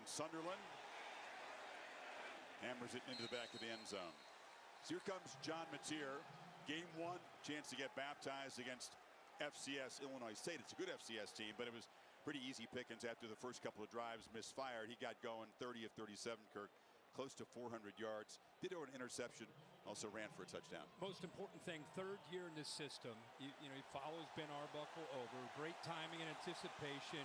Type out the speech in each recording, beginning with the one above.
from Sunderland. Hammers it into the back of the end zone. So here comes John Mateer. Game one, chance to get baptized against FCS Illinois State. It's a good FCS team, but it was pretty easy pickings after the first couple of drives misfired. He got going 30 of 37, Kirk. Close to 400 yards. Did over an interception. Also ran for a touchdown. Most important thing, third year in this system. You know, he follows Ben Arbuckle over. Great timing and anticipation.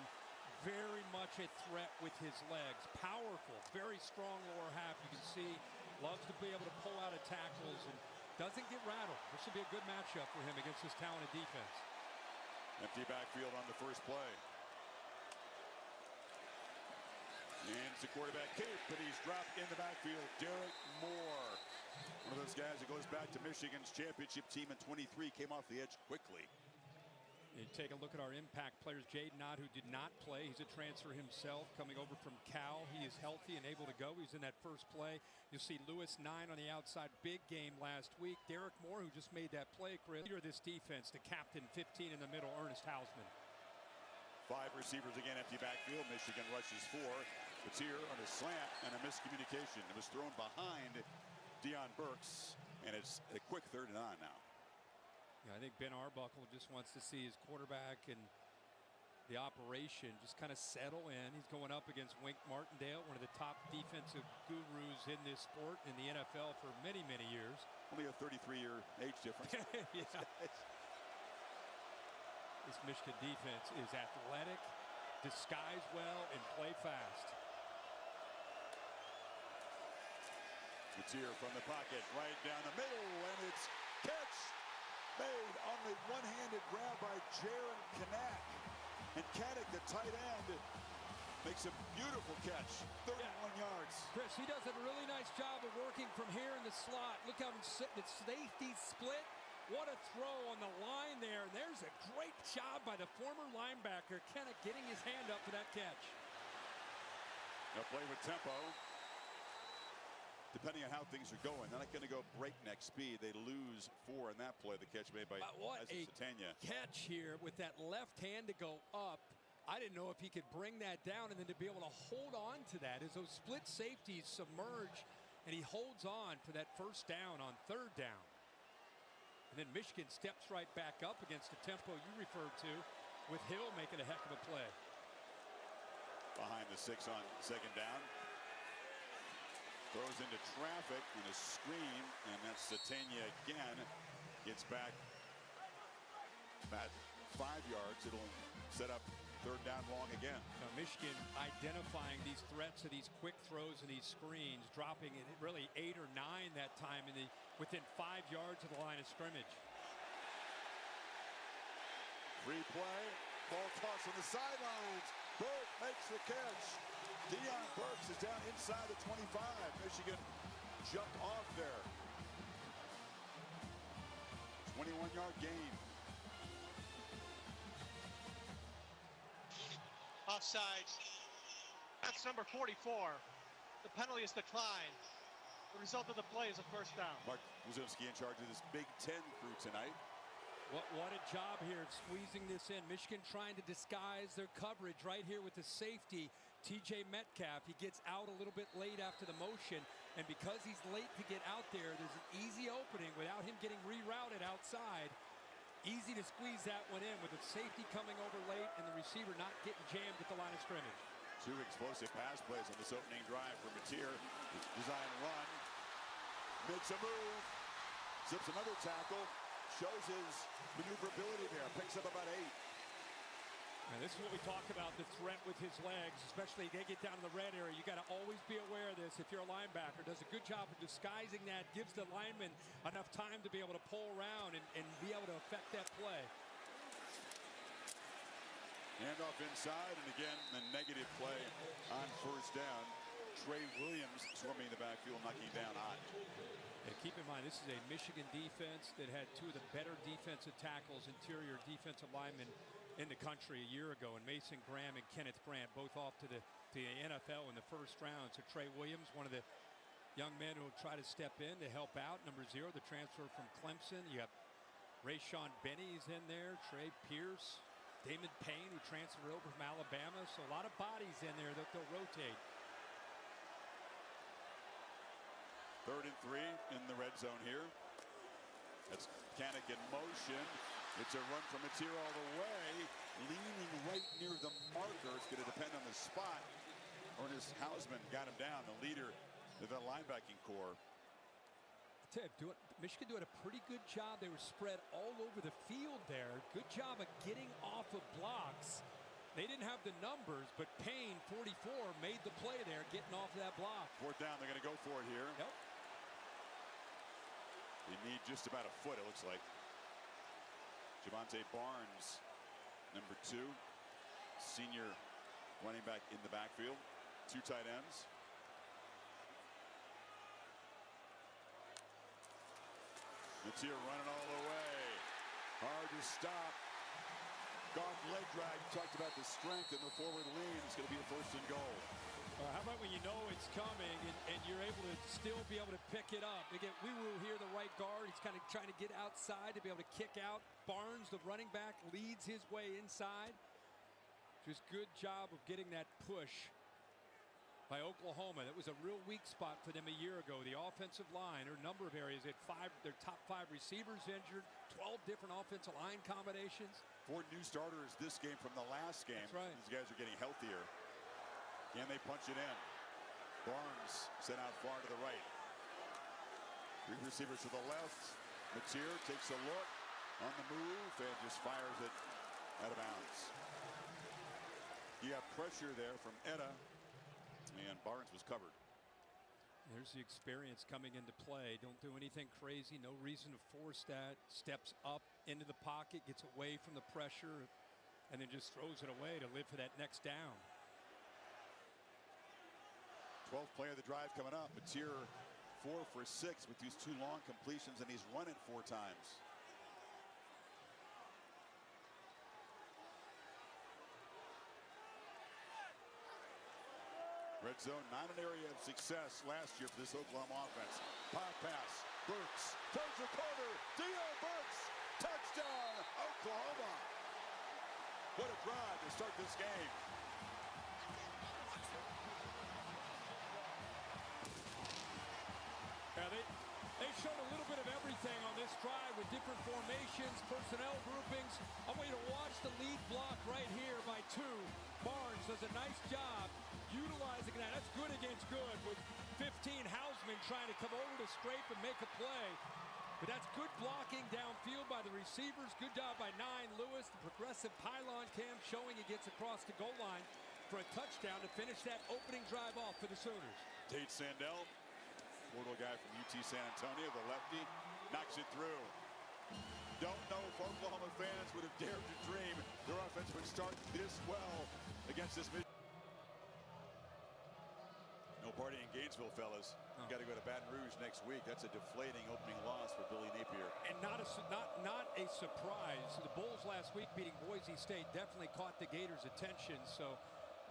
Very much a threat with his legs. Powerful, very strong lower half. You can see, loves to be able to pull out of tackles and doesn't get rattled. This will be a good matchup for him against this talented defense. Empty backfield on the first play. And it's the quarterback keep, but he's dropped in the backfield. Derek Moore, one of those guys that goes back to Michigan's championship team in 23, came off the edge quickly. You take a look at our impact players. Jaden Ott, who did not play. He's a transfer himself, coming over from Cal. He is healthy and able to go. He's in that first play. You'll see Lewis 9 on the outside. Big game last week. Derek Moore, who just made that play, Chris. Leader of this defense, the captain, 15 in the middle, Ernest Hausman. 5 receivers again, empty backfield. Michigan rushes 4. It's here on a slant and a miscommunication. It was thrown behind Deion Burks, and it's a quick 3rd and on now. Yeah, I think Ben Arbuckle just wants to see his quarterback and the operation just kind of settle in. He's going up against Wink Martindale, one of the top defensive gurus in this sport in the NFL for many, many years. Only a 33-year age difference. Yeah. This Michigan defense is athletic, disguise well, and play fast. Mateer from the pocket, right down the middle, and it's catch made on the one-handed grab by Jaron Kanak. And Kanak, the tight end, makes a beautiful catch, 31 yards. Chris, he does a really nice job of working from here in the slot. Look how he's sitting at safety split. What a throw on the line there. And there's a great job by the former linebacker, Kanak, getting his hand up for that catch. They'll play with tempo. Depending on how things are going, they're not going to go breakneck speed. They lose 4 in that play. The catch made by Satania. Catch here with that left hand to go up. I didn't know if he could bring that down and then to be able to hold on to that as those split safeties submerge, and he holds on for that first down on 3rd down. And then Michigan steps right back up against the tempo you referred to, with Hill making a heck of a play. Behind the 6 on 2nd down. Throws into traffic and a screen, and that's Satania again. Gets back about 5 yards. It'll set up 3rd down long again. Now Michigan identifying these threats of these quick throws and these screens, dropping it really 8 or 9 that time within 5 yards of the line of scrimmage. Free play, ball toss on the sidelines. Burke makes the catch. Deion Burks is down inside the 25. Michigan jumped off there. 21-yard gain. Offside. That's number 44. The penalty is declined. The result of the play is a first down. Mark Wazowski in charge of this Big Ten crew tonight. What a job here of squeezing this in. Michigan trying to disguise their coverage right here with the safety, TJ Metcalf. He gets out a little bit late after the motion, and because he's late to get out there, there's an easy opening without him getting rerouted outside. Easy to squeeze that one in with the safety coming over late and the receiver not getting jammed at the line of scrimmage. 2 explosive pass plays on this opening drive for Mateer. Design run, makes a move, zips another tackle. Shows his maneuverability there. Picks up about 8. And this is what we talk about, the threat with his legs, especially they get down to the red area. You got to always be aware of this. If you're a linebacker, does a good job of disguising that, gives the lineman enough time to be able to pull around and be able to affect that play. Handoff inside, and again, the negative play on 1st down. Trey Williams swarming the backfield, knocking down Ott. And keep in mind, this is a Michigan defense that had 2 of the better defensive tackles, interior defensive linemen in the country a year ago, and Mason Graham and Kenneth Grant, both off to the NFL in the 1st round. So Trey Williams, one of the young men who will try to step in to help out. Number 0, the transfer from Clemson. You have Rayshawn Benny's in there, Trey Pierce, Damon Payne, who transferred over from Alabama. So a lot of bodies in there that they'll rotate. 3rd and 3 in the red zone here. That's Kanik in motion. It's a run from Matier all the way, leaning right near the marker. It's going to depend on the spot. Ernest Hausman got him down, the leader of the linebacking core. Michigan doing a pretty good job. They were spread all over the field there. Good job of getting off of blocks. They didn't have the numbers, but Payne, 44, made the play there, getting off of that block. 4th down, they're going to go for it here. Yep. They need just about a foot, it looks like. Javonte Barnes, number 2, senior running back in the backfield. 2 tight ends. Matier running all the way. Hard to stop. Goff leg drag. Talked about the strength and the forward lean. It's going to be a 1st and goal. How about when you know it's coming and you're able to still be able to pick it up? Again, we will hear the right guard. He's kind of trying to get outside to be able to kick out. Barnes, the running back, leads his way inside. Just good job of getting that push by Oklahoma. That was a real weak spot for them a year ago. The offensive line, or a number of areas, they had their top 5 receivers injured, 12 different offensive line combinations. 4 new starters this game from the last game. That's right. These guys are getting healthier. Can they punch it in? Barnes sent out far to the right. 3 receivers to the left. Matier takes a look on the move and just fires it out of bounds. You got pressure there from Etta, and Barnes was covered. There's the experience coming into play. Don't do anything crazy. No reason to force that. Steps up into the pocket, gets away from the pressure, and then just throws it away to live for that next down. 12th play of the drive coming up. Matier 4 for 6 with these 2 long completions, and he's run it 4 times. Red zone, not an area of success last year for this Oklahoma offense. Pop pass, Burks, turns the corner, Deion Burks, touchdown, Oklahoma. What a drive to start this game. Yeah, they showed a little bit of everything on this drive with different formations, personnel groupings. I want you to watch the lead block right here by 2. Barnes does a nice job utilizing that. That's good against good with 15. Hausman trying to come over to scrape and make a play. But that's good blocking downfield by the receivers. Good job by 9. Lewis, the progressive pylon cam showing he gets across the goal line for a touchdown to finish that opening drive off for the Sooners. Tate Sandell, portal guy from UT San Antonio, the lefty, knocks it through. Don't know if Oklahoma fans would have dared to dream their offense would start this well against this. No party in Gainesville, fellas. Got to go to Baton Rouge next week. That's a deflating opening loss for Billy Napier. And not a surprise. The Bulls last week beating Boise State definitely caught the Gators' attention. So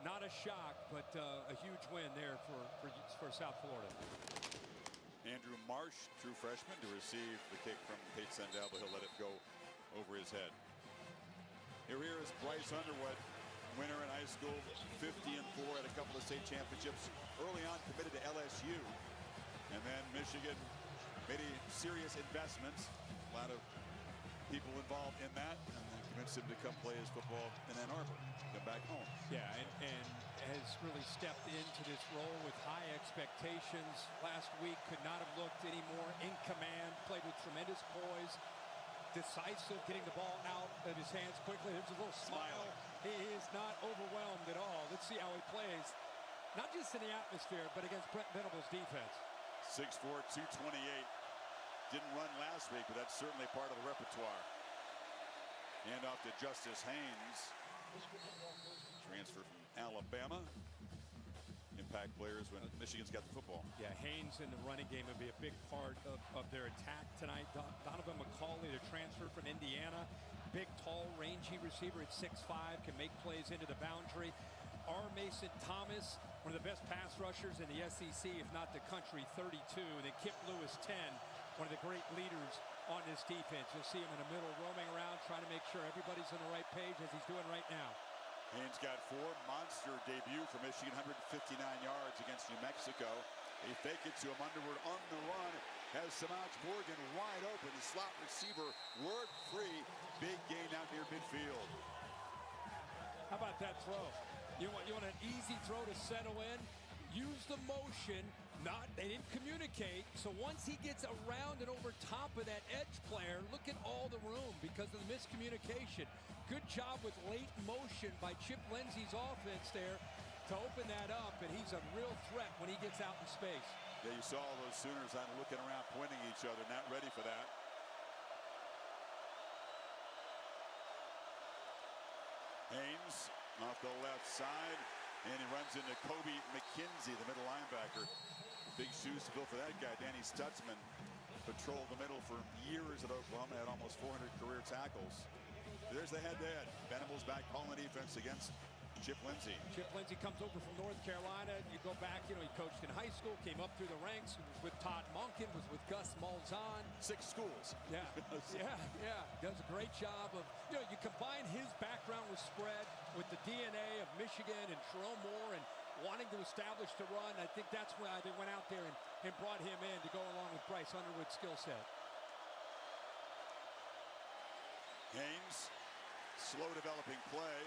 not a shock, but a huge win there for South Florida. Andrew Marsh, true freshman, to receive the kick from Tate Sandell, but he'll let it go over his head. Here is Bryce Underwood, winner in high school, 50-4 at a couple of state championships. Early on, committed to LSU. And then Michigan made serious investments. A lot of people involved in that, and then convinced him to come play his football in Ann Arbor, come back home. Yeah, and has really stepped into this role with high expectations. Last week could not have looked any more in command, played with tremendous poise, decisive, getting the ball out of his hands quickly. There's a little smile. He is not overwhelmed at all. Let's see how he plays, not just in the atmosphere, but against Brent Venables' defense. 6'4", 228. Didn't run last week, but that's certainly part of the repertoire. Hand off to Justice Haynes. Transfer from Alabama. Impact players when Michigan's got the football. Yeah, Haynes in the running game would be a big part of their attack tonight. Donovan McCauley, the transfer from Indiana. Big, tall, rangy receiver at 6'5", can make plays into the boundary. R. Mason Thomas, one of the best pass rushers in the SEC, if not the country, 32. And then Kip Lewis, 10, one of the great leaders on this defense. You'll see him in the middle roaming around, trying to make sure everybody's on the right page as he's doing right now. Haynes got 4. Monster debut for Michigan, 159 yards against New Mexico. They fake it to him. Underwood on the run. Has Samaj Morgan wide open. The slot receiver work free. Big gain out near midfield. How about that throw? You want an easy throw to settle in? Use the motion. They didn't communicate. So once he gets around and over top of that edge player, look at all the room because of the miscommunication. Good job with late motion by Chip Lindsey's offense there to open that up, and he's a real threat when he gets out in space. Yeah, you saw all those Sooners on looking around, pointing at each other, not ready for that. Haynes off the left side, and he runs into Kobe McKenzie, the middle linebacker. Big shoes to fill for that guy. Danny Stutzman patrolled the middle for years at Oklahoma, had almost 400 career tackles. There's the head-to-head. Venables back calling defense against Chip Lindsey. Chip Lindsey comes over from North Carolina. You go back, he coached in high school, came up through the ranks, was with Todd Monken, was with Gus Malzahn. 6 schools. Yeah, yeah. Does a great job of, you combine his background with spread with the DNA of Michigan and Sherrone Moore and wanting to establish the run. I think that's why they went out there and brought him in to go along with Bryce Underwood's skill set. Haynes, slow developing play.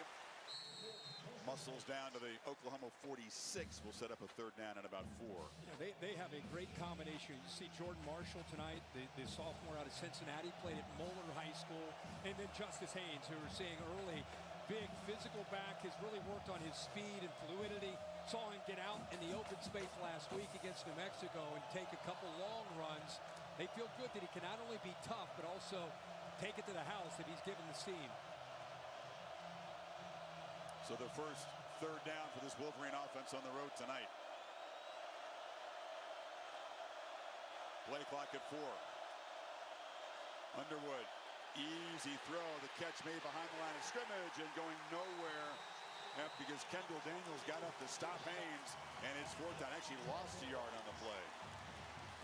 Muscles down to the Oklahoma 46. Will set up a third down at about 4. Yeah, they have a great combination. You see Jordan Marshall tonight, the sophomore out of Cincinnati, played at Moeller High School. And then Justice Haynes, who we're seeing early, big physical back, has really worked on his speed and fluidity. Saw him get out in the open space last week against New Mexico and take a couple long runs. They feel good that he can not only be tough, but also take it to the house if he's given the steam. So the first third down for this Wolverine offense on the road tonight. Play clock at 4. Underwood, easy throw. The catch made behind the line of scrimmage and going nowhere because Kendall Daniels got up to stop Haynes, and it's 4th down. Actually lost a yard on the play.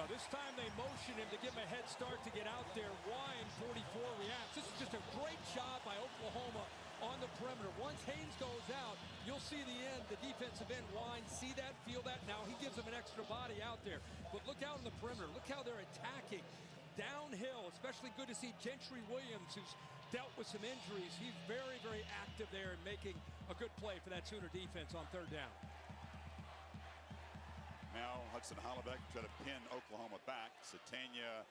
Now this time they motion him to give him a head start to get out there. Wine 44 reacts. This is just a great job by Oklahoma on the perimeter. Once Haynes goes out, you'll see the end. The defensive end, Wine, see that, feel that. Now he gives him an extra body out there. But look out on the perimeter. Look how they're attacking downhill. Especially good to see Gentry Williams, who's dealt with some injuries. He's very, very active there and making a good play for that Sooner defense on third down. Now Hudson Hollebeck try to pin Oklahoma back. Satania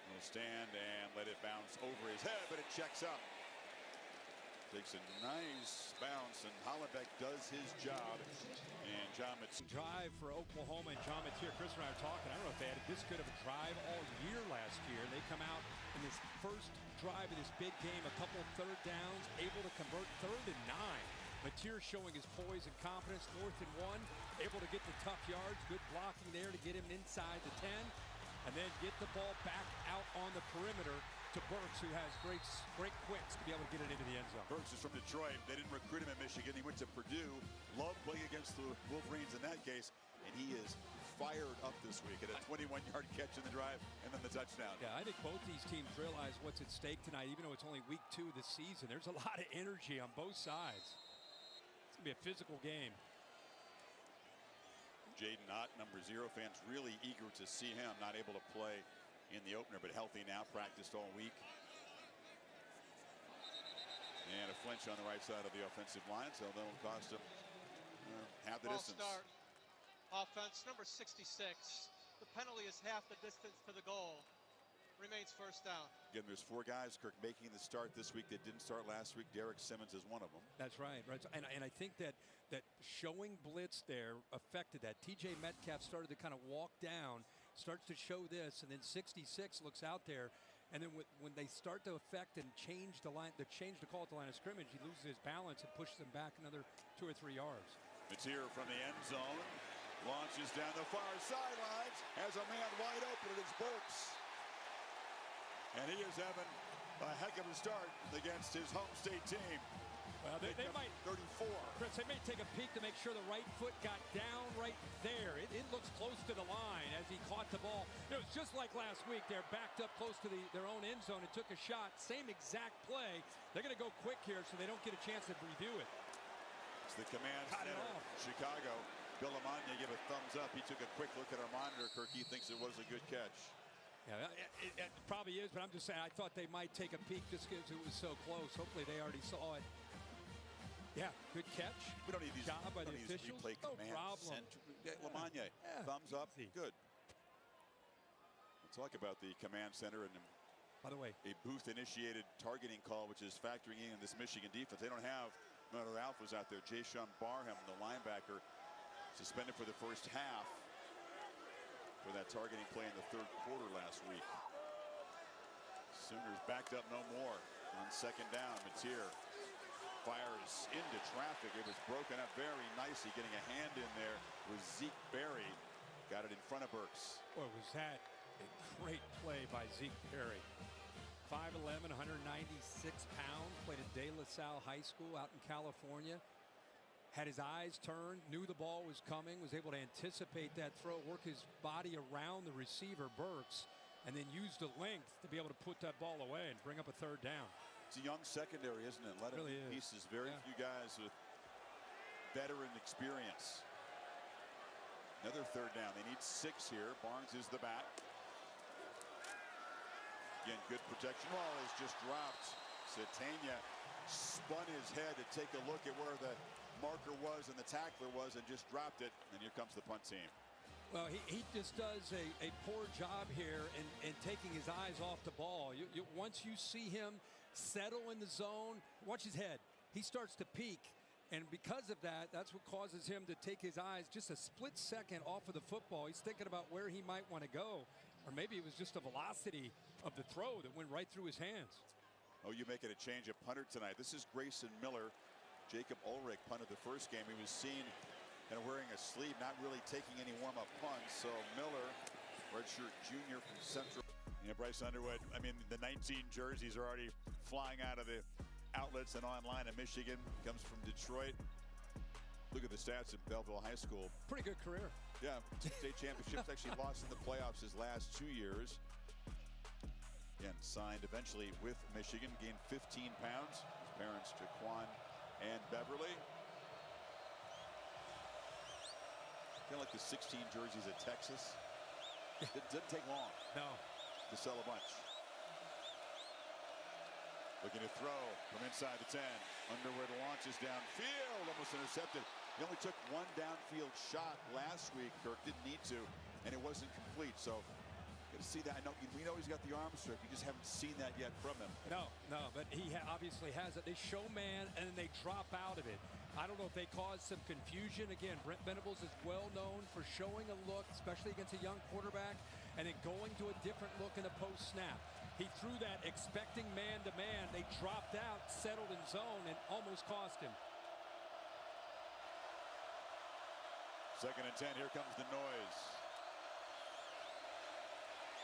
will stand and let it bounce over his head, but it checks up. Takes a nice bounce, and Hollebeck does his job. And John Matier. Drive for Oklahoma, and John Matier, Chris and I are talking. I don't know if they had this good of a drive all year last year. They come out in this first drive of this big game, a couple third downs, able to convert 3rd and 9. Matier showing his poise and confidence. 4th and 1, able to get the tough yards. Good blocking there to get him inside the 10. And then get the ball back out on the perimeter to Burks, who has great quicks to be able to get it into the end zone. Burks is from Detroit. They didn't recruit him in Michigan. He went to Purdue. Loved playing against the Wolverines in that case. And he is fired up this week at a 21-yard catch in the drive and then the touchdown. Yeah, I think both these teams realize what's at stake tonight, even though it's only week 2 of the season. There's a lot of energy on both sides. It's going to be a physical game. Jaden Ott, number 0, fans really eager to see him. Not able to play in the opener, but healthy now, practiced all week. And a flinch on the right side of the offensive line, so that'll cost him half the distance. Start. Offense number 66. The penalty is half the distance to the goal. Remains first down. Again, there's 4 guys, Kirk, making the start this week that didn't start last week. Derek Simmons is one of them. That's right. And I think that showing blitz there affected that. TJ Metcalf started to kind of walk down, starts to show this, and then 66 looks out there. And then when they start to affect and change the call at the line of scrimmage, he loses his balance and pushes them back another 2 or 3 yards. Matier from the end zone launches down the far sidelines, has a man wide open. It is Burks. And he is having a heck of a start against his home state team. Well, they might, 34. Chris, they may take a peek to make sure the right foot got down right there. It looks close to the line as he caught the ball. It was just like last week. They're backed up close to their own end zone and took a shot. Same exact play. They're going to go quick here so they don't get a chance to review it. It's the command center, Chicago. Bill Lamagna gave a thumbs up. He took a quick look at our monitor. Kirk, he thinks it was a good catch. Yeah, it probably is, but I'm just saying I thought they might take a peek just because it was so close. Hopefully they already saw it. Yeah, good catch. We don't need these, job by the officials. replay No command. problem. Lamagna, Yeah. thumbs up, Easy. good. We'll talk about the command center and by the way, a booth-initiated targeting call, which is factoring in this Michigan defense. They don't have none of the alphas out there. Jayshon Barham, the linebacker, suspended for the first half for that targeting play in the third quarter last week. Sooners backed up no more on second down. Matier fires into traffic. It was broken up very nicely. Getting a hand in there was Zeke Berry. Got it in front of Burks. boy, was that a great play by Zeke Berry. 5'11", 196 pounds, played at De La Salle High School out in California. Had his eyes turned, knew the ball was coming, was able to anticipate that throw, work his body around the receiver, Burks, and then use the length to be able to put that ball away and bring up a third down. It's a young secondary, isn't it? Let Really him is. pieces. Very few guys with veteran experience. Another third down. They need 6 here. Barnes is the back. Again, good protection. Ball is just dropped. Satania spun his head to take a look at where the marker was and the tackler was and just dropped it. And here comes the punt team. Well, he just does a poor job here in taking his eyes off the ball. Once you see him settle in the zone, watch his head. He starts to peek. And because of that, that's what causes him to take his eyes just a split second off of the football. He's thinking about where he might want to go. Or maybe it was just the velocity of the throw that went right through his hands. Oh, you make it a change of punter tonight. This is Grayson Miller. Jacob Ulrich punted the first game. He was seen kind of wearing a sleeve, not really taking any warm-up punts. So Miller, redshirt junior from Central. You know, Bryce Underwood, I mean, the 19 jerseys are already flying out of the outlets and online in Michigan. Comes from Detroit. Look at the stats at Belleville High School. Pretty good career. Yeah, state championships. Actually lost in the playoffs his last 2 years. Again, signed eventually with Michigan. Gained 15 pounds. His parents, Jaquan and Beverly. Kind of like the 16 jerseys at Texas. It didn't take long. No. To sell a bunch. Looking to throw from inside the 10. Underwood launches downfield, almost intercepted. He only took one downfield shot last week. Kirk didn't need to, and it wasn't complete. So, good to see that. I know we know he's got the arm strength. We just haven't seen that yet from him. No, but he obviously has it. They show man, and then they drop out of it. I don't know if they caused some confusion. Again, Brent Venables is well known for showing a look, especially against a young quarterback, and then going to a different look in a post snap. He threw that expecting man-to-man. They dropped out, settled in zone, and almost cost him. 2nd and 10. Here comes the noise.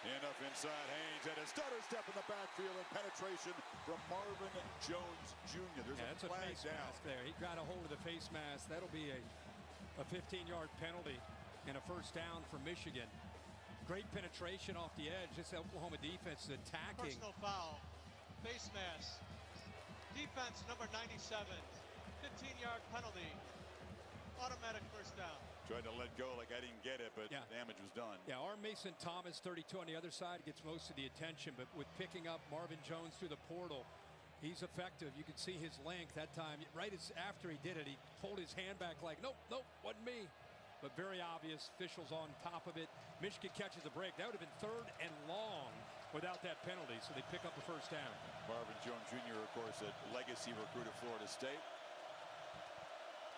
Enough inside. Haynes had a stutter step in the backfield and penetration from Marvin Jones Jr. There's That's a flag face down. mask there. He got a hold of the face mask. That'll be a 15-yard penalty and a first down for Michigan. Great penetration off the edge. This Oklahoma defense is attacking. Personal foul. Face mask. Defense number 97. 15-yard penalty. Automatic first down. Tried to let go like I didn't get it, but damage was done. Yeah, our Mason Thomas, 32 on the other side, gets most of the attention, but with picking up Marvin Jones through the portal, he's effective. You could see his length that time. Right after he did it, he pulled his hand back like, nope, wasn't me. But very obvious, officials on top of it. Michigan catches a break. That would have been 3rd and long without that penalty, so they pick up the first down. Marvin Jones Jr., of course, a legacy recruit of Florida State.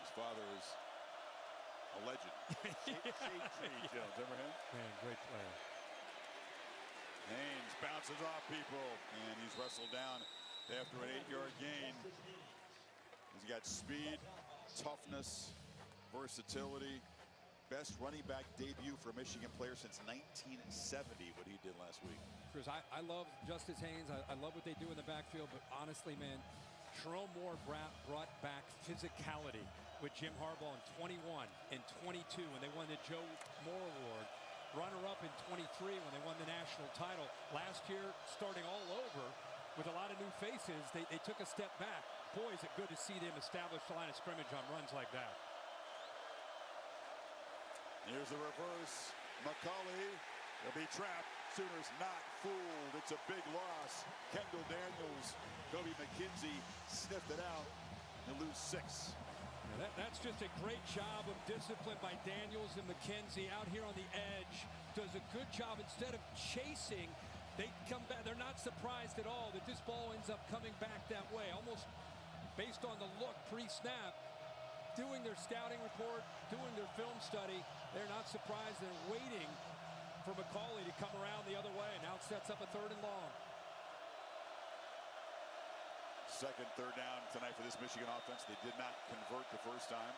His father is a legend. Shade Jones, remember him? Man, great player. Haynes bounces off people, and he's wrestled down after an 8-yard gain. He's got speed, toughness, versatility. Best running back debut for a Michigan player since 1970, what he did last week. Chris, I love Justice Haynes. I love what they do in the backfield, but honestly, man, Sherrone Moore brought back physicality with Jim Harbaugh in 21 and 22 when they won the Joe Moore Award. Runner-up in 23 when they won the national title. Last year, starting all over with a lot of new faces, they took a step back. Boy, is it good to see them establish the line of scrimmage on runs like that. Here's the reverse. McCulley will be trapped. Sooners not fooled. It's a big loss. Kendall Daniels, Kobe McKenzie sniffed it out. They lose 6. That's just a great job of discipline by Daniels and McKenzie out here on the edge. Does a good job. Instead of chasing, they come back. They're not surprised at all that this ball ends up coming back that way. Almost based on the look pre-snap, doing their scouting report, doing their film study. They're not surprised. They're waiting for McCauley to come around the other way. Now it sets up a 3rd and long. Second, 3rd down tonight for this Michigan offense. They did not convert the first time.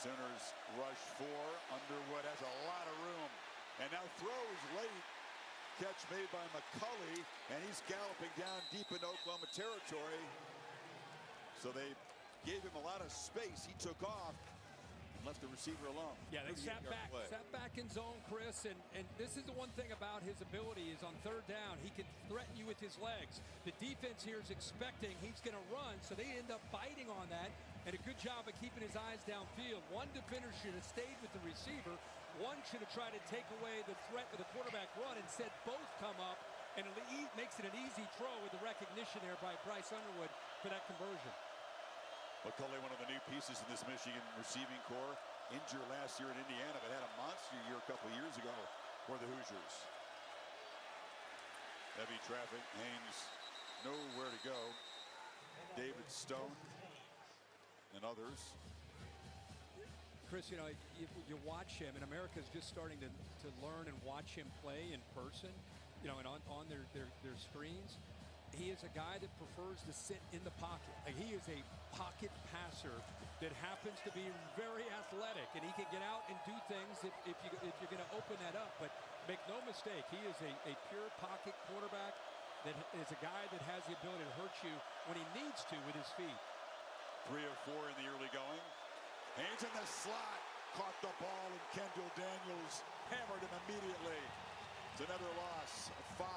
Sooners rush 4. Underwood has a lot of room. And now throws late. Catch made by McCulley. And he's galloping down deep into Oklahoma territory. So they gave him a lot of space. He took off. Left the receiver alone. Yeah, they sat back in zone, Chris, and this is the one thing about his ability is on 3rd down, he can threaten you with his legs. The defense here is expecting he's going to run, so they end up biting on that, and a good job of keeping his eyes downfield. One defender should have stayed with the receiver. One should have tried to take away the threat with a quarterback run. Instead, both come up, and it makes it an easy throw with the recognition there by Bryce Underwood for that conversion. McCulley, one of the new pieces in this Michigan receiving corps, injured last year in Indiana, but had a monster year a couple years ago for the Hoosiers. Heavy traffic. Haynes nowhere to go. David Stone and others. Chris, you know, you watch him, and America's just starting to learn and watch him play in person, you know, and on their screens. He is a guy that prefers to sit in the pocket. Like, he is a pocket passer that happens to be very athletic, and he can get out and do things if you're going to open that up. But make no mistake, he is a pure pocket quarterback that is a guy that has the ability to hurt you when he needs to with his feet. 3 of 4 in the early going. Haynes in the slot. Caught the ball, and Kendall Daniels hammered him immediately. It's another loss of 5.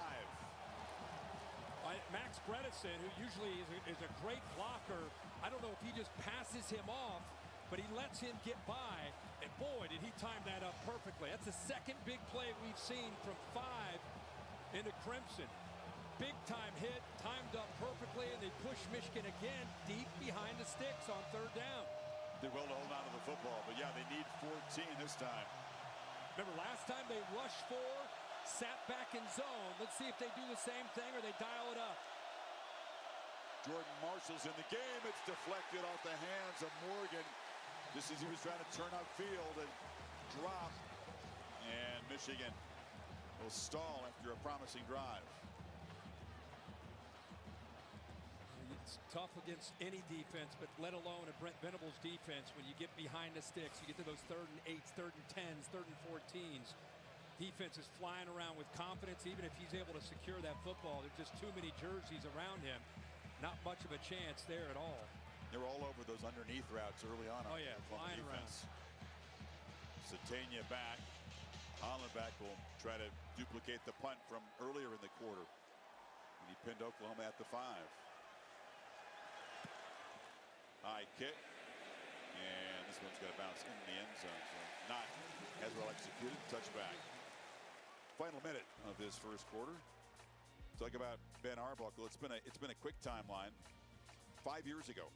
Max Bredesen, who usually is a great blocker, I don't know if he just passes him off, but he lets him get by, and boy, did he time that up perfectly. That's the second big play we've seen from 5 into Crimson. Big time hit, timed up perfectly, and they push Michigan again deep behind the sticks on 3rd down. Did well to hold on to the football, but yeah, they need 14 this time. Remember last time they rushed 4, sat back in zone. Let's see if they do the same thing or they dial it up. Jordan Marshall's in the game. It's deflected off the hands of Morgan just as he was trying to turn upfield and drop. And Michigan will stall after a promising drive. It's tough against any defense, but let alone a Brent Venables defense. When you get behind the sticks, you get to those 3rd and 8s, 3rd and 10s, 3rd and 14s. Defense is flying around with confidence. Even if he's able to secure that football, there's just too many jerseys around him. Not much of a chance there at all. They're all over those underneath routes early on. Oh, yeah, flying around. Satania back. Hollenbeck will try to duplicate the punt from earlier in the quarter when he pinned Oklahoma at the 5. High kick. And this one's going to bounce in the end zone. So not as well executed. Touchback. Final minute of this first quarter. Talk about Ben Arbuckle. It's been a quick timeline. 5 years ago,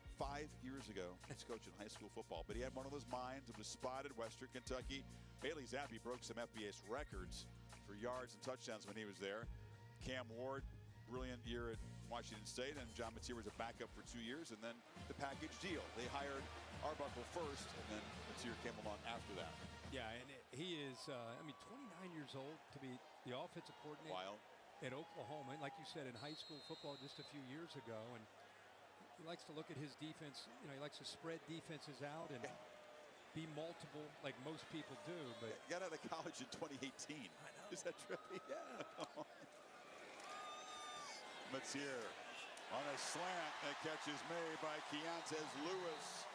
he's coaching high school football, but he had one of those minds. It was spotted Western Kentucky. Bailey Zappi broke some FBS records for yards and touchdowns when he was there. Cam Ward, brilliant year at Washington State, and John Matier was a backup for 2 years, and then the package deal. They hired Arbuckle first, and then Matier came along after that. Yeah, and he is, 29 years old to be the offensive coordinator. Wild. At Oklahoma, and like you said, in high school football just a few years ago, and he likes to look at his defense. You know, he likes to spread defenses out and be multiple, like most people do. But he got out of college in 2018. I know. Is that trippy? Yeah. Matier on a slant. That catch is made by Keontae Lewis.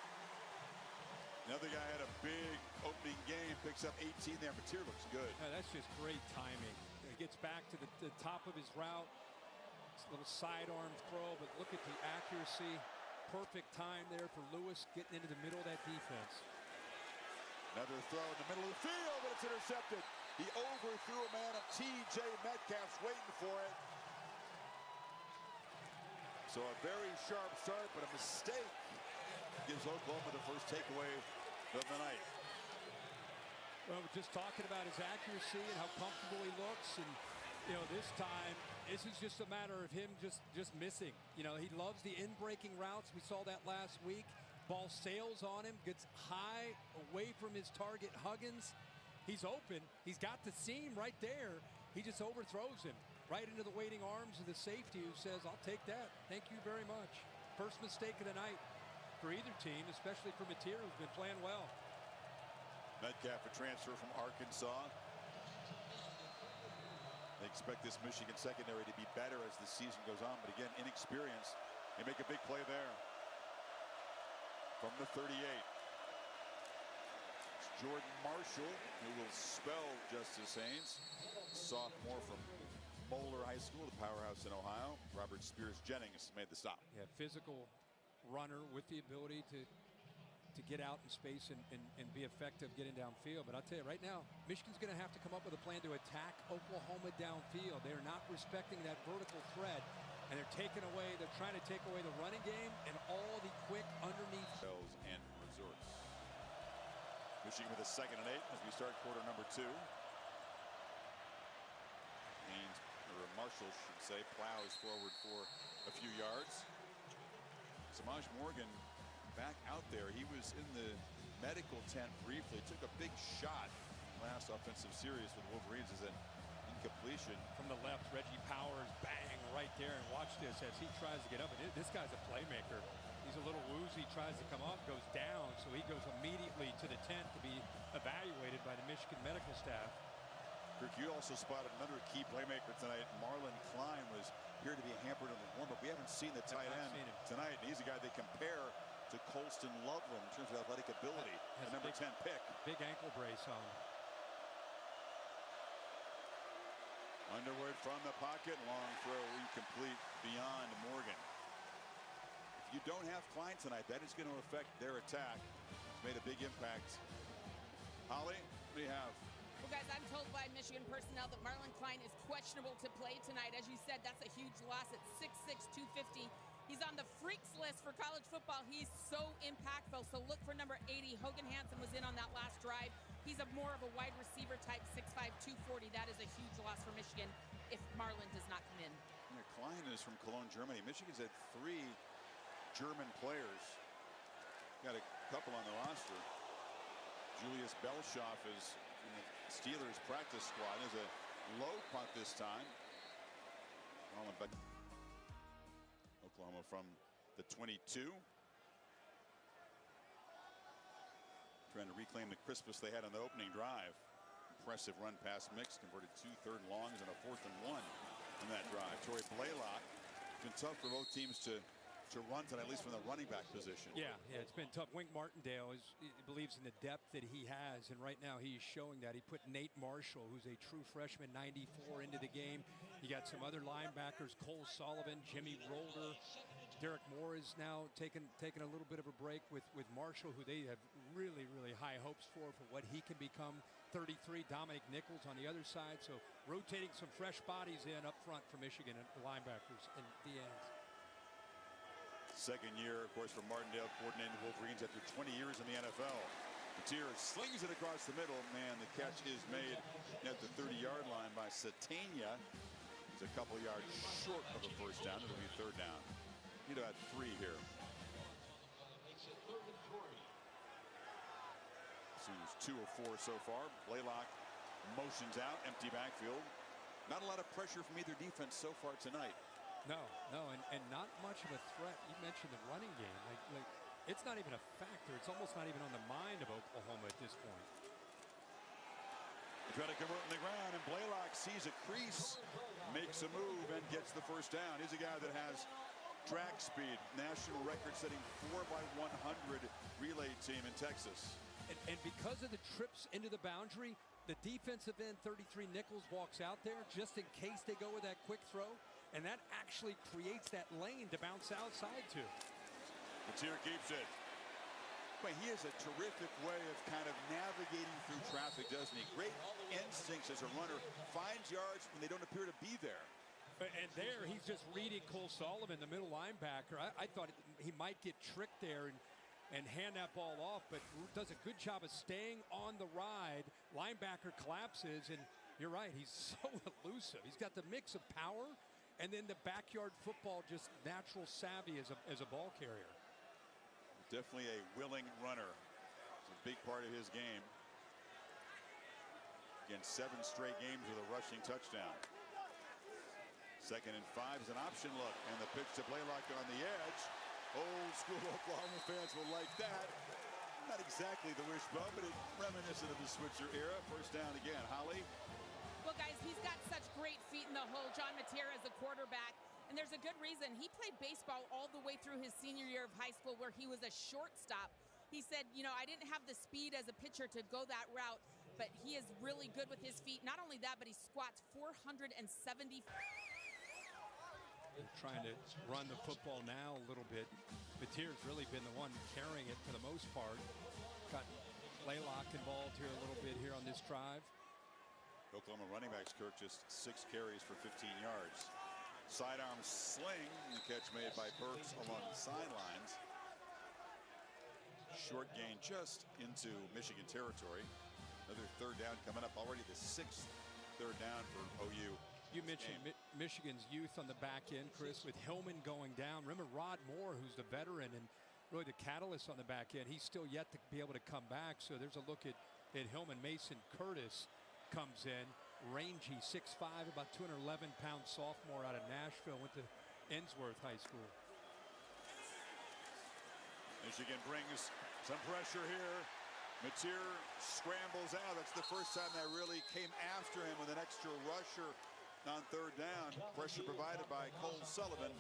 Another guy had a big opening game, picks up 18 there. Matier looks good. Yeah, that's just great timing. He gets back to the top of his route. It's a little sidearm throw, but look at the accuracy. Perfect time there for Lewis getting into the middle of that defense. Another throw in the middle of the field, but it's intercepted. He overthrew a man of T.J. Metcalf's waiting for it. So a very sharp start, but a mistake gives Oklahoma the first takeaway of the night. Well, we're just talking about his accuracy and how comfortable he looks. And, you know, this time, this is just a matter of him just missing. You know, he loves the in-breaking routes. We saw that last week. Ball sails on him, gets high away from his target, Huggins. He's open. He's got the seam right there. He just overthrows him right into the waiting arms of the safety, who says, I'll take that. Thank you very much. First mistake of the night for either team, especially for Mateer, who's been playing well. Metcalf, a transfer from Arkansas. They expect this Michigan secondary to be better as the season goes on, but again, inexperienced. They make a big play there. From the 38. It's Jordan Marshall, who will spell Justice Haynes. Sophomore from Moeller High School, the powerhouse in Ohio. Robert Spears Jennings made the stop. Yeah, physical runner with the ability to get out in space and be effective getting downfield. But I'll tell you right now, Michigan's going to have to come up with a plan to attack Oklahoma downfield. They're not respecting that vertical thread, and they're trying to take away the running game and all the quick underneath. And resorts. Michigan with a 2nd and 8 as we start quarter number 2. Haynes, or Marshall should say, plows forward for a few yards. Samaj Morgan back out there. He was in the medical tent briefly. Took a big shot last offensive series with the Wolverines as an incompletion. From the left, Reggie Powers, bang, right there. And watch this as he tries to get up. And this guy's a playmaker. He's a little woozy, tries to come up, goes down. So he goes immediately to the tent to be evaluated by the Michigan medical staff. Kirk, you also spotted another key playmaker tonight. Marlon Klein was here to be hampered in the warm-up. We haven't seen the tight end tonight. And he's a guy they compare to Colston Loveland in terms of athletic ability. The number 10 pick. Big ankle brace on. Underwood from the pocket. Long throw incomplete beyond Morgan. If you don't have Klein tonight, that is going to affect their attack. It's made a big impact. Holly, what do you have? Well, guys, I'm told by Michigan personnel that Marlon Klein is questionable to play tonight. As you said, that's a huge loss at 6'6", 250. He's on the freaks list for college football. He's so impactful. So look for number 80. Hogan Hansen was in on that last drive. He's more of a wide receiver type, 6'5", 240. That is a huge loss for Michigan if Marlon does not come in. Yeah, Klein is from Cologne, Germany. Michigan's had 3 German players. Got a couple on the roster. Julius Belshoff is in the Steelers practice squad. There's a low punt this time. Oklahoma from the 22. Trying to reclaim the crispness they had on the opening drive. Impressive run pass mix. Converted 2 third and longs and a 4th and 1 on that drive. Torrey Blaylock. It's been tough for both teams to run tonight, at least from the running back position. Yeah, it's been tough. Wink Martindale he believes in the depth that he has, and right now he's showing that. He put Nate Marshall, who's a true freshman, 94, into the game. You got some other linebackers, Cole Sullivan, Jimmy Rolder. Derek Moore is now taking a little bit of a break with Marshall, who they have really, really high hopes for what he can become. 33, Dominic Nichols on the other side. So rotating some fresh bodies in up front for Michigan and the linebackers and the ends. Second year, of course, for Martindale, coordinating the Wolverines after 20 years in the NFL. Mateer slings it across the middle. Man, the catch is made at the 30-yard line by Satania. He's a couple yards short of a first down. It'll be 3rd down. Need about 3 here. Seems 2 of 4 so far. Blaylock motions out, empty backfield. Not a lot of pressure from either defense so far tonight. No, and not much of a threat. You mentioned the running game. Like it's not even a factor. It's almost not even on the mind of Oklahoma at this point. They try to convert on the ground, and Blaylock sees a crease, makes a move, and gets the first down. He's a guy that has track speed, national record-setting 4x100 relay team in Texas. And because of the trips into the boundary, the defensive end, 33 Nichols, walks out there just in case they go with that quick throw. And that actually creates that lane to bounce outside to. Mateer keeps it. But he has a terrific way of kind of navigating through traffic, doesn't he? Great instincts as a runner, finds yards when they don't appear to be there. And there, he's just reading Cole Sullivan, the middle linebacker. I thought he might get tricked there and hand that ball off, but does a good job of staying on the ride. Linebacker collapses, and you're right, he's so elusive. He's got the mix of power and then the backyard football, just natural savvy as a ball carrier. Definitely a willing runner. It's a big part of his game. Again, 7 straight games with a rushing touchdown. 2nd and 5 is an option look, and the pitch to Blaylock on the edge. Old school Oklahoma fans will like that. Not exactly the wishbone, but it's reminiscent of the Switzer era. First down again. Holly. Well, guys, he's got such great feet in the hole. John Mateer as a quarterback. And there's a good reason. He played baseball all the way through his senior year of high school where he was a shortstop. He said, you know, I didn't have the speed as a pitcher to go that route, but he is really good with his feet. Not only that, but he squats 470. Trying to run the football now a little bit. Mateer's really been the one carrying it for the most part. Got Blaylock involved here a little bit here on this drive. Oklahoma running backs, Kirk, just 6 carries for 15 yards. Sidearm sling, the catch made by Burks along the sidelines. Short gain just into Michigan territory. Another 3rd down coming up, already the 6th 3rd down for OU. You mentioned Michigan's youth on the back end, Chris, with Hillman going down. Remember Rod Moore, who's the veteran and really the catalyst on the back end. He's still yet to be able to come back. So there's a look at Hillman. Mason Curtis comes in. Rangy, 6'5", about 211-pound sophomore out of Nashville. Went to Ensworth High School. Michigan brings some pressure here. Mateer scrambles out. That's the first time they really came after him with an extra rusher on 3rd down. Pressure provided by Cole Sullivan.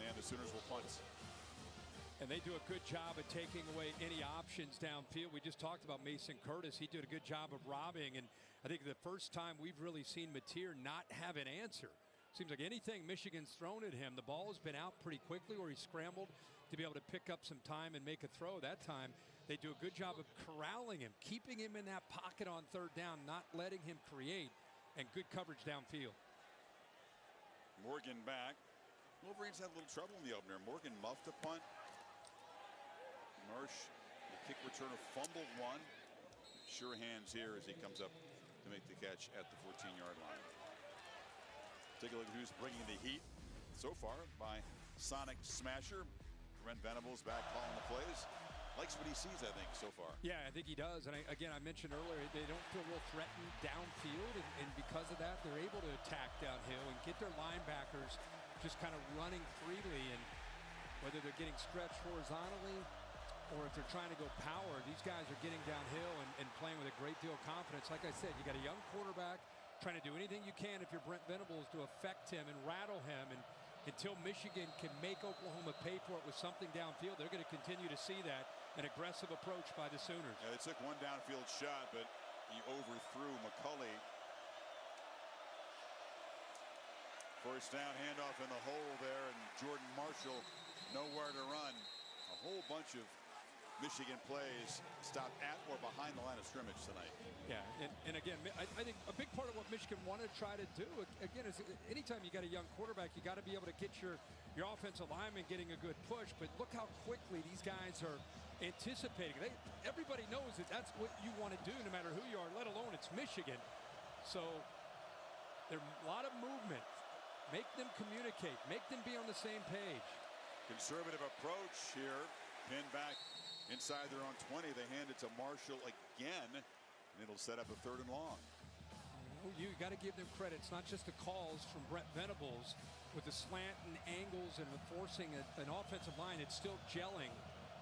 And the Sooners will punt. And they do a good job of taking away any options downfield. We just talked about Mason Curtis. He did a good job of robbing. And I think the first time we've really seen Mateer not have an answer. Seems like anything Michigan's thrown at him, the ball has been out pretty quickly, or he scrambled to be able to pick up some time and make a throw. That time, they do a good job of corralling him, keeping him in that pocket on 3rd down, not letting him create, and good coverage downfield. Morgan back. Wolverines had a little trouble in the opener. Morgan muffed a punt. Marsh, the kick returner, fumbled one. Sure hands here as he comes up to make the catch at the 14-yard line. Take a look at who's bringing the heat so far by Sonic Smasher. Brent Venables back calling the plays. Likes what he sees, I think, so far. Yeah, I think he does. And again, I mentioned earlier, they don't feel real threatened downfield. And because of that, they're able to attack downhill and get their linebackers just kind of running freely. And whether they're getting stretched horizontally or if they're trying to go power, these guys are getting downhill and playing with a great deal of confidence. Like I said, you got a young quarterback trying to do anything you can if you're Brent Venables to affect him and rattle him. And until Michigan can make Oklahoma pay for it with something downfield, they're going to continue to see that, an aggressive approach by the Sooners. Yeah, they took one downfield shot, but he overthrew McCulley. First down handoff in the hole there, and Jordan Marshall nowhere to run. A whole bunch of Michigan plays stopped at or behind the line of scrimmage tonight. Yeah, and again, I think a big part of what Michigan wanted to try to do, again, is anytime you got a young quarterback, you got to be able to get your offensive lineman getting a good push. But look how quickly these guys are anticipating. Everybody knows that that's what you want to do no matter who you are, let alone it's Michigan. So there's a lot of movement. Make them communicate. Make them be on the same page. Conservative approach here. Pinned back inside their own 20. They hand it to Marshall again, and it'll set up a 3rd and long. You got to give them credit. It's not just the calls from Brent Venables with the slant and angles and forcing an offensive line. It's still gelling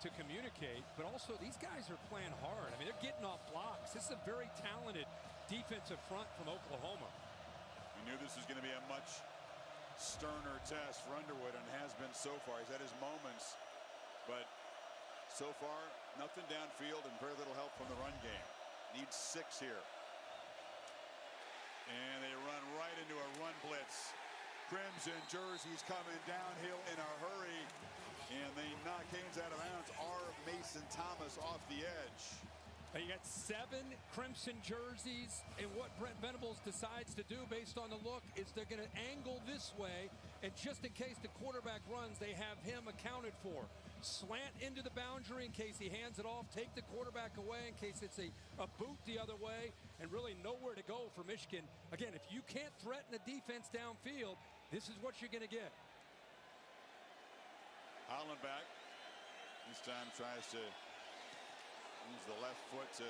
to communicate, but also these guys are playing hard. I mean, they're getting off blocks. This is a very talented defensive front from Oklahoma. We knew this was going to be a much sterner test for Underwood, and has been so far. He's had his moments, but so far, nothing downfield and very little help from the run game. Needs 6 here. And they run right into a run blitz. Crimson jerseys coming downhill in a hurry. And they knock Haynes out of bounds. Mason Thomas Venables off the edge. You got 7 crimson jerseys, and what Brent Venables decides to do based on the look is they're going to angle this way, and just in case the quarterback runs, they have him accounted for. Slant into the boundary in case he hands it off, take the quarterback away in case it's a boot the other way, and really nowhere to go for Michigan. Again, if you can't threaten the defense downfield, this is what you're going to get. Hollenbach this time tries to use the left foot to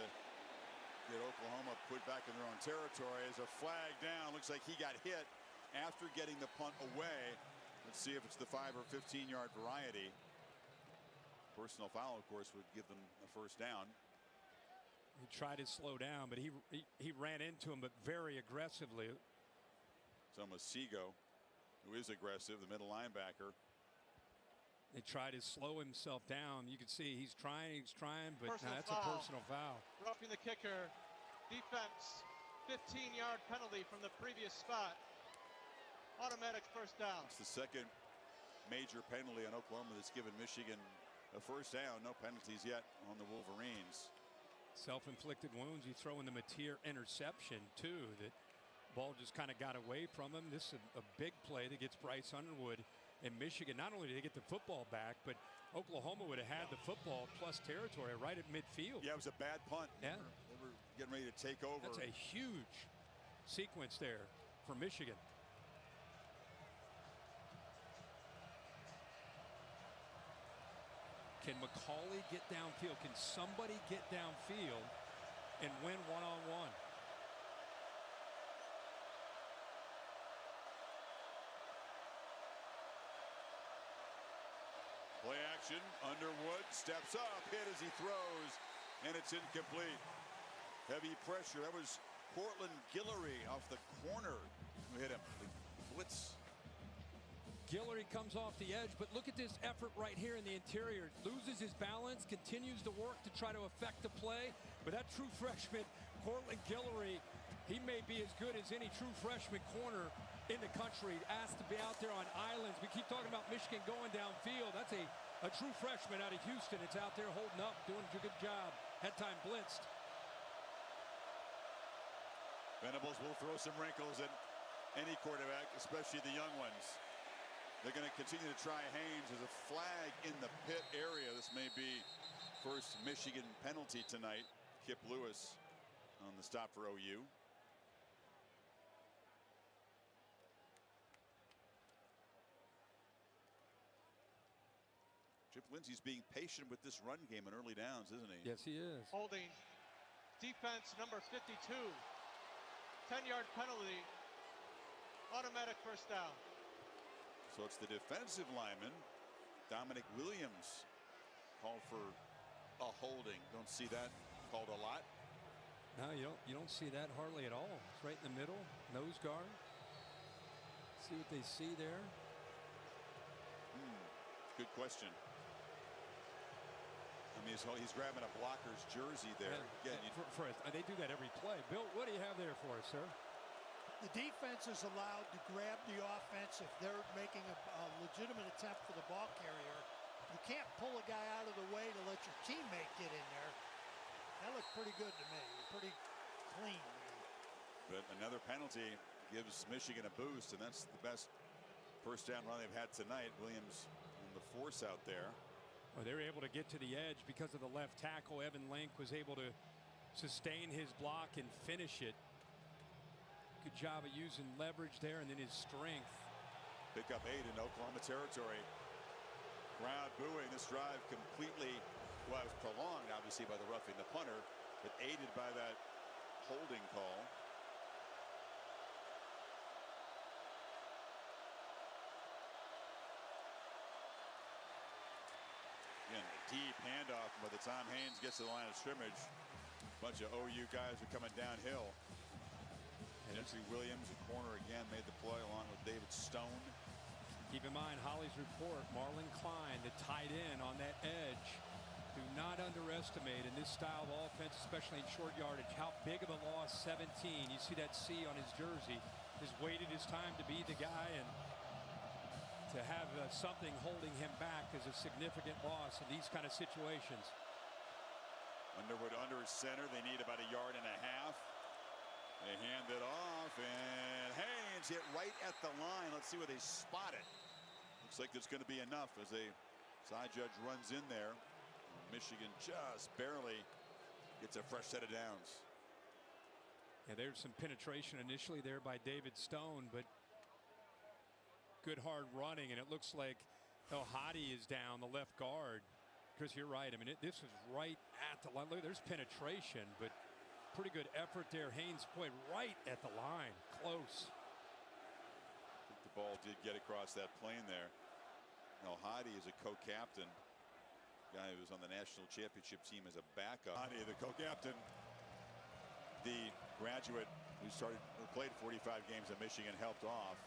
get Oklahoma put back in their own territory. As a flag down, looks like he got hit after getting the punt away. Let's see if it's the 5 or 15-yard variety. Personal foul, of course, would give them a first down. He tried to slow down, but he ran into him, but very aggressively. It's almost Seago, who is aggressive, the middle linebacker. They tried to slow himself down. You can see he's trying, but that's foul. A personal foul. Roughing the kicker. Defense, 15-yard penalty from the previous spot. Automatic first down. It's the second major penalty on Oklahoma that's given Michigan a first down. No penalties yet on the Wolverines. Self-inflicted wounds. You throw in the Mateer interception, too. That ball just kind of got away from him. This is a big play that gets Bryce Underwood in Michigan. Not only did they get the football back, but Oklahoma would have had the football plus territory right at midfield. Yeah, it was a bad punt. Yeah. They were getting ready to take over. That's a huge sequence there for Michigan. Can McCauley get downfield? Can somebody get downfield and win one-on-one? Play action. Underwood steps up, hit as he throws, and it's incomplete. Heavy pressure. That was Cortland Guillory off the corner who hit him. The blitz. Guillory comes off the edge, but look at this effort right here in the interior. Loses his balance, continues to work to try to affect the play. But that true freshman, Cortland Guillory, he may be as good as any true freshman corner in the country. Asked to be out there on islands. We keep talking about Michigan going downfield. That's a true freshman out of Houston. It's out there holding up, doing a good job. Had time blitzed. Venables will throw some wrinkles at any quarterback, especially the young ones. They're going to continue to try Haynes. As a flag in the pit area. This may be first Michigan penalty tonight. Kip Lewis on the stop for OU. Chip Lindsey's being patient with this run game in early downs, isn't he? Yes, he is. Holding defense number 52. 10-yard penalty. Automatic first down. So it's the defensive lineman, Dominic Williams, called for a holding. Don't see that called a lot. No, you don't see that hardly at all. It's right in the middle, nose guard. See what they see there. Good question. I mean, he's grabbing a blocker's jersey there. Again, they do that every play. Bill, what do you have there for us, sir? The defense is allowed to grab the offense if they're making a legitimate attempt for the ball carrier. You can't pull a guy out of the way to let your teammate get in there. That looked pretty good to me. Pretty clean. But another penalty gives Michigan a boost, and that's the best first down run they've had tonight. Williams on the force out there. Well, they were able to get to the edge because of the left tackle. Evan Link was able to sustain his block and finish it. Good job of using leverage there and then his strength. Pick up 8 in Oklahoma territory. Crowd booing. This drive completely was prolonged, obviously, by the roughing the punter, but aided by that holding call. Again, a deep handoff. By the time Haynes gets to the line of scrimmage, a bunch of OU guys are coming downhill. Gentry Williams, a corner again, made the play along with David Stone. Keep in mind Holly's report, Marlon Klein, the tight end on that edge. Do not underestimate in this style of offense, especially in short yardage, how big of a loss 17. You see that C on his jersey. Has waited his time to be the guy, and to have something holding him back is a significant loss in these kind of situations. Underwood under center. They need about 1.5 yards. They hand it off, and Haynes hit right at the line. Let's see where they spot it. Looks like there's going to be enough as a side judge runs in there. Michigan just barely gets a fresh set of downs. Yeah, there's some penetration initially there by David Stone, but good hard running, and it looks like Hadi is down, the left guard. Because you're right. I mean, this is right at the line. Look, there's penetration, but pretty good effort there. Haynes played right at the line, close. I think the ball did get across that plane there. Now Hadi is a co-captain, guy who was on the national championship team as a backup. Hadi, the co-captain, the graduate who played 45 games at Michigan, helped off.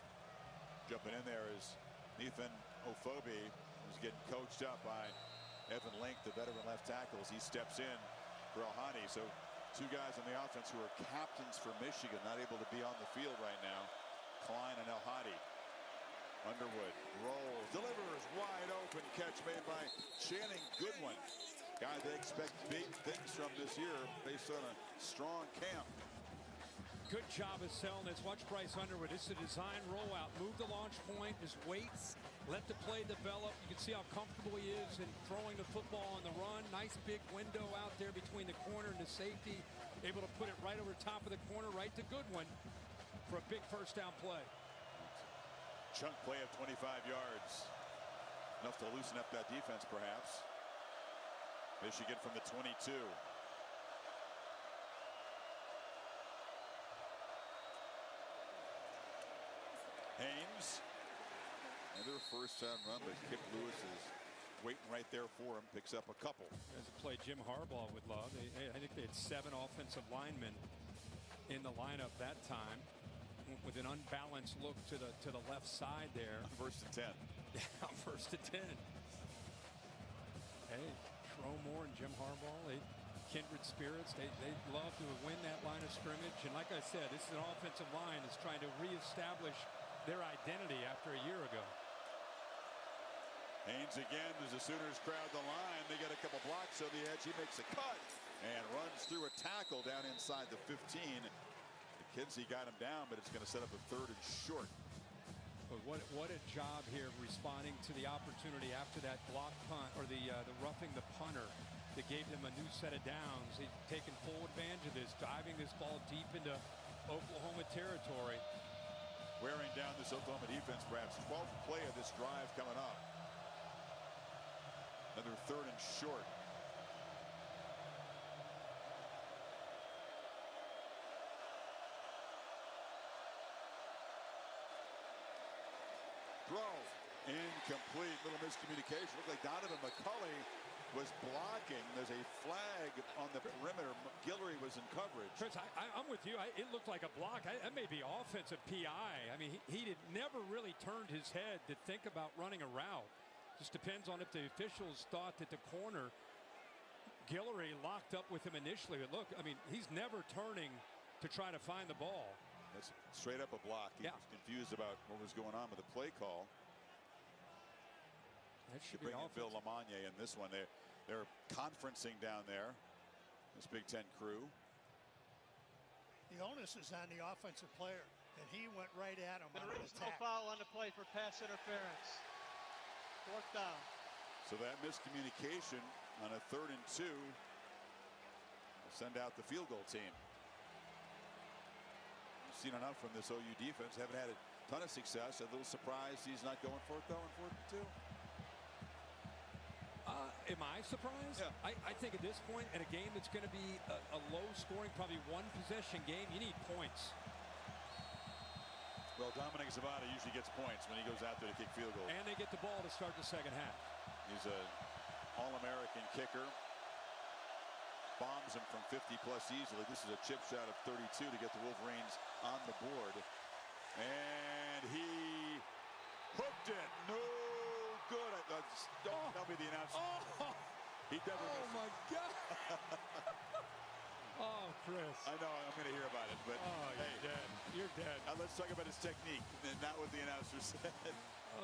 Jumping in there is Nathan Ofobi, who's getting coached up by Evan Link, the veteran left tackle, as he steps in for El-Hadi. So two guys on the offense who are captains for Michigan, not able to be on the field right now. Klein and El-Hadi. Underwood rolls, delivers, wide open catch made by Channing Goodwin. Guy they expect big things from this year based on a strong camp. Good job of selling this. Watch Bryce Underwood. This is a design rollout. Move the launch point, just waits, let the play develop. You can see how comfortable he is in throwing the football on the run. Nice big window out there between the corner and the safety. Able to put it right over top of the corner, right to Goodwin for a big first down play. Chunk play of 25 yards. Enough to loosen up that defense, perhaps. Michigan from the 22. Haynes, another first time run, but Kip Lewis is waiting right there for him, picks up a couple. As a play Jim Harbaugh would love. I think they had 7 offensive linemen in the lineup that time, with an unbalanced look to the left side there. On first and 10. Yeah, on first and 10. Hey, Tromore and Jim Harbaugh, kindred spirits. They love to win that line of scrimmage. And like I said, this is an offensive line that's trying to reestablish their identity after a year ago. Haynes again as the Sooners crowd the line. They get a couple blocks on the edge. He makes a cut and runs through a tackle down inside the 15. McKenzie got him down, but it's going to set up a 3rd and short. But what a job here responding to the opportunity after that block punt, or the roughing the punter that gave them a new set of downs. He's taken full advantage of this, driving this ball deep into Oklahoma territory. Wearing down this Oklahoma defense, perhaps 12th play of this drive coming up. Another 3rd and short. Throw incomplete. Little miscommunication. Looked like Donovan McCulley was blocking. There's a flag on the perimeter. Guillory was in coverage. Chris, I'm with you. It looked like a block. That may be offensive PI. I mean, he never really turned his head to think about running a route. Just depends on if the officials thought that the corner, Guillory, locked up with him initially. But look, I mean, he's never turning to try to find the ball. That's straight up a block. He was confused about what was going on with the play call. That should bring be in Bill Lamagna in this one. They're conferencing down there, this Big Ten crew. The onus is on the offensive player, and he went right at him. There is no foul on the play for pass interference. 4th down. So that miscommunication on a 3rd and 2 will send out the field goal team. We've seen enough from this OU defense. Haven't had a ton of success. A little surprised he's not going for it, though, on 4th and 2. Am I surprised? Yeah. I think at this point, in a game that's going to be a low-scoring, probably one-possession game, you need points. Well, Dominic Zavada usually gets points when he goes out there to kick field goals. And they get the ball to start the second half. He's an All-American kicker. Bombs him from 50-plus easily. This is a chip shot of 32 to get the Wolverines on the board. And he hooked it. No good. Don't tell me the announcer. He definitely Oh, my God. Oh, Chris. I know, I'm going to hear about it, but you're dead. You're dead. Let's talk about his technique, and not what the announcer said.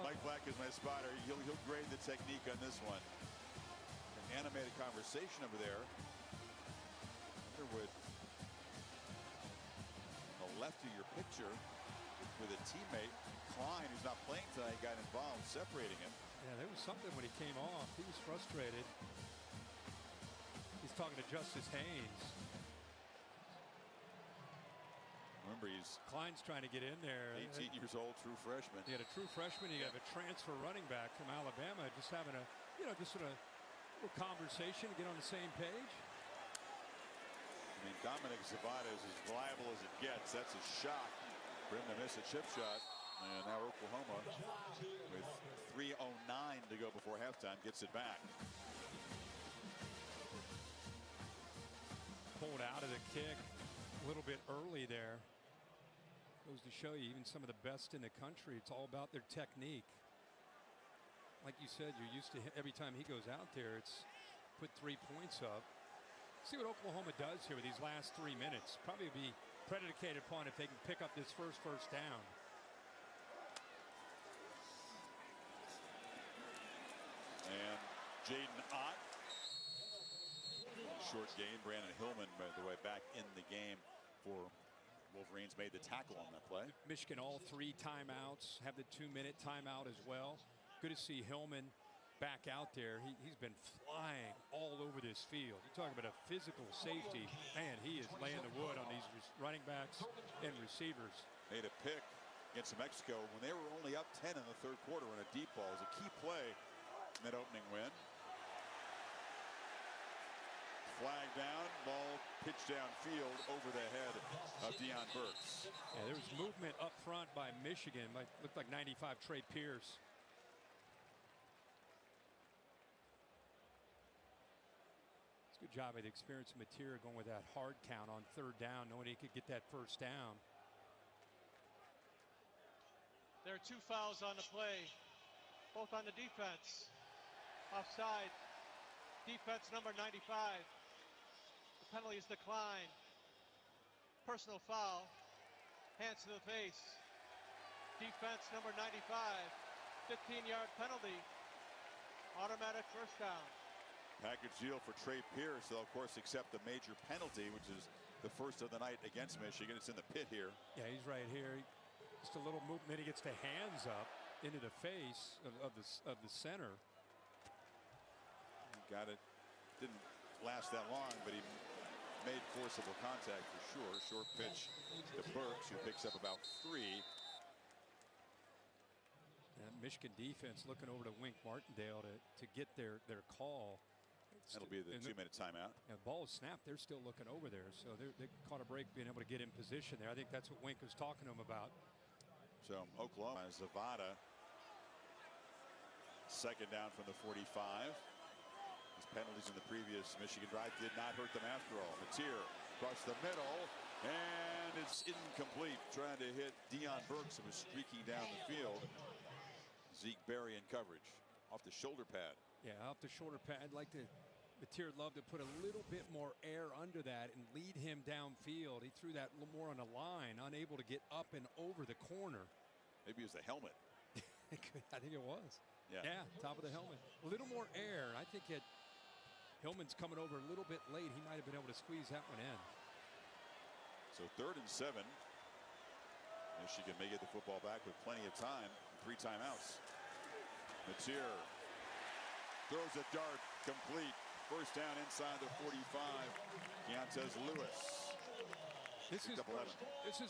Mike Black is my spotter. He'll grade the technique on this one. An animated conversation over there Underwood on the left of your picture with a teammate. Klein, who's not playing tonight, got involved, separating him. Yeah, there was something when he came off. He was frustrated. He's talking to Justice Haynes. Remember, he's Klein's trying to get in there. 18 years old, true freshman. You had a true freshman. You have a transfer running back from Alabama, just having a, just a little conversation to get on the same page. I mean, Dominic Zavada is as reliable as it gets. That's a shock for him to miss a chip shot. And now Oklahoma, with 3:09 to go before halftime, gets it back. Pulled out of the kick a little bit early there. Goes to show you, even some of the best in the country, it's all about their technique. Like you said, you're used to every time he goes out there, it's put 3 points up. See what Oklahoma does here with these last 3 minutes. Probably be predicated upon if they can pick up this first down. And Jaden Ott. Short gain. Brandon Hillman, by the way, back in the game for Wolverines, made the tackle on that play. Michigan all 3 timeouts, have the 2-minute timeout as well. Good to see Hillman back out there. He's been flying all over this field. You're talking about a physical safety. Man, he is laying the wood on these running backs and receivers. Made a pick against New Mexico when they were only up 10 in the third quarter on a deep ball. It was a key play in that opening win. Flag down, ball pitched downfield over the head of Deion Burks. Yeah, there was movement up front by Michigan. Looked like 95 Trey Pierce. It's a good job of the experience of Mateer going with that hard count on 3rd down, knowing he could get that 1st down. There are 2 fouls on the play, both on the defense. Offside, defense number 95. The penalty is declined. Personal foul, hands to the face. Defense number 95, 15-yard penalty, automatic 1st down. Package deal for Trey Pierce. They'll, of course, accept the major penalty, which is the first of the night against Michigan. It's in the pit here. Yeah, he's right here. Just a little movement. He gets the hands up into the face of the center. Got it. Didn't last that long, but he made forcible contact for sure. Short pitch to Burks, who picks up about 3. And Michigan defense looking over to Wink Martindale to get their call. That'll be the 2-minute timeout. Yeah, ball is snapped. They're still looking over there, so they caught a break being able to get in position there. I think that's what Wink was talking to him about. So Oklahoma, Zavada, 2nd down from the 45. His penalties in the previous Michigan drive did not hurt them after all. Mateer across the middle, and it's incomplete. Trying to hit Deion Burks, who was streaking down the field. Zeke Berry in coverage off the shoulder pad. Yeah, off the shoulder pad. I'd like to. Mateer loved to put a little bit more air under that and lead him downfield. He threw that a little more on the line, unable to get up and over the corner. Maybe it was the helmet. I think it was. Yeah, top of the helmet. A little more air. I think Hillman's coming over a little bit late. He might have been able to squeeze that one in. So 3rd and 7. Michigan may get the football back with plenty of time. 3 timeouts. Mateer throws a dart, complete. 1st down inside the 45. Keontez Lewis. This is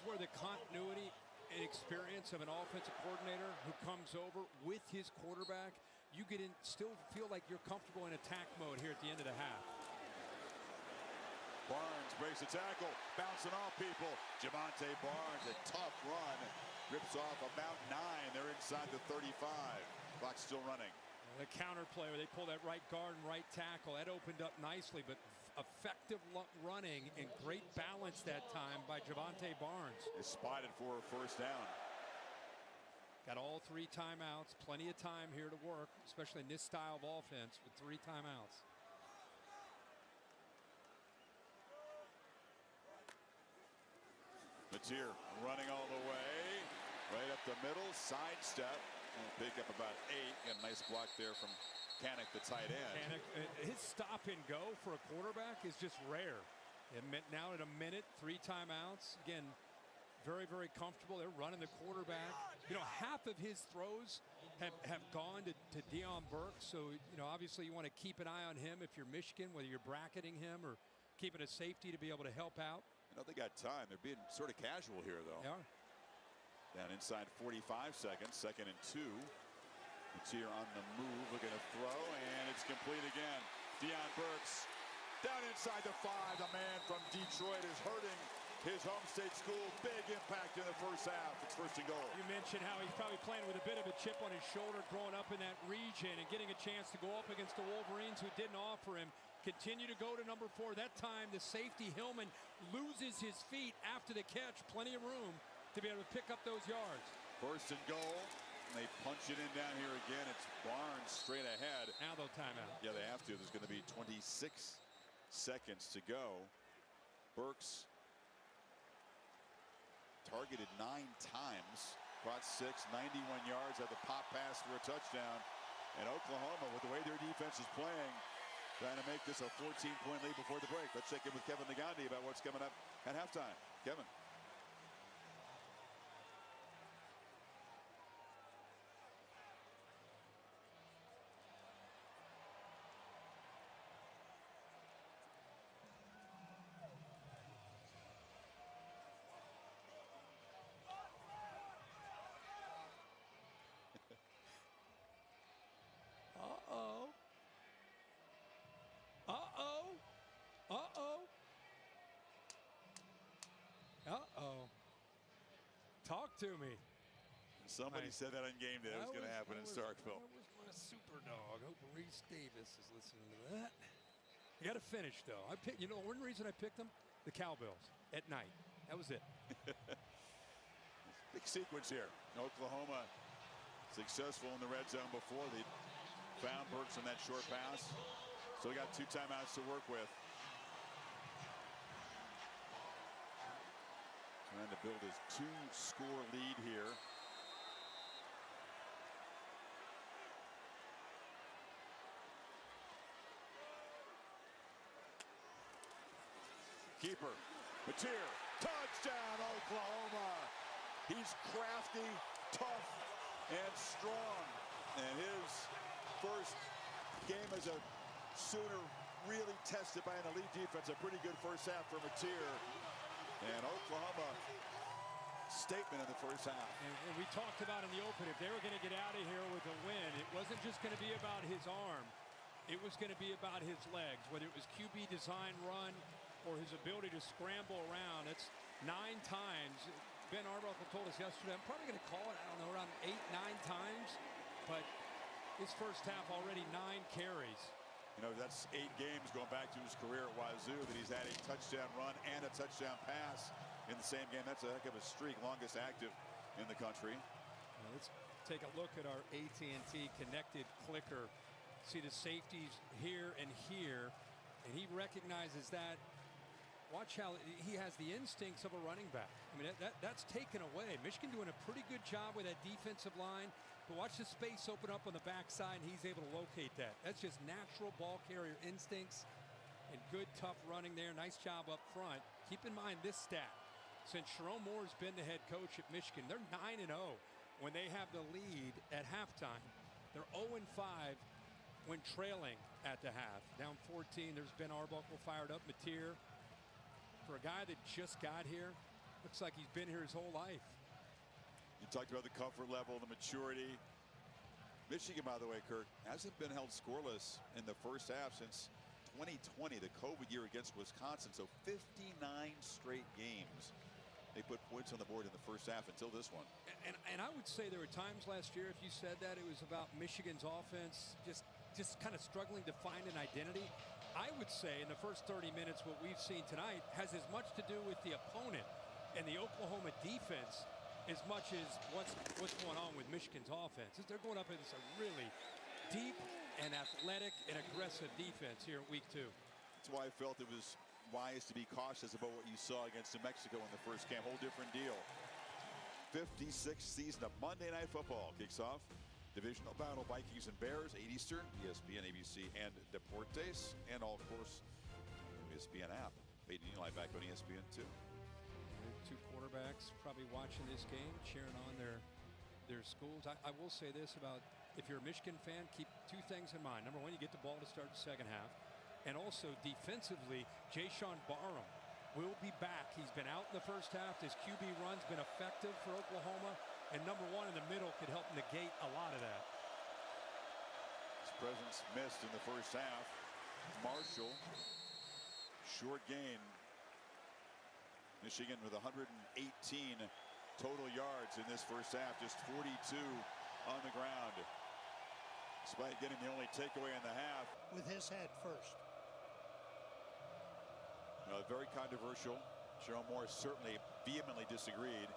where the continuity and experience of an offensive coordinator who comes over with his quarterback, you still feel like you're comfortable in attack mode here at the end of the half. Barnes breaks the tackle, bouncing off people. Javonte Barnes, a tough run, rips off about 9. They're inside the 35. Clock's still running. The counter play where they pull that right guard and right tackle, that opened up nicely, but effective running and great balance that time by Javonte Barnes. Is spotted for a 1st down. Got all 3 timeouts, plenty of time here to work, especially in this style of offense with 3 timeouts. Mateer running all the way, right up the middle, sidestep, and pick up about 8. Got a nice block there from Kanak, the tight end. Kanak, his stop and go for a quarterback is just rare. Now at a minute, 3 timeouts. Again, very, very comfortable. They're running the quarterback. You know, half of his throws have gone to Deion Burks. So, you know, obviously you want to keep an eye on him if you're Michigan, whether you're bracketing him or keeping a safety to be able to help out. I know they got time. They're being sort of casual here, though. They are. Down inside 45 seconds, 2nd and 2. Matier on the move, looking to throw, and it's complete again. Deion Burks down inside the 5. The man from Detroit is hurting his home state school. Big impact in the first half. It's 1st and goal. You mentioned how he's probably playing with a bit of a chip on his shoulder growing up in that region and getting a chance to go up against the Wolverines who didn't offer him. Continue to go to number 4. That time the safety Hillman loses his feet after the catch. Plenty of room to be able to pick up those yards. 1st and goal. And they punch it in down here again. It's Barnes straight ahead. Now they'll timeout. Yeah, they have to. There's going to be 26 seconds to go. Burks targeted 9 times, caught 6, 91 yards, had the pop pass for a touchdown. And Oklahoma, with the way their defense is playing, trying to make this a 14-point lead before the break. Let's check in with Kevin Nagandi about what's coming up at halftime. Kevin. Talk to me. Somebody said that on game day. That was going to happen in Starkville. That was my super dog. Hope Reese Davis is listening to that. You got to finish, though. You know, one reason I picked them? The Cowbells at night. That was it. Big sequence here. Oklahoma successful in the red zone before. They found Burks on that short pass. So we got 2 timeouts to work with. Trying to build his 2-score lead here. Keeper, Matier, touchdown Oklahoma. He's crafty, tough, and strong. And his first game as a Sooner really tested by an elite defense. A pretty good first half for Matier. And Oklahoma, statement in the first half. And we talked about in the open, if they were going to get out of here with a win, it wasn't just going to be about his arm. It was going to be about his legs, whether it was QB design run or his ability to scramble around. It's 9 times. Ben Arbuckle told us yesterday, I'm probably going to call it, I don't know, around 8, 9 times. But his first half already 9 carries. You know, that's 8 games going back to his career at Wazoo that he's had a touchdown run and a touchdown pass in the same game. That's a heck of a streak, longest active in the country. Let's take a look at our AT&T connected clicker. See the safeties here and here, and he recognizes that. Watch how he has the instincts of a running back. I mean, that's taken away. Michigan doing a pretty good job with that defensive line. But watch the space open up on the backside, and he's able to locate that. That's just natural ball carrier instincts and good, tough running there. Nice job up front. Keep in mind this stat. Since Sharon Moore's been the head coach at Michigan, they're 9-0 when they have the lead at halftime. They're 0-5 when trailing at the half. Down 14, there's Ben Arbuckle fired up. Matier, for a guy that just got here, looks like he's been here his whole life. You talked about the comfort level, the maturity. Michigan, by the way, Kirk, hasn't been held scoreless in the first half since 2020, the COVID year against Wisconsin. So 59 straight games they put points on the board in the first half until this one. And I would say there were times last year, if you said that, it was about Michigan's offense just kind of struggling to find an identity. I would say in the first 30 minutes what we've seen tonight has as much to do with the opponent and the Oklahoma defense as much as what's going on with Michigan's offense. They're going up against a really deep and athletic and aggressive defense here in week 2. That's why I felt it was wise to be cautious about what you saw against New Mexico in the first game. Whole different deal. 56th season of Monday Night Football kicks off. Divisional battle, Vikings and Bears, 8 Eastern, ESPN, ABC, and Deportes, and all, of course, ESPN app. Paid in live tonight on ESPN2. Two quarterbacks probably watching this game, cheering on their schools. I will say this about, if you're a Michigan fan, keep two things in mind. Number one, you get the ball to start the second half. And also defensively, Jayshawn Barham will be back. He's been out in the first half. His QB run's been effective for Oklahoma. And number one in the middle could help negate a lot of that. His presence missed in the first half. Marshall, short gain. Michigan with 118 total yards in this first half, just 42 on the ground, despite getting the only takeaway in the half. With his head first. Very controversial. Cheryl Morris certainly vehemently disagreed,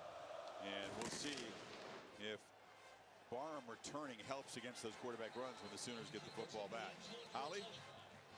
and we'll see if Barham returning helps against those quarterback runs when the Sooners get the football back. Holly?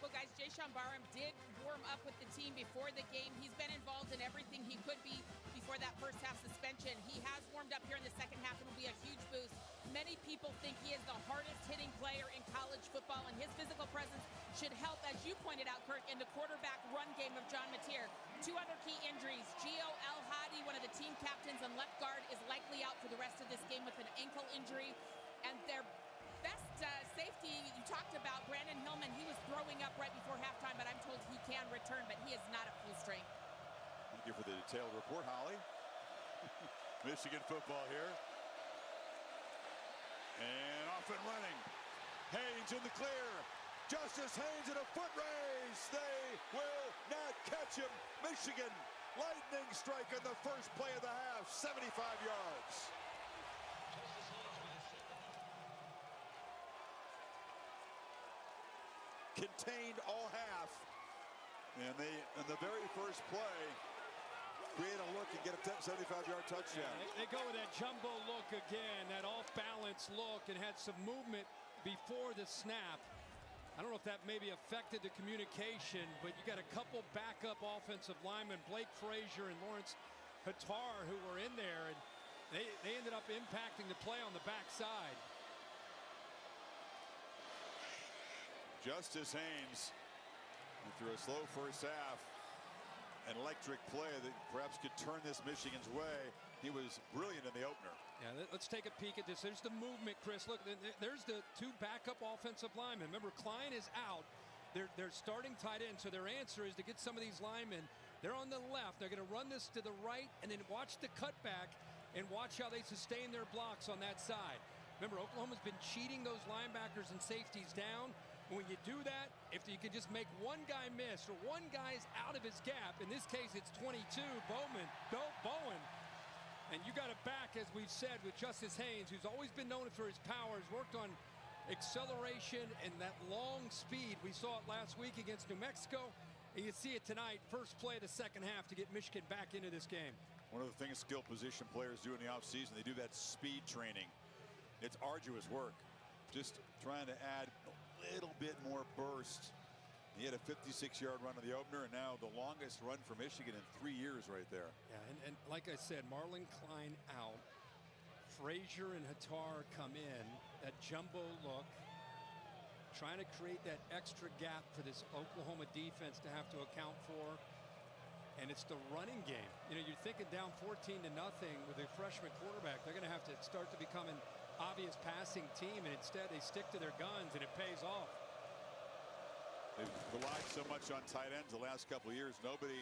Well, guys, Jayshawn Barham did warm up with the team before the game. He's been involved in everything he could be before that first half suspension. He has warmed up here in the second half, and will be a huge boost. Many people think he is the hardest hitting player in college football, and his physical presence should help, as you pointed out, Kirk, in the quarterback run game of John Mateer. Two other key injuries. Gio El-Hadi, one of the team captains and left guard, is likely out for the rest of this game with an ankle injury. And their best safety, you talked about, Brandon Hillman, he was throwing up right before halftime, but I'm told he can return, but he is not at full strength. Thank you for the detailed report, Holly. Michigan football here. And off and running. Haynes in the clear. Justice Haynes in a foot race. They will not catch him. Michigan, lightning strike in the first play of the half, 75 yards. Contained all half, and they, in the very first play, create a look and get a 75-yard touchdown. Yeah, they go with that jumbo look again, that off-balance look, and had some movement before the snap. I don't know if that maybe affected the communication, but you got a couple backup offensive linemen, Blake Frazier and Lawrence Hattar, who were in there, and they ended up impacting the play on the backside. Justice Haynes, through a slow first half, an electric play that perhaps could turn this Michigan's way. He was brilliant in the opener. Yeah, let's take a peek at this. There's the movement, Chris. Look, there's the two backup offensive linemen. Remember, Klein is out. They're starting tight end, so their answer is to get some of these linemen. They're on the left. They're going to run this to the right, and then watch the cutback and watch how they sustain their blocks on that side. Remember, Oklahoma's been cheating those linebackers and safeties down. When you do that, if you can just make one guy miss or one guy is out of his gap, in this case it's 22, Bowen. And you got it back, as we've said, with Justice Haynes, who's always been known for his powers, worked on acceleration and that long speed. We saw it last week against New Mexico, and you see it tonight, first play of the second half to get Michigan back into this game. One of the things skill position players do in the offseason, they do that speed training. It's arduous work, just trying to add little bit more burst. He had a 56-yard run in the opener, and now the longest run for Michigan in 3 years right there. Yeah, and like I said, Marlon Klein out. Frazier and Hattar come in. That jumbo look, trying to create that extra gap for this Oklahoma defense to have to account for. And it's the running game. You know, you're thinking down 14-0 with a freshman quarterback. They're going to have to start to become an obvious passing team, and instead they stick to their guns, and it pays off. They've relied so much on tight ends the last couple of years. Nobody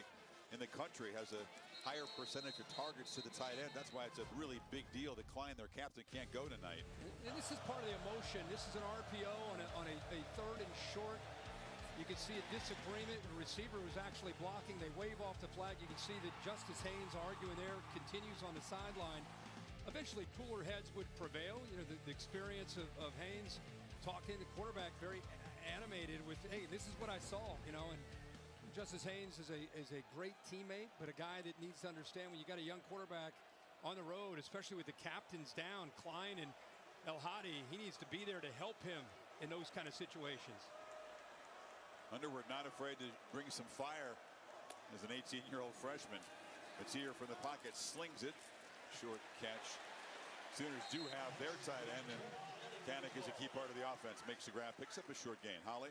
in the country has a higher percentage of targets to the tight end. That's why it's a really big deal that Klein, their captain, can't go tonight. And this is part of the emotion. This is an RPO on a third and short. You can see a disagreement. The receiver was actually blocking. They wave off the flag. You can see that Justice Haynes arguing there, continues on the sideline. Eventually, cooler heads would prevail. You know, the experience of Haynes talking to the quarterback, very animated with, hey, this is what I saw, you know. And Justice Haynes is a great teammate, but a guy that needs to understand when you got a young quarterback on the road, especially with the captains down, Klein and El-Hadi, he needs to be there to help him in those kind of situations. Underwood not afraid to bring some fire as an 18-year-old freshman. Mateer from the pocket slings it. Short catch. Sooners do have their tight end, and Kanik is a key part of the offense. Makes the grab, picks up a short gain. Holly?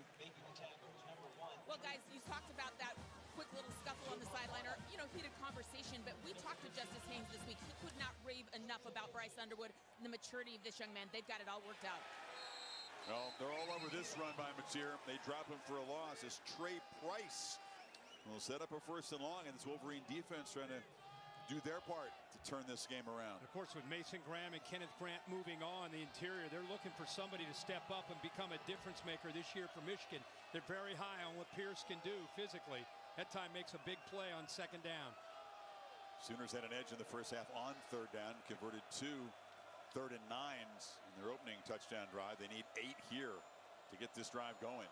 Well, guys, you talked about that quick little scuffle on the sideline conversation, but we talked to Justice Haynes this week. He could not rave enough about Bryce Underwood and the maturity of this young man. They've got it all worked out. Well, they're all over this run by Mateer. They drop him for a loss as Trey Price will set up a 1st and long, and this Wolverine defense trying to do their part to turn this game around. And of course, with Mason Graham and Kenneth Grant moving on the interior, they're looking for somebody to step up and become a difference maker this year for Michigan. They're very high on what Pierce can do physically. That time makes a big play on 2nd down. Sooners had an edge in the first half on 3rd down, converted 2 3rd and 9s in their opening touchdown drive. They need 8 here to get this drive going.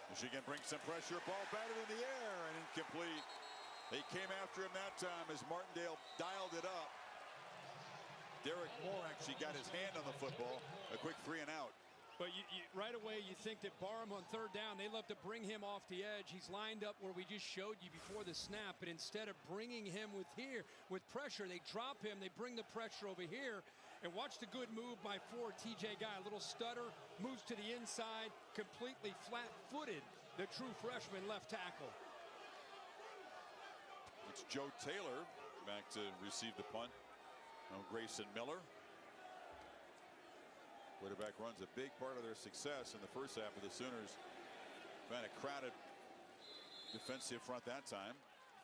Michigan brings some pressure, ball batted in the air and incomplete. They came after him that time as Martindale dialed it up. Derek Moore actually got his hand on the football. A quick 3 and out. But right away you think that Barham on 3rd down, they love to bring him off the edge. He's lined up where we just showed you before the snap, but instead of bringing him with pressure, they drop him, they bring the pressure over here. And watch the good move by TJ Guy. A little stutter, moves to the inside, completely flat-footed, the true freshman left tackle. It's Joe Taylor back to receive the punt. Grayson Miller. Quarterback runs a big part of their success in the first half of the Sooners. Found a crowded defensive front that time.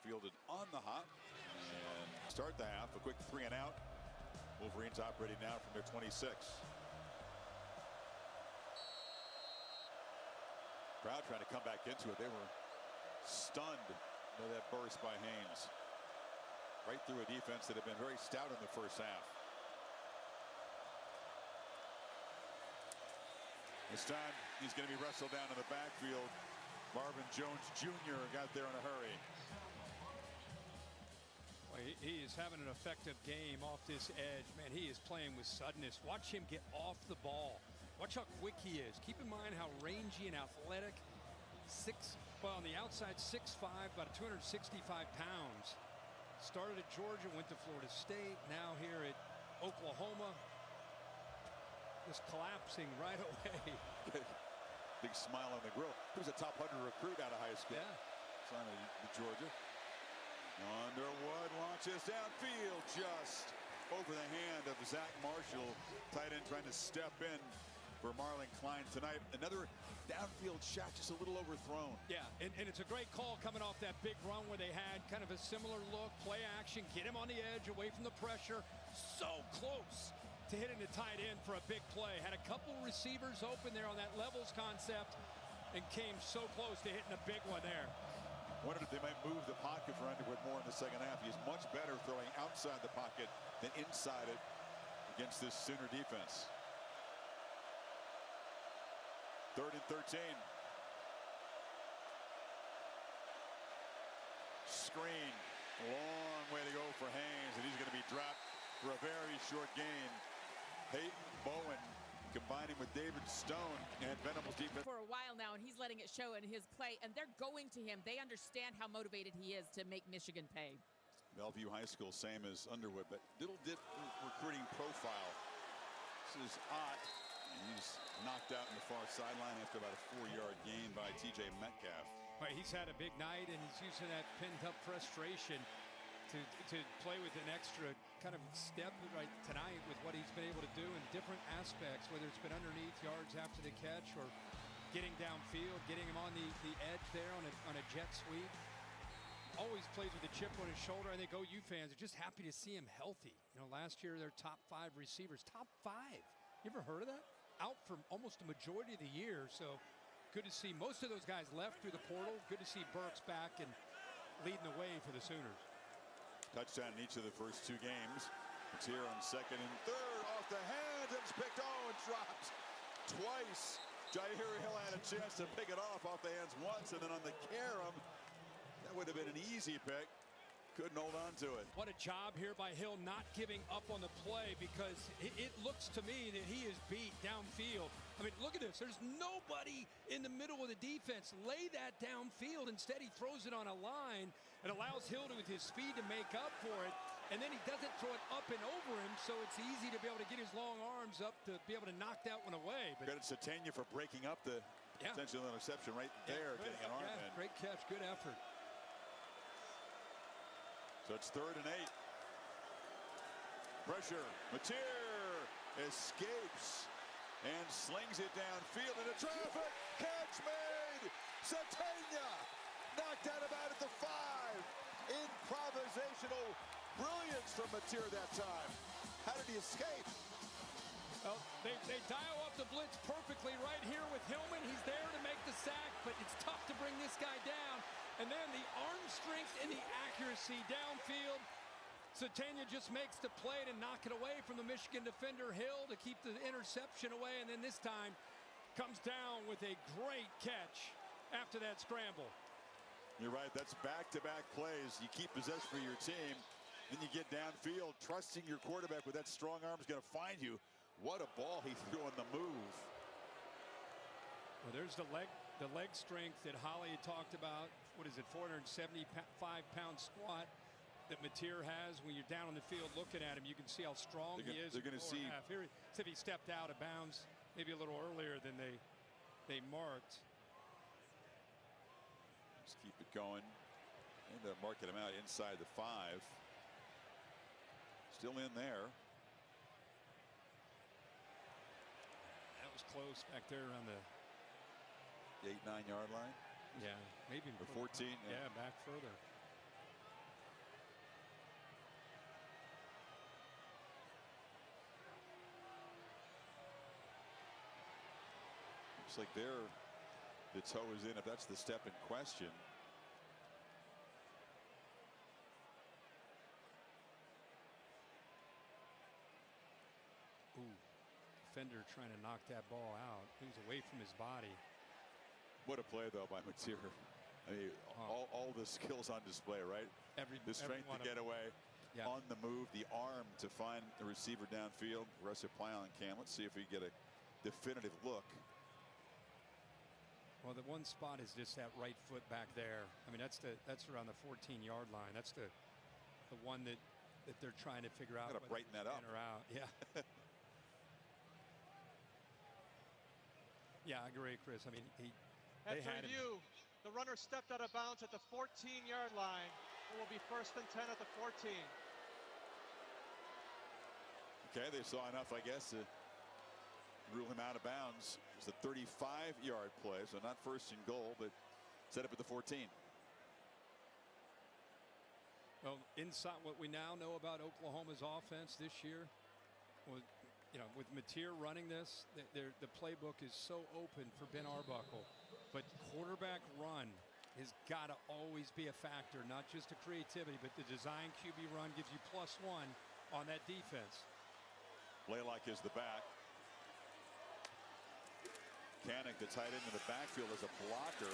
Fielded on the hop and start the half. A quick 3 and out. Wolverines operating now from their 26. Crowd trying to come back into it. They were stunned by that burst by Haynes. Right through a defense that had been very stout in the first half. This time he's going to be wrestled down in the backfield. Marvin Jones Jr. got there in a hurry. Well, he is having an effective game off this edge. Man, he is playing with suddenness. Watch him get off the ball. Watch how quick he is. Keep in mind how rangy and athletic. On the outside, 6'5", about 265 pounds. Started at Georgia, went to Florida State. Now here at Oklahoma. Just collapsing right away. Big smile on the grill. He was a top 100 recruit out of high school. Yeah. Signed with Georgia. Underwood launches downfield just over the hand of Zach Marshall. Tight end trying to step in for Marlon Klein tonight. Another downfield shot, just a little overthrown. Yeah, and it's a great call coming off that big run where they had kind of a similar look, play action, get him on the edge, away from the pressure. So close to hitting the tight end for a big play. Had a couple receivers open there on that levels concept and came so close to hitting a big one there. Wondered if they might move the pocket for Underwood more in the second half. He's much better throwing outside the pocket than inside it against this Sooner defense. 3rd and 13. Screen. Long way to go for Haynes, and he's going to be dropped for a very short gain. Peyton Bowen combining with David Stone and Venables defense for a while now, and he's letting it show in his play, and they're going to him. They understand how motivated he is to make Michigan pay. Bellevue High School, same as Underwood, but little different recruiting profile. This is Ott, and he's knocked out in the far sideline after about a 4-yard gain by TJ Metcalf. Right, he's had a big night, and he's using that pent-up frustration to play with an extra kind of step right tonight with what he's been able to do in different aspects, whether it's been underneath yards after the catch or getting downfield, getting him on the edge there on a jet sweep. Always plays with a chip on his shoulder. I think OU fans are just happy to see him healthy. You know, last year they're top 5 receivers. Top 5. You ever heard of that? Out for almost the majority of the year. So good to see most of those guys left through the portal. Good to see Burks back and leading the way for the Sooners. Touchdown in each of the first 2 games. It's here on 2nd and 3rd. Off the hands. It's picked. Oh, and dropped twice. Jair Hill had a chance to pick it off the hands once, and then on the carom, that would have been an easy pick. Couldn't hold on to it. What a job here by Hill, not giving up on the play, because it looks to me that he is beat downfield. I mean, look at this. There's nobody in the middle of the defense. Lay that downfield. Instead, he throws it on a line and allows Hill with his speed to make up for it. And then he doesn't throw it up and over him, so it's easy to be able to get his long arms up to be able to knock that one away. But credit Satania for breaking up the Yeah. Potential interception right there, getting an arm in. Great catch, good effort. So it's 3rd and 8. Pressure. Matier escapes and slings it downfield into traffic. Catch made. Satania knocked out about at the 5. Improvisational brilliance from Matier that time. How did he escape? Well, they dial up the blitz perfectly right here with Hillman. He's there to make the sack, but it's tough to bring this guy down. And then the arm strength and the accuracy downfield. Satania just makes the play to knock it away from the Michigan defender Hill to keep the interception away. And then this time comes down with a great catch after that scramble. You're right. That's back-to-back plays. You keep possession for your team. Then you get downfield, trusting your quarterback with that strong arm is going to find you. What a ball he threw on the move. Well, there's the leg strength that Holly had talked about. What is it, 475-pound squat that Matier has. When you're down on the field looking at him, you can see how strong he is. They're going to see. Here, if he stepped out of bounds maybe a little earlier than they marked. Just keep it going. And marking him out inside the 5. Still in there. That was close back there around the 8-9 yard line. Yeah, maybe or 14. Yeah, back further. Looks like there the toe is in, if that's the step in question. Ooh, defender trying to knock that ball out. He was away from his body. What a play, though, by Matier. I mean, all the skills on display, right? The strength to get away, on the move, the arm to find the receiver downfield. Rest of play on Cam. Let's see if we get a definitive look. Well, the one spot is just that right foot back there. I mean, that's around the 14-yard line. That's the one that they're trying to figure out. Got to brighten that up. Or out. Yeah. Yeah, I agree, Chris. I mean, That's a review. The runner stepped out of bounds at the 14-yard line. It will be 1st and 10 at the 14. Okay, they saw enough, I guess, to rule him out of bounds. It's a 35-yard play, so not 1st and goal, but set up at the 14. Well, inside what we now know about Oklahoma's offense this year, was, with Matier running this, the playbook is so open for Ben Arbuckle. But quarterback run has got to always be a factor, not just the creativity, but the design QB run gives you +1 on that defense. Blaylock is the back. Cannick, the tight end in the backfield, as a blocker.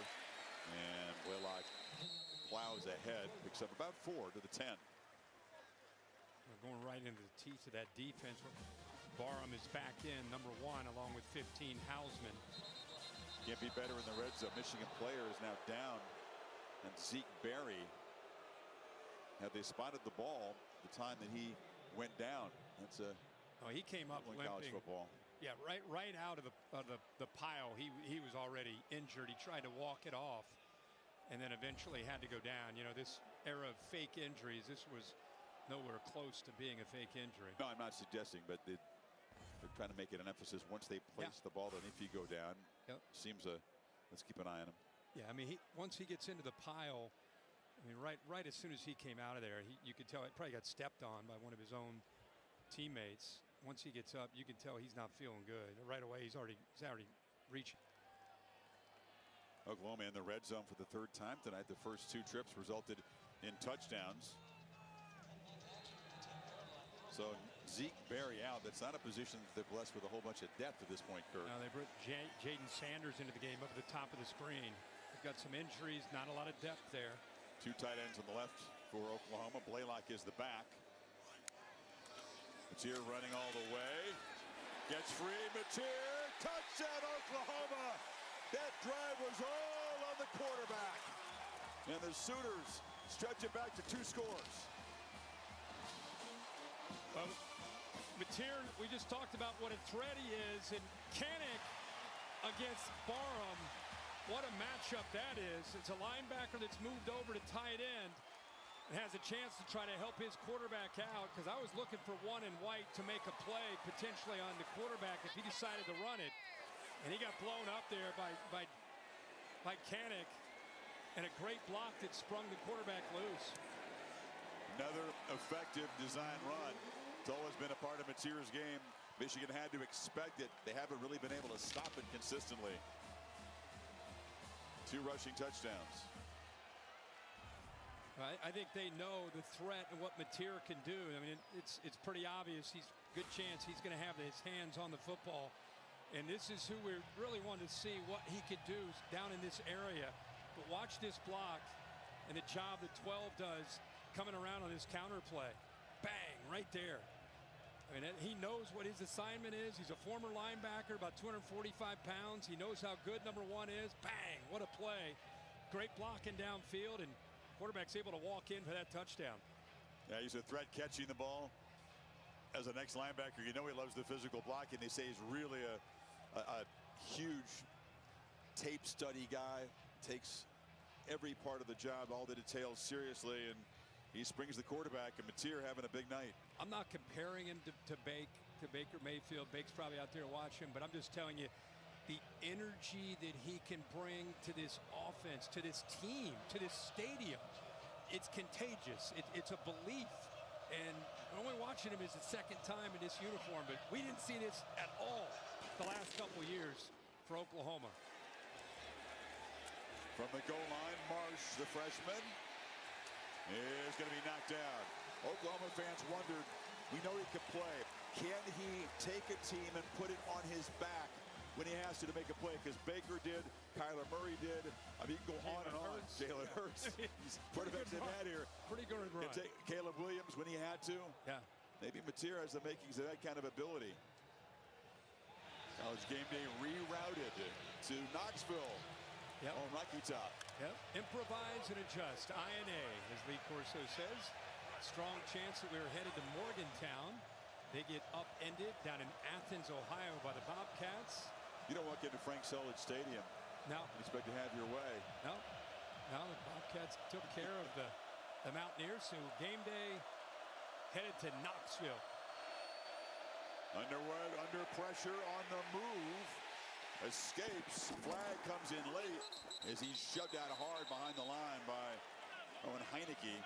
And Blaylock plows ahead, picks up about 4 to the 10. We're going right into the teeth of that defense. Barham is back in, number 1, along with 15, Hausman. Can't be better in the red zone. Michigan player is now down. And Zeke Berry, had they spotted the ball the time that he went down. That's a he came up limping. College football. Yeah, right out of the pile. He was already injured. He tried to walk it off, and then eventually had to go down. This era of fake injuries, this was nowhere close to being a fake injury. No, I'm not suggesting, but they're trying to make it an emphasis once they place the ball. Then if you go down, seems let's keep an eye on him. Yeah, I mean, once he gets into the pile, I mean, right as soon as he came out of there, you could tell it probably got stepped on by one of his own teammates. Once he gets up, you can tell he's not feeling good. Right away, he's already reaching. Oklahoma in the red zone for the 3rd time tonight. The first 2 trips resulted in touchdowns. So Zeke Berry out. That's not a position that they're blessed with a whole bunch of depth at this point, Kurt. Now they brought Jaden Sanders into the game up at the top of the screen. They've got some injuries, not a lot of depth there. 2 tight ends on the left for Oklahoma. Blaylock is the back. Matier running all the way. Gets free. Matier. Touchdown, Oklahoma. That drive was all on the quarterback. And the Sooners stretch it back to 2 scores. Matier, we just talked about what a threat he is, and Cannick against Barham. What a matchup that is. It's a linebacker that's moved over to tight end and has a chance to try to help his quarterback out, because I was looking for one in white to make a play potentially on the quarterback if he decided to run it. And he got blown up there by Kanik, and a great block that sprung the quarterback loose. Another effective design run. It's always been a part of Mateer's game. Michigan had to expect it. They haven't really been able to stop it consistently. 2 rushing touchdowns. I think they know the threat and what Mateer can do. I mean, it's pretty obvious. He's good chance he's going to have his hands on the football. And this is who we really wanted to see what he could do down in this area. But watch this block and the job that 12 does coming around on his counter play. Bang, right there. I mean, he knows what his assignment is. He's a former linebacker, about 245 pounds. He knows how good number 1 is. Bang, what a play. Great blocking downfield, and quarterback's able to walk in for that touchdown. Yeah, he's a threat catching the ball. As a next linebacker, you know he loves the physical blocking. They say he's really a huge tape study guy. Takes every part of the job, all the details seriously, and he springs the quarterback, and Mateer having a big night. I'm not comparing him to Baker Mayfield. Bake's probably out there watching, but I'm just telling you, the energy that he can bring to this offense, to this team, to this stadium, it's contagious. It's a belief. And only watching him is the second time in this uniform, but we didn't see this at all the last couple years for Oklahoma. From the goal line, Marsh, the freshman, is going to be knocked down. Oklahoma fans wondered, we know he can play. Can he take a team and put it on his back when he has to make a play? Because Baker did, Kyler Murray did. I mean, you can go on and on. Jalen Hurts. He's quarterbacks they've had here. Pretty good run. Caleb Williams when he had to. Yeah. Maybe Mateer has the makings of that kind of ability. College game day rerouted to Knoxville. Yep. On Rocky Top. Yep. Improvise and adjust. INA, as Lee Corso says. Strong chance that we were headed to Morgantown. They get upended down in Athens, Ohio by the Bobcats. You don't walk into Frank Sulledge Stadium. No. You expect to have your way. No. No, the Bobcats took care of the Mountaineers, so game day headed to Knoxville. Underwood under pressure on the move. Escapes. Flag comes in late as he's shoved out hard behind the line by Owen Heineke.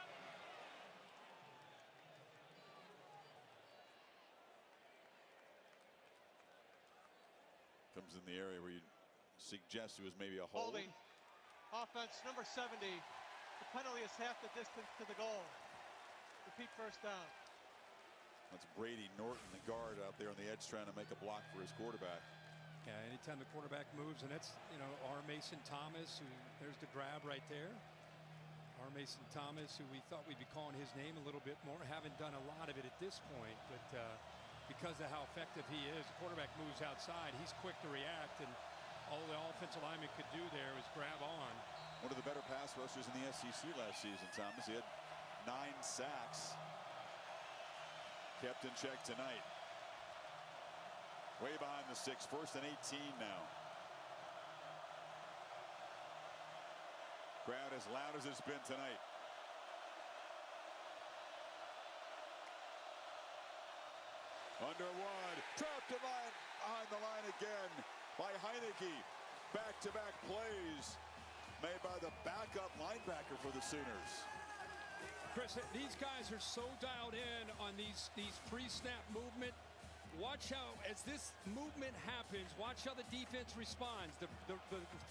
Comes in the area where you suggest it was maybe a hold. Holding. Offense number 70. The penalty is half the distance to the goal. Repeat first down. That's Brady Norton, the guard out there on the edge trying to make a block for his quarterback. Yeah, anytime the quarterback moves, and that's, you know, R. Mason Thomas, who, there's the grab right there. R. Mason Thomas, who we thought we'd be calling his name a little bit more. Haven't done a lot of it at this point, but because of how effective he is, the quarterback moves outside. He's quick to react, and all the offensive lineman could do there was grab on. One of the better pass rushers in the SEC last season, Thomas. He had 9 sacks. Kept in check tonight. Way behind the 6, 1st and 18 now. Crowd as loud as it's been tonight. Underwood trapped behind the line again by Heineke. Back-to-back plays made by the backup linebacker for the Sooners. Chris, these guys are so dialed in on these pre-snap movement. Watch how, as this movement happens, watch how the defense responds. The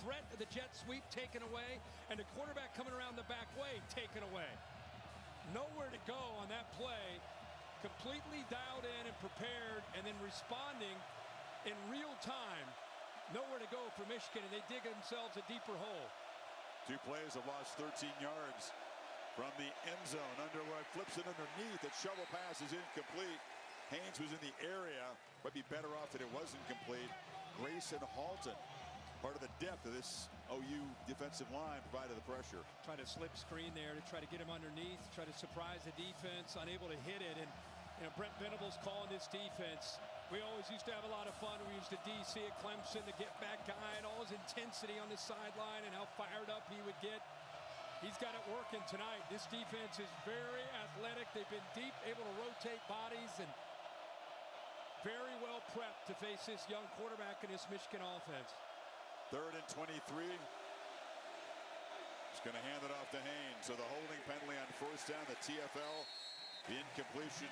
threat of the jet sweep taken away, and the quarterback coming around the back way taken away. Nowhere to go on that play. Completely dialed in and prepared, and then responding in real time. Nowhere to go for Michigan, and they dig themselves a deeper hole. 2 plays have lost 13 yards from the end zone. Underwood flips it underneath. That shovel pass is incomplete. Haynes was in the area, but be better off that it wasn't complete. Grayson Halton, part of the depth of this OU defensive line, provided the pressure. Try to slip screen there to try to get him underneath, try to surprise the defense, unable to hit it. And you know, Brent Venables calling this defense We always used to have a lot of fun. We used to DC at Clemson, the get back guy, and all his intensity on the sideline and how fired up he would get. He's got it working tonight. This defense is very athletic. They've been deep, able to rotate bodies, and very well prepped to face this young quarterback in this Michigan offense. 3rd and 23. He's going to hand it off to Haynes. So the holding penalty on 1st down, the TFL, the incompletion.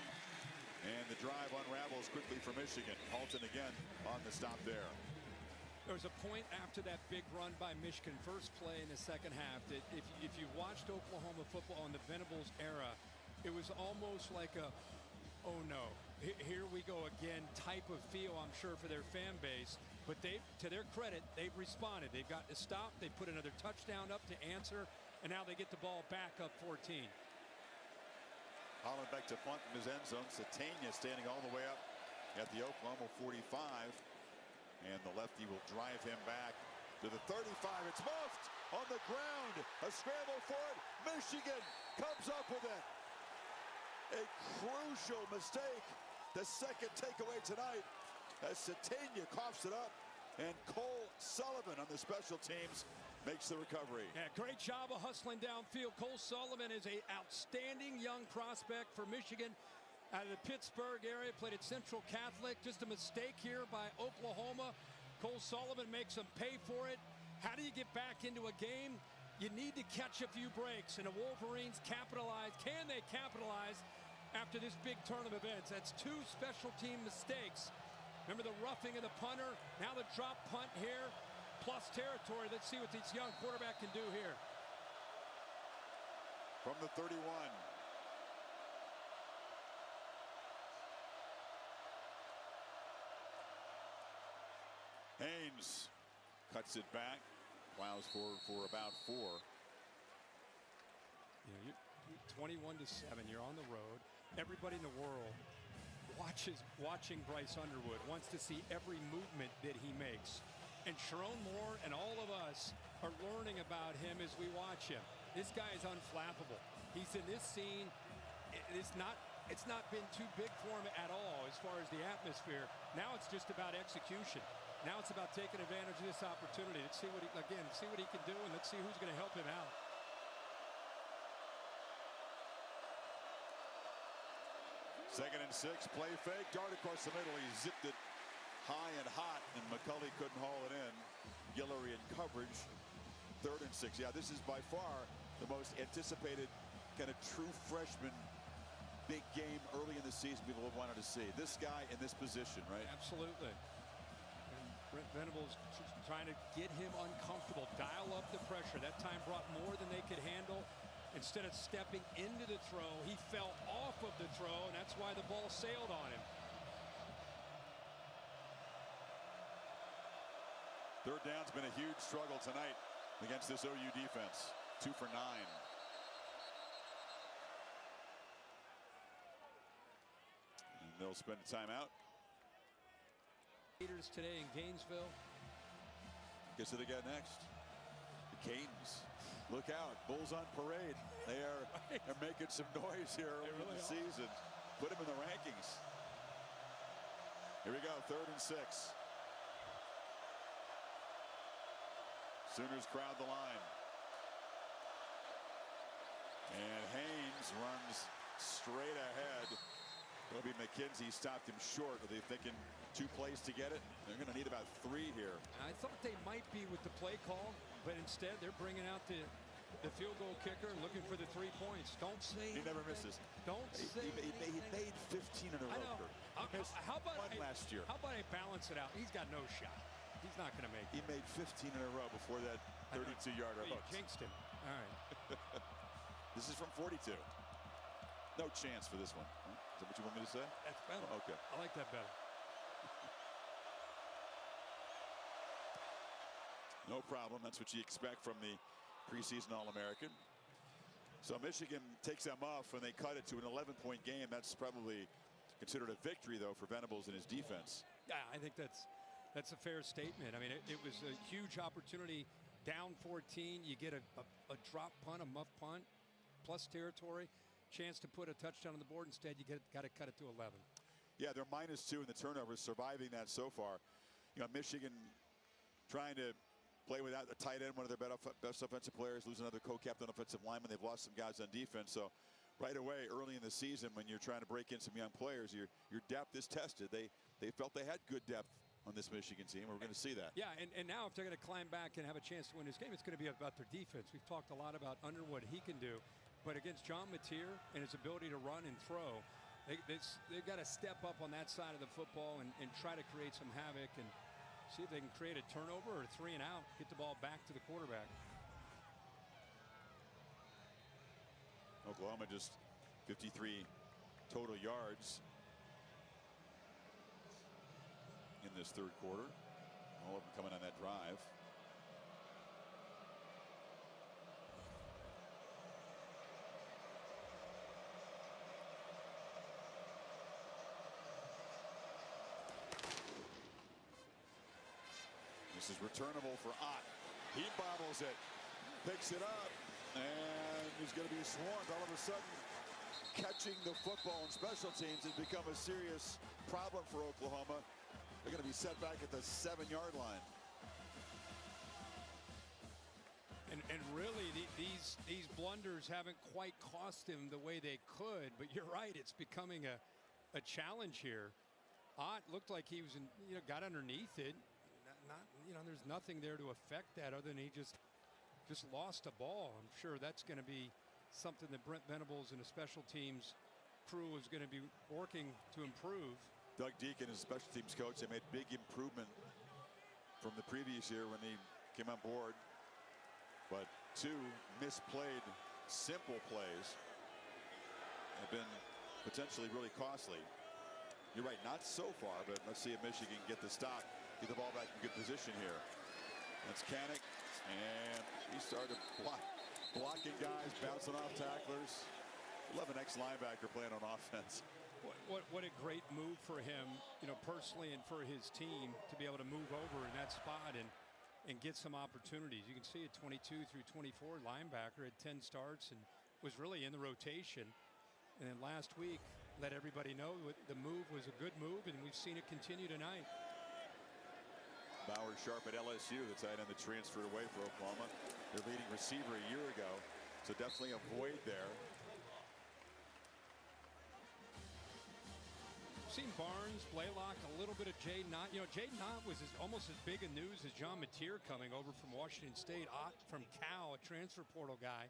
And the drive unravels quickly for Michigan. Halton again on the stop there. There was a point after that big run by Michigan, first play in the second half, that if you watched Oklahoma football in the Venables era, it was almost like a, oh no, here we go again type of feel, I'm sure, for their fan base. But they, to their credit, they've responded. They've got to stop. They put another touchdown up to answer, and now they get the ball back up 14. Holland back to punt in his end zone. Satania standing all the way up at the Oklahoma 45. And the lefty will drive him back to the 35. It's muffed on the ground. A scramble for it. Michigan comes up with it. A crucial mistake. The second takeaway tonight as Satania coughs it up. And Cole Sullivan on the special teams makes the recovery. Yeah, great job of hustling downfield. Cole Sullivan is an outstanding young prospect for Michigan out of the Pittsburgh area. Played at Central Catholic. Just a mistake here by Oklahoma. Cole Sullivan makes them pay for it. How do you get back into a game? You need to catch a few breaks, and the Wolverines capitalize. Can they capitalize after this big turn of events? That's 2 special team mistakes. Remember the roughing of the punter, now the drop punt here, plus territory. Let's see what this young quarterback can do here. From the 31. Haynes cuts it back, plows forward for about 4. You know, you're 21-7. You're on the road. Everybody in the world watching Bryce Underwood, wants to see every movement that he makes. And Sharon Moore and all of us are learning about him as we watch him. This guy is unflappable. He's in this scene. It's not been too big for him at all as far as the atmosphere. Now it's just about execution. Now it's about taking advantage of this opportunity. Let's see what he can do, and let's see who's going to help him out. Second and 6, play fake, dart across the middle. He zipped it high and hot, and McCulley couldn't haul it in. Guillory in coverage. 3rd and 6. Yeah, this is by far the most anticipated kind of true freshman big game early in the season people have wanted to see. This guy in this position, right? Absolutely. And Brent Venables trying to get him uncomfortable, dial up the pressure. That time brought more than they could handle. Instead of stepping into the throw, he fell off of the throw, and that's why the ball sailed on him. 3rd down's been a huge struggle tonight against this OU defense. 2 for 9. And they'll spend a timeout. Leaders today in Gainesville. Guess who they got next? The Canes. Look out, Bulls on parade. They're making some noise here early in the season. Put them in the rankings. Here we go, 3rd and 6. Sooners crowd the line. And Haynes runs straight ahead. Kobe McKenzie stopped him short. Are they thinking 2 plays to get it? They're going to need about 3 here. I thought they might be with the play call, but instead they're bringing out the field goal kicker, looking for the 3 points. Don't say he never misses. Don't say he made 15 in a row. How about one last year? How about I balance it out? He's got no shot. He's not going to make it. He made 15 in a row before that 32-yarder hook. You jinxed him. All right. This is from 42. No chance for this one. Is that what you want me to say? That's better. Oh, okay. I like that better. No problem. That's what you expect from the preseason All-American. So Michigan takes them off and they cut it to an 11-point game. That's probably considered a victory, though, for Venables and his defense. Yeah, I think that's a fair statement. I mean, it was a huge opportunity. Down 14, you get a drop punt, a muff punt, plus territory, chance to put a touchdown on the board. Instead, you got to cut it to 11. Yeah, they're -2 in the turnovers, surviving that so far. You know, Michigan trying to play without a tight end, one of their best offensive players, lose another co-captain offensive lineman. They've lost some guys on defense. So right away, early in the season, when you're trying to break in some young players, your depth is tested. They felt they had good depth on this Michigan team. We're going to see that. Yeah, and now if they're going to climb back and have a chance to win this game, it's going to be about their defense. We've talked a lot about Underwood, he can do. But against John Mateer and his ability to run and throw, they've got to step up on that side of the football and try to create some havoc and see if they can create a turnover or a 3 and out, get the ball back to the quarterback. Oklahoma just 53 total yards in this third quarter. All of them coming on that drive. This is returnable for Ott. He bobbles it, picks it up, and he's going to be swarmed. All of a sudden, catching the football in special teams has become a serious problem for Oklahoma. They're going to be set back at the 7-yard line. And really, these blunders haven't quite cost him the way they could. But you're right, it's becoming a challenge here. Ott looked like he was, got underneath it. There's nothing there to affect that other than he just lost a ball. I'm sure that's going to be something that Brent Venables and the special teams crew is going to be working to improve. Doug Deacon is special teams coach. They made big improvement from the previous year when he came on board. But 2 misplayed simple plays have been potentially really costly. You're right, not so far, but let's see if Michigan can get the stop. Get the ball back in good position here. That's Kanik, and he started blocking guys, bouncing off tacklers. Love an ex-linebacker playing on offense. What a great move for him, personally and for his team to be able to move over in that spot and get some opportunities. You can see at 22 through 24, linebacker had 10 starts and was really in the rotation. And then last week, let everybody know the move was a good move, and we've seen it continue tonight. Bauer Sharp at LSU, the tight end that transferred away for Oklahoma. Their leading receiver a year ago. So definitely a void there. Seen Barnes, Blaylock, a little bit of Jaden Ott. Jaden Ott was almost as big a news as John Mateer coming over from Washington State. Ott from Cal, a transfer portal guy.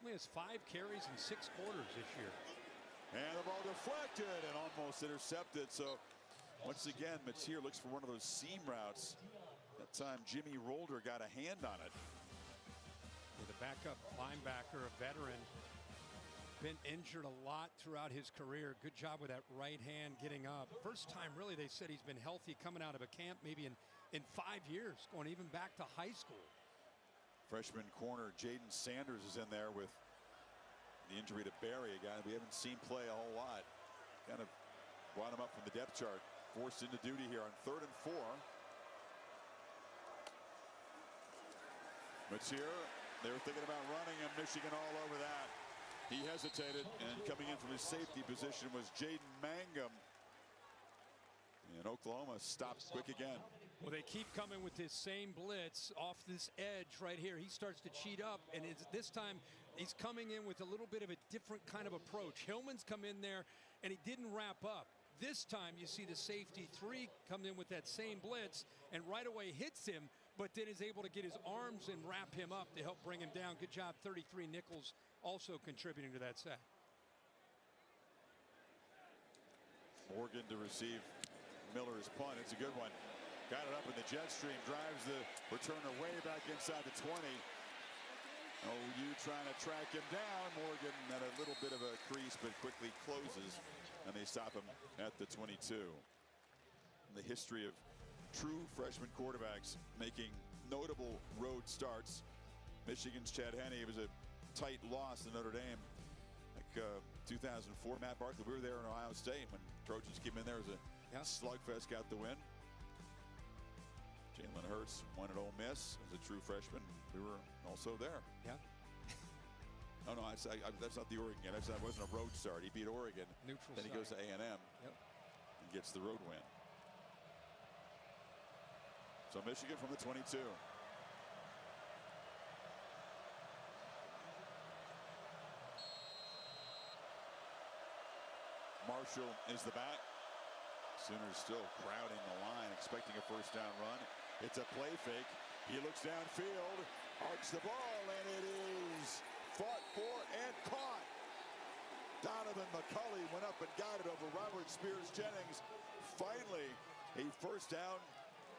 Only has 5 carries in 6 quarters this year. And the ball deflected and almost intercepted. So once again, Mateer looks for one of those seam routes. That time, Jimmy Rolder got a hand on it. With a backup linebacker, a veteran, been injured a lot throughout his career. Good job with that right hand getting up. First time, really, they said he's been healthy coming out of a camp maybe in 5 years, going even back to high school. Freshman corner Jaden Sanders is in there with the injury to Barry, a guy we haven't seen play a whole lot. Kind of brought him up from the depth chart. Forced into duty here on 3rd and 4. Mateer, they were thinking about running, and Michigan all over that. He hesitated, and coming in from his safety position was Jaden Mangum. And Oklahoma stops quick again. Well, they keep coming with this same blitz off this edge right here. He starts to cheat up, and this time he's coming in with a little bit of a different kind of approach. Hillman's come in there, and he didn't wrap up. This time you see the safety 3 come in with that same blitz and right away hits him, but then is able to get his arms and wrap him up to help bring him down. Good job, 33 Nichols also contributing to that sack. Morgan to receive Miller's punt. It's a good one. Got it up in the jet stream, drives the returner way back inside the 20. OU trying to track him down. Morgan at a little bit of a crease, but quickly closes, and they stop him at the 22. In the history of true freshman quarterbacks making notable road starts, Michigan's Chad Henne, it was a tight loss to Notre Dame. Like 2004, Matt Barkley, we were there in Ohio State when Trojans came in there as a slugfest, got the win. Jalen Hurts won at Ole Miss as a true freshman. We were also there. Yeah. Oh, no, that's not the Oregon game. That wasn't a road start. He beat Oregon. Neutral then he goes to A&M. Yep. gets the road win. So Michigan from the 22. Marshall is the back. Sooners still crowding the line, expecting a first down run. It's a play fake. He looks downfield, arcs the ball, and it is fought for and caught. Donovan McCulley went up and got it over Robert Spears-Jennings. Finally, a first down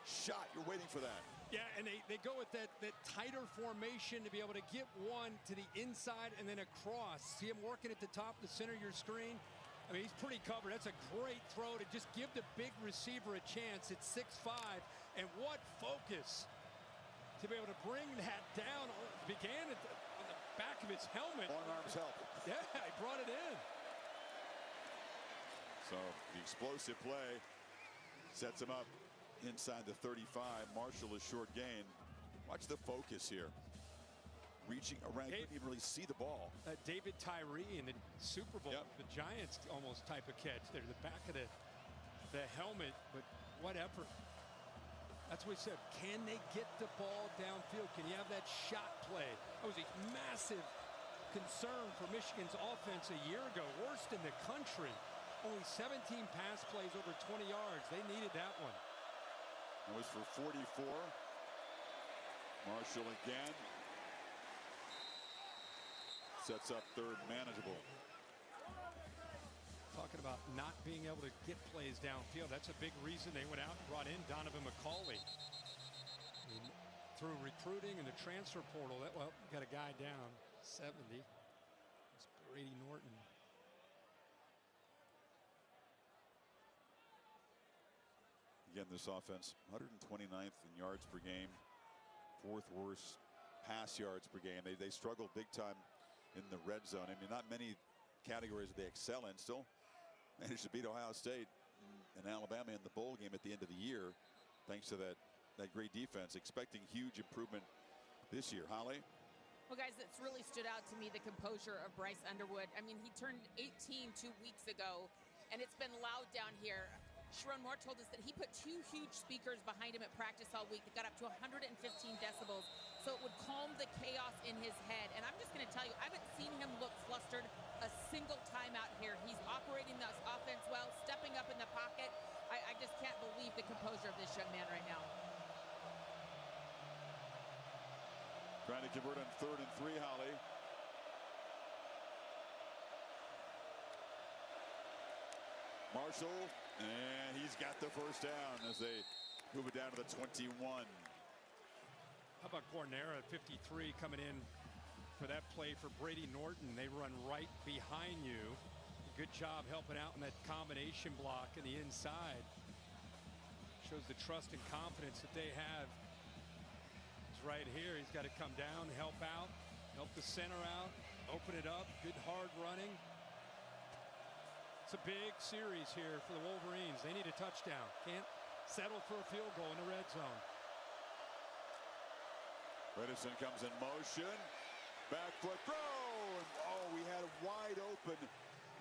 shot. You're waiting for that. Yeah, and they go with that tighter formation to be able to get one to the inside and then across. See him working at the top, the center of your screen. I mean, he's pretty covered. That's a great throw to just give the big receiver a chance. It's 6'5", and what focus to be able to bring that down. Began on the back of his helmet. Long arms help. Yeah, he brought it in. So the explosive play sets him up inside the 35. Marshall is short gain. Watch the focus here. Reaching around, couldn't even really see the ball. David Tyree in the Super Bowl, the Giants almost type of catch. There's the back of the helmet, but what effort. That's what we said. Can they get the ball downfield? Can you have that shot play? That was a massive concern for Michigan's offense a year ago. Worst in the country. Only 17 pass plays over 20 yards. They needed that one. It was for 44. Marshall again. Sets up third manageable. Talking about not being able to get plays downfield. That's a big reason they went out and brought in Donovan McCulley. And through recruiting and the transfer portal, got a guy down, 70. It's Brady Norton. Again, this offense, 129th in yards per game, 4th worst pass yards per game. They struggle big time in the red zone. I mean, not many categories they excel in. Still managed to beat Ohio State and Alabama in the bowl game at the end of the year, thanks to that great defense. Expecting huge improvement this year. Holly? Well, guys, it's really stood out to me, the composure of Bryce Underwood. I mean, he turned 18 2 weeks ago, and it's been loud down here. Sharon Moore told us that he put 2 huge speakers behind him at practice all week that got up to 115 decibels, so it would calm the chaos in his head. And I'm just going to tell you, I haven't seen him look flustered a single time out here. He's operating this offense well, stepping up in the pocket. I just can't believe the composure of this young man right now. Trying to convert on 3rd and 3, Holly. Marshall, and he's got the first down as they move it down to the 21. How about Cornera at 53 coming in for that play for Brady Norton? They run right behind you. Good job helping out in that combination block in the inside. Shows the trust and confidence that they have. He's right here. He's got to come down, help out, help the center out, open it up. Good hard running. It's a big series here for the Wolverines. They need a touchdown. Can't settle for a field goal in the red zone. Redison comes in motion. Back foot throw. And, we had a wide open.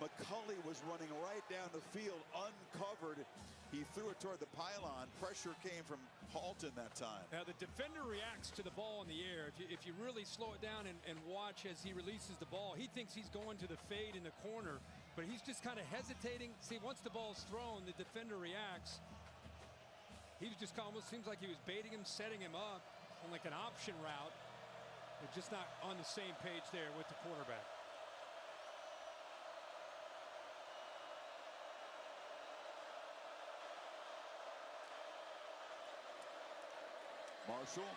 McCulley was running right down the field, uncovered. He threw it toward the pylon. Pressure came from Halton that time. Now the defender reacts to the ball in the air. If you really slow it down and watch as he releases the ball, he thinks he's going to the fade in the corner, but he's just kind of hesitating. See, once the ball's thrown, the defender reacts. He was just almost seems like he was baiting him, setting him up on like an option route. They're just not on the same page there with the quarterback. Marshall.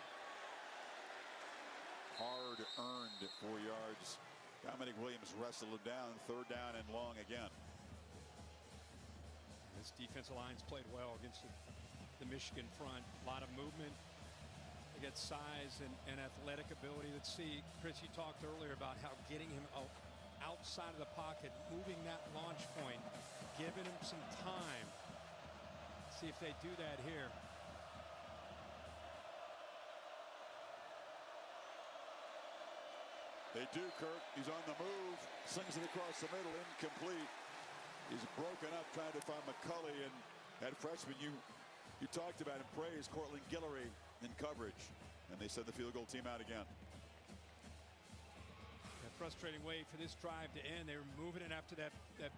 Hard earned 4 yards. Dominic Williams wrestled him down. 3rd down and long again. This defensive line's played well against the Michigan front. A lot of movement. They got size and athletic ability. Let's see, Chris, you talked earlier about how getting him outside of the pocket, moving that launch point, giving him some time. Let's see if they do that here. They do, Kirk. He's on the move. Slings it across the middle. Incomplete. is broken up trying to find McCulley, and that freshman you talked about and praised, Cortland Guillory, in coverage, and they send the field goal team out again. A frustrating way for this drive to end. They were moving it after that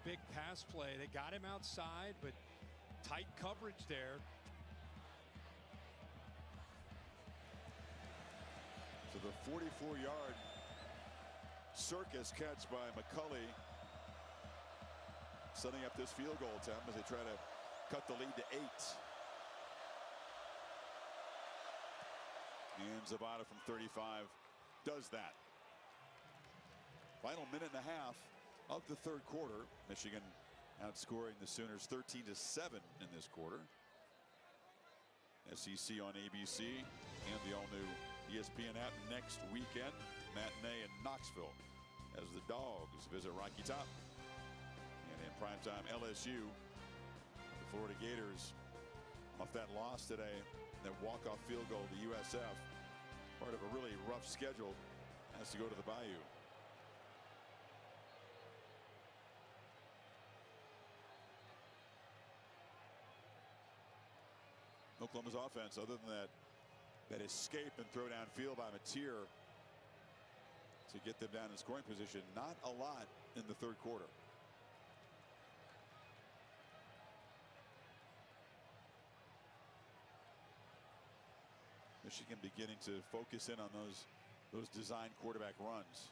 big pass play. They got him outside, but tight coverage there. So the 44-yard circus catch by McCulley, setting up this field goal attempt as they try to cut the lead to 8. And Zapata from 35 does that. Final minute and a half of the third quarter. Michigan outscoring the Sooners 13-7 in this quarter. SEC on ABC and the all-new ESPN app next weekend. Matinee in Knoxville as the Dogs visit Rocky Top. And in primetime, LSU, the Florida Gators, off that loss today, that walk-off field goal to USF, part of a really rough schedule, has to go to the Bayou. Oklahoma's offense, other than that escape and throw downfield by Mateer to get them down in scoring position, not a lot in the third quarter. Michigan beginning to focus in on those design quarterback runs.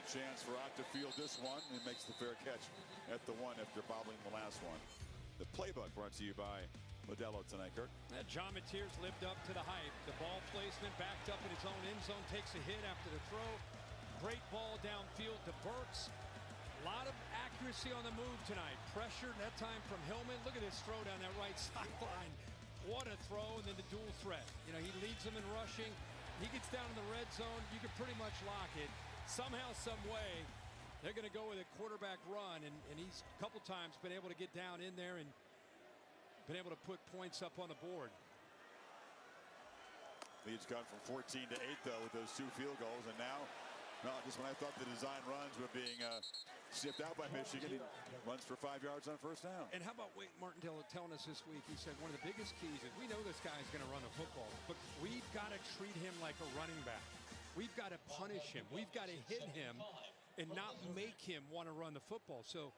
Chance for Ott to field this one, and makes the fair catch at the 1 after bobbling the last one. The playbook brought to you by Modelo tonight, Kirk. John Mateer's lived up to the hype. The ball placement backed up in his own end zone, takes a hit after the throw. Great ball downfield to Burks. A lot of accuracy on the move tonight. Pressure that time from Hillman. Look at this throw down that right sideline. What a throw, and then the dual threat. You know, he leads them in rushing. He gets down in the red zone. You can pretty much lock it. Somehow, some way, they're going to go with a quarterback run, and he's a couple times been able to get down in there and been able to put points up on the board. Lead's gone from 14 to 8, though, with those 2 field goals, and now, just when I thought the design runs were being snipped out by Michigan, he runs for 5 yards on first down. And how about Wade Martindale telling us this week, he said one of the biggest keys is we know this guy's going to run the football, but we've got to treat him like a running back. We've got to punish him. We've got to hit him and not make him want to run the football. So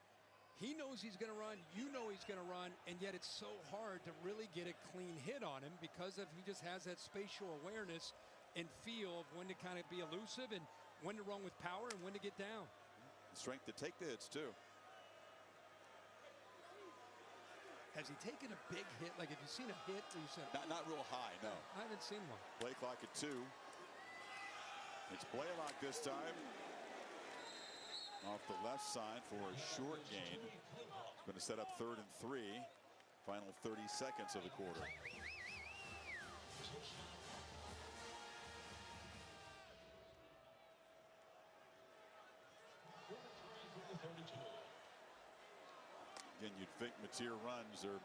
he knows he's going to run. You know he's going to run. And yet it's so hard to really get a clean hit on him because he just has that spatial awareness and feel of when to kind of be elusive and when to run with power and when to get down. Strength to take the hits, too. Has he taken a big hit? Like, have you seen a hit where you said... Not real high, no. I haven't seen one. Play clock at 2. It's Blaylock this time. Off the left side for a short gain. It's going to set up 3rd and 3. Final 30 seconds of the quarter. Again, you'd think Mateer runs are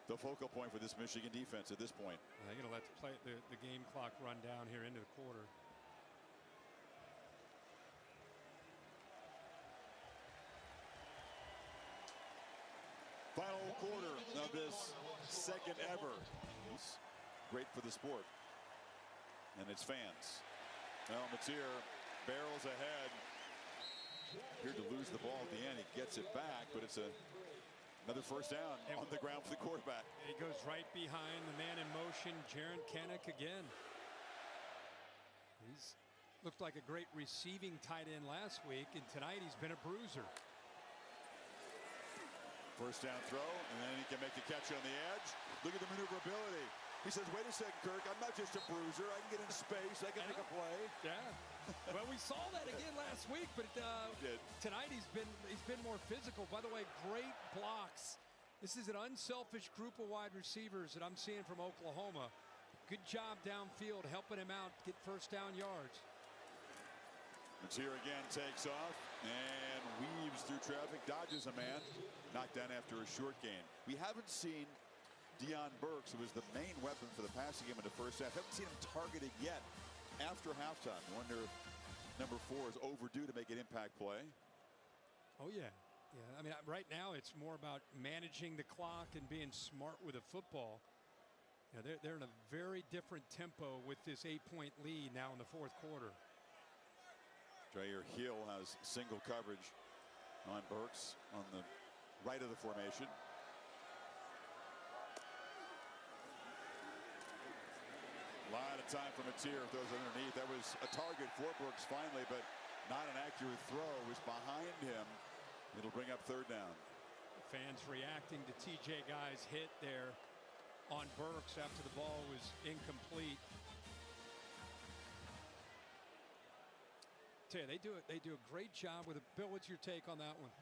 the focal point for this Michigan defense at this point. They're going to let the game clock run down here into the quarter. Final quarter of this second ever. It's great for the sport and its fans. Well, Mateer barrels ahead. Appeared to lose the ball at the end. He gets it back, but it's another first down on the ground for the quarterback. He goes right behind the man in motion, Jaron Kennick again. He's looked like a great receiving tight end last week, and tonight he's been a bruiser. First down throw, and then he can make the catch on the edge. Look at the maneuverability. He says, wait a second, Kirk, I'm not just a bruiser. I can get in space. I can make a play. Yeah. Well, we saw that again last week, but tonight he's been more physical. By the way, great blocks This is an unselfish group of wide receivers that I'm seeing from Oklahoma. Good job downfield, helping him out get first down yards. Matier again takes off and weaves through traffic, dodges a man, knocked down after a short gain. We haven't seen Deion Burks, who was the main weapon for the passing game in the first half. Haven't seen him targeted yet after halftime. Wonder if number 4 is overdue to make an impact play. Oh, yeah. Yeah, I mean, right now it's more about managing the clock and being smart with a football. You know, they're in a very different tempo with this 8-point lead now in the fourth quarter. Dreyer Hill has single coverage on Burks on the right of the formation. A lot of time for Matier, throws underneath. That was a target for Burks finally, but not an accurate throw. It was behind him. It'll bring up third down. Fans reacting to TJ Guy's hit there on Burks after the ball was incomplete. Tell you, they do a great job with it. Bill, what's your take on that one?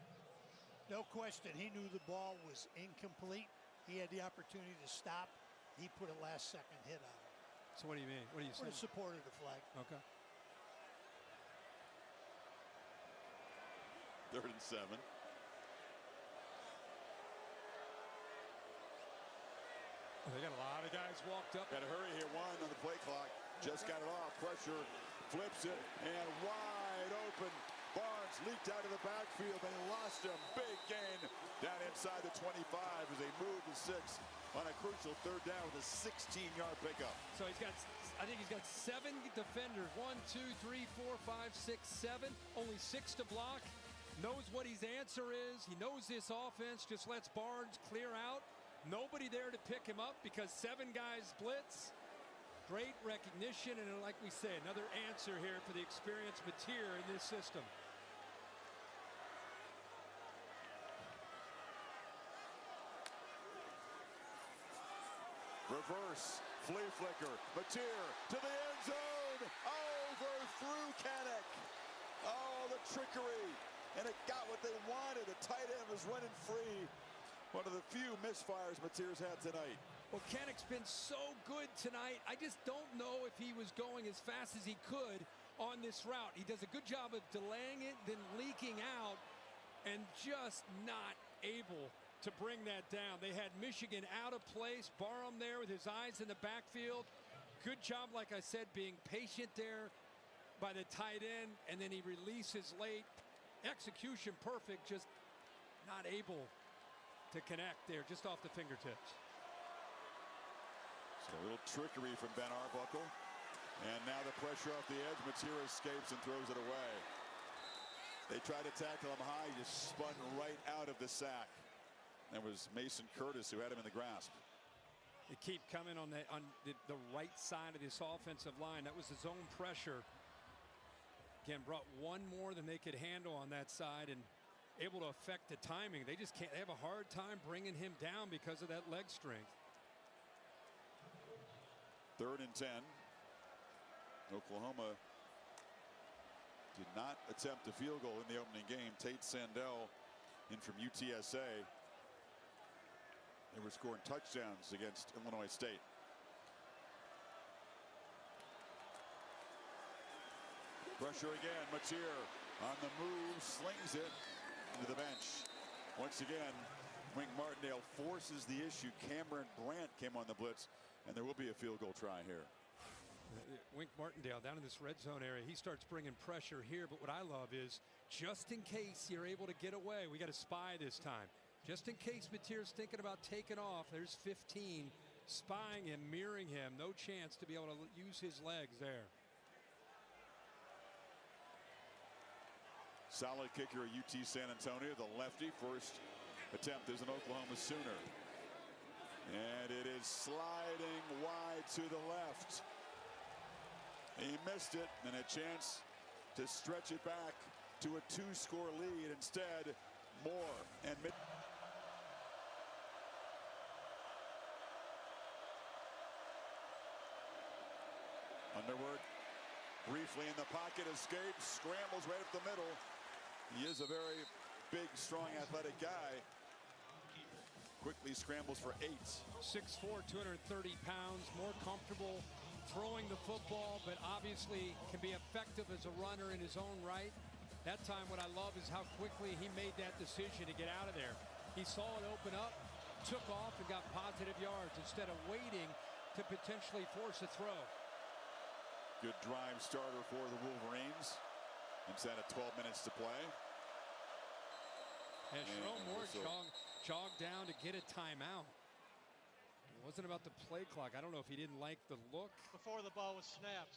No question, he knew the ball was incomplete. He had the opportunity to stop. He put a last-second hit on it. So what do you mean? What do you say? Would have supported the flag. Okay. 3rd and 7. They got a lot of guys walked up. Got to hurry here. 1 on the play clock. Just got it off. Pressure. Flips it. And wide open. Barnes leaked out of the backfield. They lost him. Big gain down inside the 25 as they move to 6 on a crucial third down with a 16-yard pickup. So I think he's got 7 defenders. 1, 2, 3, 4, 5, 6, 7. Only 6 to block. Knows what his answer is. He knows this offense just lets Barnes clear out. Nobody there to pick him up because 7 guys blitz. Great recognition, and like we say, another answer here for the experienced Matier in this system. Reverse, flea flicker, Matier to the end zone, overthrew Kanek. Oh, the trickery, and it got what they wanted. The tight end was running free. One of the few misfires Matier's had tonight. Well, Kanek's been so good tonight. I just don't know if he was going as fast as he could on this route. He does a good job of delaying it, then leaking out, and just not able to bring that down. They had Michigan out of place. Barham there with his eyes in the backfield. Good job, like I said, being patient there by the tight end, and then he releases late. Execution perfect, just not able to connect there, just off the fingertips. So a little trickery from Ben Arbuckle. And now the pressure off the edge. Matier escapes and throws it away. They tried to tackle him high. He just spun right out of the sack. That was Mason Curtis who had him in the grasp. They keep coming on the right side of this offensive line. That was the zone pressure. Again, brought one more than they could handle on that side and able to affect the timing. They just can't. They have a hard time bringing him down because of that leg strength. 3rd and 10. Oklahoma did not attempt a field goal in the opening game. Tate Sandell in from UTSA. They were scoring touchdowns against Illinois State. Pressure again. Matier on the move, slings it into the bench. Once again, Wink Martindale forces the issue. Cameron Brandt came on the blitz, and there will be a field goal try here. Wink Martindale down in this red zone area. He starts bringing pressure here, but what I love is just in case you're able to get away, we got a spy this time. Just in case Matier's thinking about taking off, there's 15 spying him, mirroring him. No chance to be able to use his legs there. Solid kicker at UT San Antonio, the lefty. First attempt as an Oklahoma Sooner. And it is sliding wide to the left. He missed it, and a chance to stretch it back to a 2-score lead. Instead, Moore and Underwood briefly in the pocket, escapes, scrambles right up the middle. He is a very big, strong, athletic guy. quickly scrambles for 8. 6'4", 230 pounds, more comfortable throwing the football, but obviously can be effective as a runner in his own right. That time, what I love is how quickly he made that decision to get out of there. He saw it open up, took off, and got positive yards instead of waiting to potentially force a throw. Good drive starter for the Wolverines. Inside of 12 minutes to play. And Sharon Moore jogged down to get a timeout. It wasn't about the play clock. I don't know if he didn't like the look. Before the ball was snapped.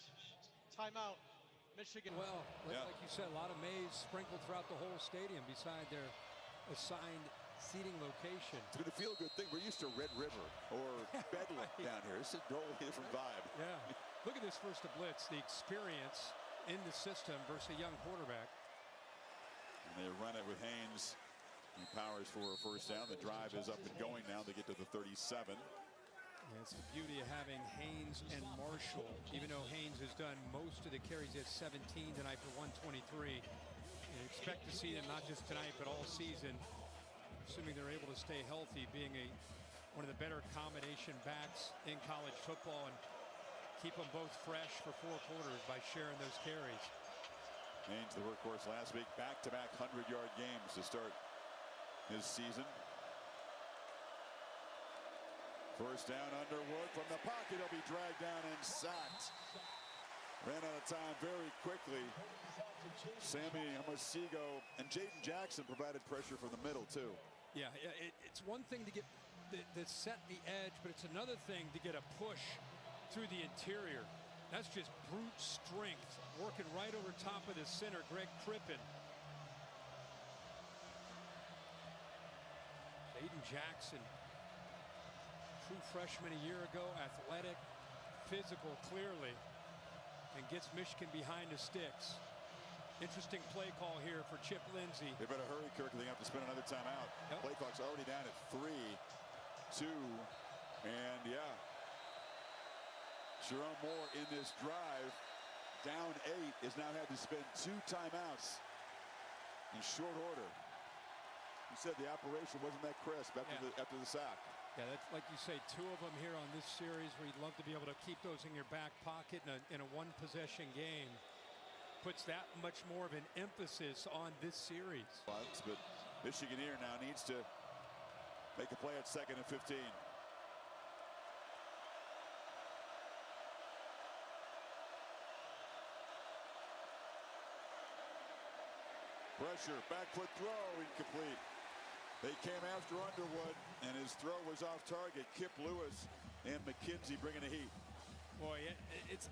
Timeout, Michigan. Well, like you said, a lot of maize sprinkled throughout the whole stadium beside their assigned seating location. It's been a feel-good thing. We're used to Red River or Bedlam down here. It's a totally different vibe. Yeah. Look at this first to blitz, the experience in the system versus a young quarterback. And they run it with Haynes. He powers for a first down. The drive is up and going now. They get to the 37. Yeah, it's the beauty of having Haynes and Marshall. Even though Haynes has done most of the carries at 17 tonight for 123. You expect to see them not just tonight, but all season. Assuming they're able to stay healthy, being one of the better combination backs in college football, and keep them both fresh for 4 quarters by sharing those carries. Haynes, the workhorse last week, back-to-back 100-yard games to start his season. First down, Underwood from the pocket. He'll be dragged down and sacked. Ran out of time very quickly. Sammy Amasigo and Jaden Jackson provided pressure from the middle, too. Yeah, it's one thing to get to set the edge, but it's another thing to get a push through the interior. That's just brute strength, working right over top of the center, Greg Crippen. Jaden Jackson, true freshman a year ago, athletic, physical clearly, and gets Michigan behind the sticks. Interesting play call here for Chip Lindsey. They better hurry, Kirk, or they have to spend another timeout. Yep. Play clock's already down at 3, 2, and yeah. Jerome Moore in this drive, down 8, has now had to spend 2 timeouts in short order. He said the operation wasn't that crisp after the sack. Yeah, that's like you say, 2 of them here on this series where you'd love to be able to keep those in your back pocket in a one-possession game. Puts that much more of an emphasis on this series. But Michigan here now needs to make a play at 2nd and 15. Pressure, back foot throw, incomplete. They came after Underwood, and his throw was off target. Kip Lewis and McKenzie bringing the heat. Boy, it's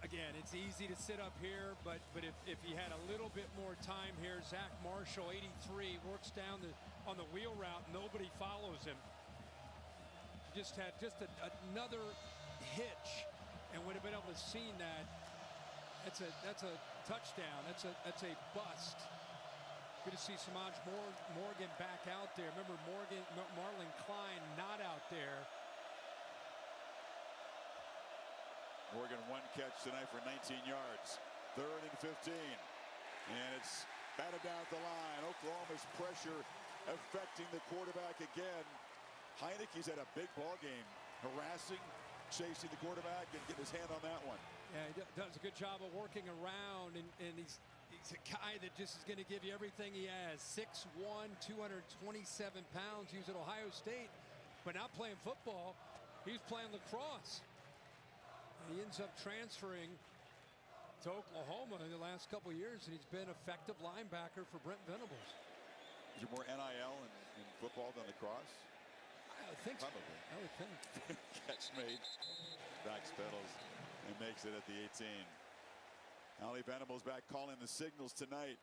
easy to sit up here, but if he had a little bit more time here, Zach Marshall, 83, works down on the wheel route. Nobody follows him. Just had another hitch, and would have been able to see that. That's a touchdown. That's a bust. Good to see Samaj Morgan back out there. Remember Marlon Klein not out there. Morgan 1 catch tonight for 19 yards. 3rd and 15. And it's batted down at the line. Oklahoma's pressure affecting the quarterback again. Heineke's had a big ball game, harassing, chasing the quarterback, and getting his hand on that one. Yeah, he does a good job of working around, and he's a guy that just is going to give you everything he has. 6'1", 227 pounds. He was at Ohio State, but not playing football. He was playing lacrosse. And he ends up transferring to Oklahoma in the last couple of years, and he's been effective linebacker for Brent Venables. Is there more NIL in football than lacrosse? I think so. Probably. I would think. Catch made. Backs pedals and makes it at the 18. Ollie Venables back calling the signals tonight.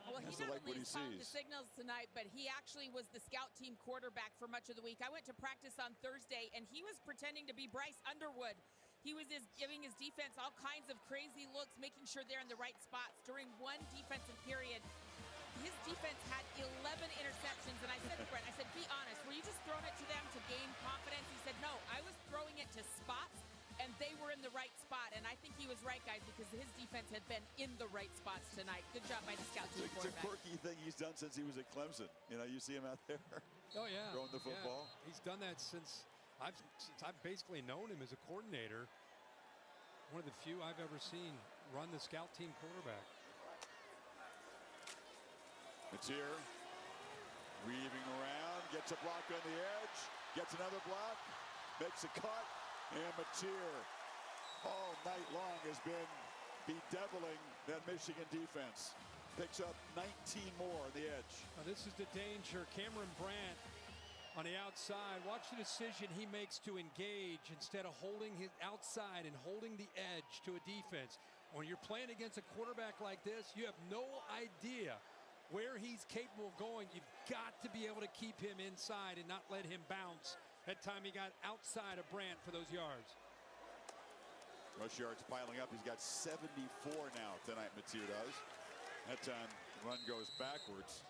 Well, he not only is calling the signals tonight, but he actually was the scout team quarterback for much of the week. I went to practice on Thursday, and he was pretending to be Bryce Underwood. He was giving his defense all kinds of crazy looks, making sure they're in the right spots. During one defensive period, his defense had 11 interceptions, and I said to Brent, I said, be honest, were you just throwing it to them to gain confidence? He said, no, I was throwing it to spots, and they were in the right spot. And I think he was right, guys, because his defense defense had been in the right spots tonight. Good job by the scout team It's a quarterback. quirky thing he's done since he was at Clemson. You know, you see him out there Oh yeah, throwing the football. Yeah. He's done that since I've basically known him as a coordinator. One of the few I've ever seen run the scout team quarterback. It's here, weaving around, gets a block on the edge, gets another block, makes a cut, and Mateer all night long has been bedeviling that Michigan defense. Picks up 19 more on the edge. Now this is the danger. Cameron Brandt on the outside. Watch the decision he makes to engage instead of holding his outside and holding the edge to a defense. When you're playing against a quarterback like this, you have no idea where he's capable of going. You've got to be able to keep him inside and not let him bounce. That time he got outside of Brandt for those yards. Rush yards piling up. He's got 74 now tonight, Mateer does. That time, run goes backwards.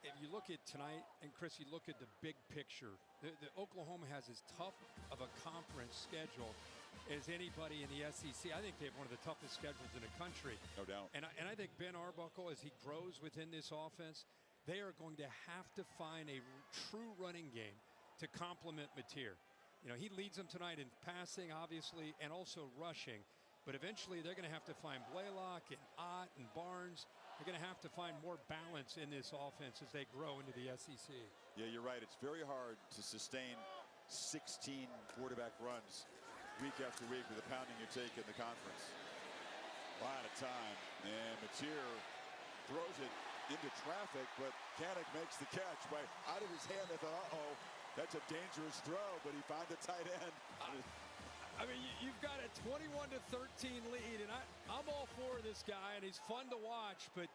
If you look at tonight, and Chris, you look at the big picture, the Oklahoma has as tough of a conference schedule as anybody in the SEC. I think they have one of the toughest schedules in the country. No doubt. And I think Ben Arbuckle, as he grows within this offense, they are going to have to find a true running game to complement Mateer. You know, he leads them tonight in passing, obviously, and also rushing. But eventually, they're going to have to find Blaylock and Ott and Barnes. They're going to have to find more balance in this offense as they grow into the SEC. Yeah, you're right. It's very hard to sustain 16 quarterback runs week after week with the pounding you take in the conference. A lot of time. And Mateer throws it into traffic, but Kanak makes the catch by out of his hand. I thought, uh-oh, that's a dangerous throw, but he found the tight end. I mean, you've got a 21-13 lead, and I'm all for this guy, and he's fun to watch, but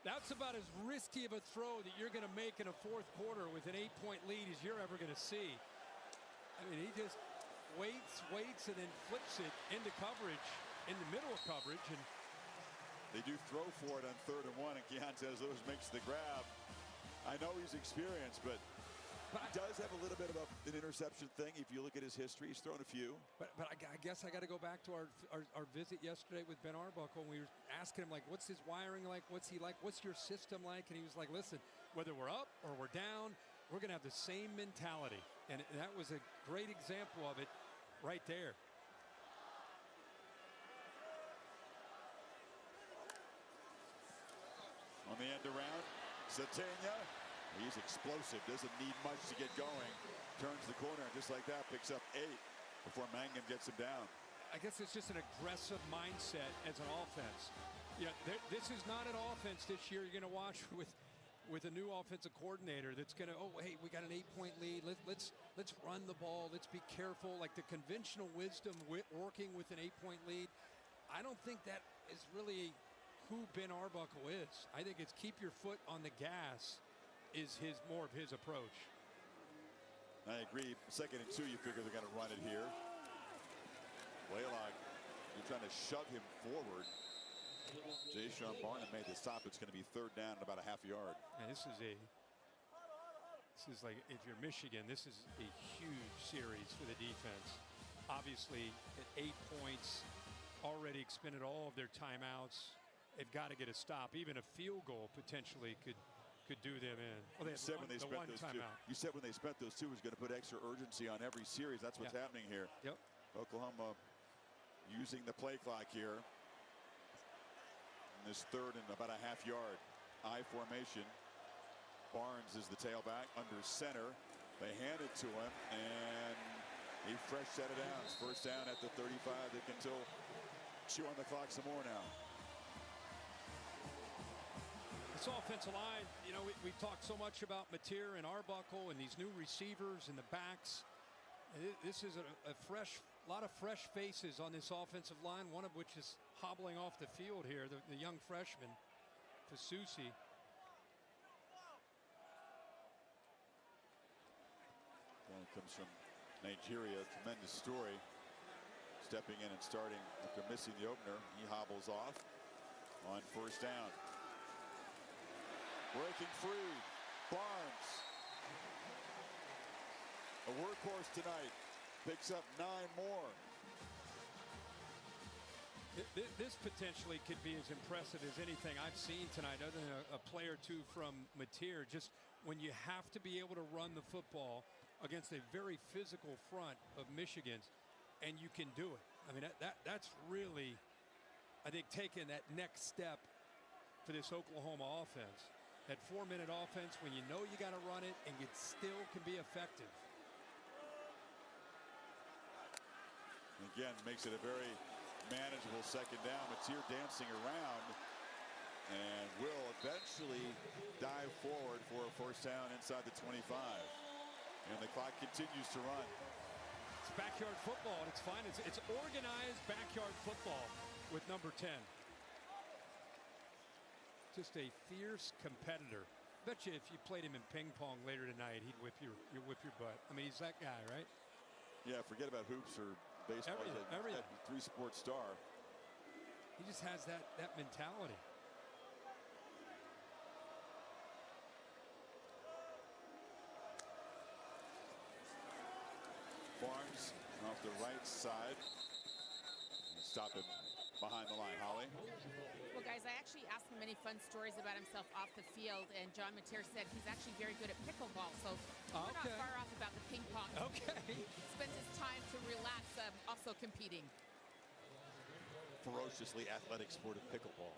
that's about as risky of a throw that you're going to make in a fourth quarter with an 8-point lead as you're ever going to see. I mean, he just waits, and then flips it into coverage, in the middle of coverage. And they do throw for it on 3rd and 1, and Keontae Lewis makes the grab. I know he's experienced, but he does have a little bit of an interception thing. If you look at his history, he's thrown a few. But I guess I got to go back to our visit yesterday with Ben Arbuckle. And we were asking him, like, what's his wiring like? What's he like? What's your system like? And he was like, listen, whether we're up or we're down, we're going to have the same mentality. And that was a great example of it right there. On the end around, Satania. He's explosive, doesn't need much to get going. Turns the corner, just like that, picks up 8 before Mangum gets him down. I guess it's just an aggressive mindset as an offense. Yeah, this is not an offense this year you're going to watch with a new offensive coordinator that's going to, oh, hey, we got an 8-point lead. Let's run the ball. Let's be careful. Like the conventional wisdom working with an 8-point lead, I don't think that is really who Ben Arbuckle is. I think it's keep your foot on the gas is more of his approach. I agree. 2nd and 2, you figure they're going to run it here. Blaylock, you're trying to shove him forward. Jayshon Barnum made the stop. It's going to be 3rd down at about a half yard. And this is like, if you're Michigan, this is a huge series for the defense. Obviously, at 8 points, already expended all of their timeouts. They've got to get a stop. Even a field goal potentially could do them in. Well, they had one timeout. You said when they spent those 2 was going to put extra urgency on every series. That's what's happening here. Yep. Oklahoma using the play clock here. In this 3rd and about a half yard. I formation. Barnes is the tailback under center. They hand it to him, and he fresh set it down. 1st down at the 35. They can still chew on the clock some more now. This offensive line, you know, we've talked so much about Mateer and Arbuckle and these new receivers and the backs. This is a lot of fresh faces on this offensive line, one of which is hobbling off the field here, the young freshman, Fasusi. Well, comes from Nigeria, tremendous story. Stepping in and starting after missing the opener. He hobbles off on 1st down. Breaking free, Barnes. A workhorse tonight, picks up 9 more. This potentially could be as impressive as anything I've seen tonight, other than a play or two from Mateer. Just when you have to be able to run the football against a very physical front of Michigan's, and you can do it. I mean, that's really, I think, taking that next step for this Oklahoma offense. That 4-minute offense when you know you got to run it and it still can be effective. Again, makes it a very manageable second down. Mateer dancing around and will eventually dive forward for a first down inside the 25. And the clock continues to run. It's backyard football, and it's fine. It's organized backyard football with number 10. Just a fierce competitor. Bet you if you played him in ping pong later tonight, he'd whip your butt. I mean, he's that guy, right? Yeah, forget about hoops or baseball. Everything. Three-sport star. He just has that mentality. Barnes off the right side. Stop him behind the line. Holly? Well, guys, I actually asked him many fun stories about himself off the field, and John Mateer said he's actually very good at pickleball, so we're not far off about the ping pong. Okay. Spends his time to relax, also competing. Ferociously athletic sport of pickleball.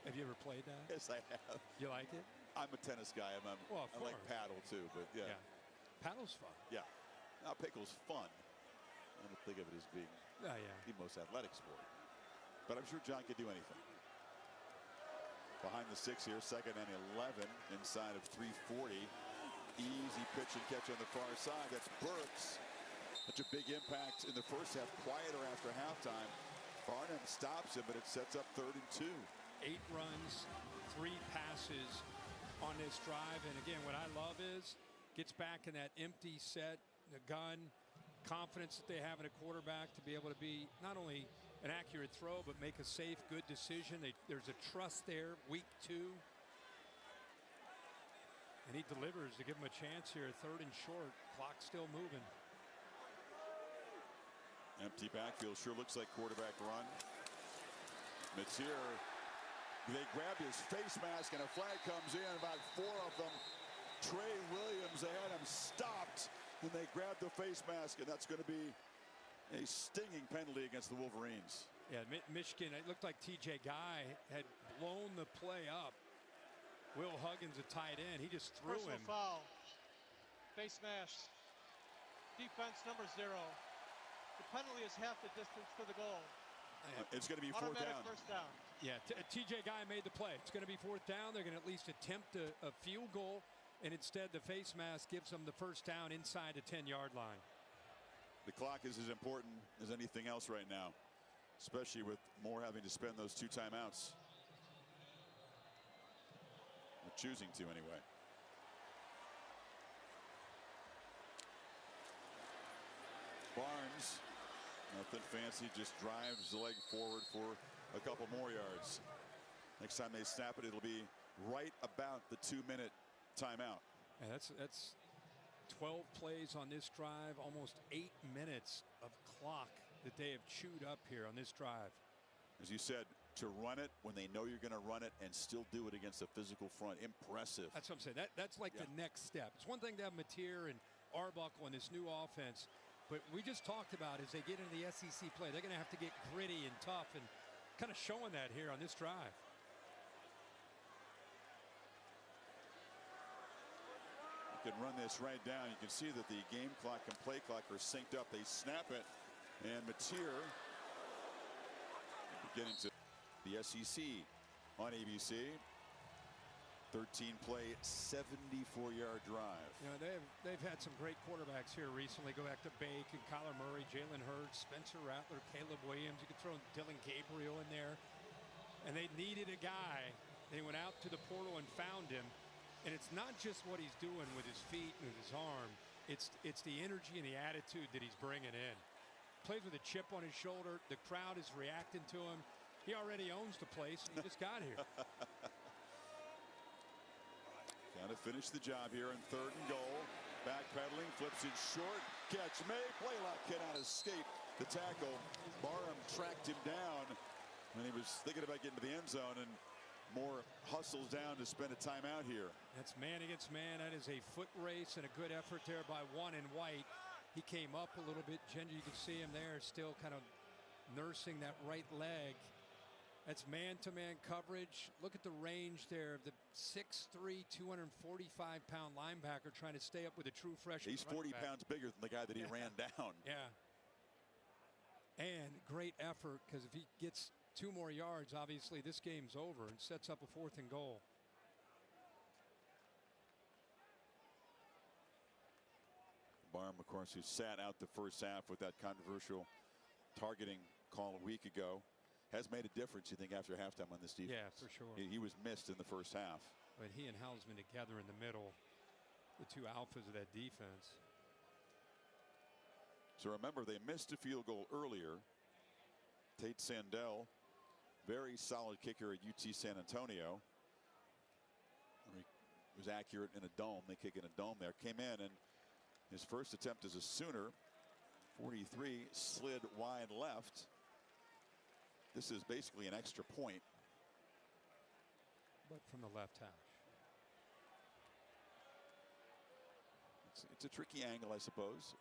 Have you ever played that? Yes, I have. You like it? I'm a tennis guy. Well, of I like course. paddle too, but yeah. Paddle's fun. Yeah. Now pickle's fun. I don't think of it as being the most athletic sport. But I'm sure John could do anything. Behind the 6 here, 2nd and 11 inside of 340. Easy pitch and catch on the far side. That's Burks. Such a big impact in the first half. Quieter after halftime. Barnum stops him, but it sets up 3rd and 2. 8 runs, 3 passes on this drive. And again, what I love is gets back in that empty set, the gun, confidence that they have in a quarterback to be able to be not only an accurate throw, but make a safe, good decision. There's a trust there, week 2. And he delivers to give him a chance here, 3rd and short. Clock still moving. Empty backfield, sure looks like quarterback run. Mateer, they grab his face mask and a flag comes in, about 4 of them. Trey Williams, they had him stopped, and they grabbed the face mask, and that's going to be a stinging penalty against the Wolverines. Yeah, Michigan, it looked like TJ Guy had blown the play up. Will Huggins, a tight end, he just threw him. Personal foul. Face mask. Defense number 0. The penalty is half the distance to the goal. It's going to be 4th down. First down. Yeah, TJ Guy made the play. It's going to be 4th down. They're going to at least attempt a field goal, and instead the face mask gives them the first down inside the 10-yard line. The clock is as important as anything else right now, especially with Moore having to spend those 2 timeouts. Or choosing to anyway. Barnes, nothing fancy, just drives the leg forward for a couple more yards. Next time they snap it, it'll be right about the 2-minute timeout. And that's 12 plays on this drive, almost 8 minutes of clock that they have chewed up here on this drive. As you said, to run it when they know you're going to run it and still do it against a physical front. Impressive. That's what I'm saying. That's like the next step. It's one thing to have Mateer and Arbuckle in this new offense, but we just talked about as they get into the SEC play, they're going to have to get gritty and tough, and kind of showing that here on this drive. You can run this right down. You can see that the game clock and play clock are synced up. They snap it, and Mateer getting to the SEC on ABC. 13-play, 74-yard drive. You know, they've had some great quarterbacks here recently. Go back to Bake and Kyler Murray, Jalen Hurts, Spencer Rattler, Caleb Williams. You could throw Dylan Gabriel in there. And they needed a guy. They went out to the portal and found him. And it's not just what he's doing with his feet and with his arm. It's the energy and the attitude that he's bringing in. Plays with a chip on his shoulder. The crowd is reacting to him. He already owns the place. He just got here. Got to finish the job here in 3rd and goal. Backpedaling, flips it short. Catch made. Blaylock cannot escape the tackle. Barham tracked him down when he was thinking about getting to the end zone, and Moore hustles down to spend a timeout here. That's man against man. That is a foot race and a good effort there by one in white. He came up a little bit. Ginger, you can see him there still kind of nursing that right leg. That's man-to-man coverage. Look at the range there of the 6'3", 245-pound linebacker trying to stay up with a true freshman. He's 40 pounds bigger than the guy that he ran down. Yeah. And great effort, because if he gets 2 more yards, obviously this game's over and sets up a 4th and goal. Barham, of course, who sat out the first half with that controversial targeting call a week ago, has made a difference, you think, after halftime on this defense. Yeah, for sure. He was missed in the first half. But he and Hausman together in the middle, the 2 alphas of that defense. So remember, they missed a field goal earlier. Tate Sandell, very solid kicker at UT San Antonio. He was accurate in a dome. They kick in a dome there. Came in, and his first attempt as a Sooner, 43, slid wide left. This is basically an extra point. But from the left hash. It's a tricky angle, I suppose.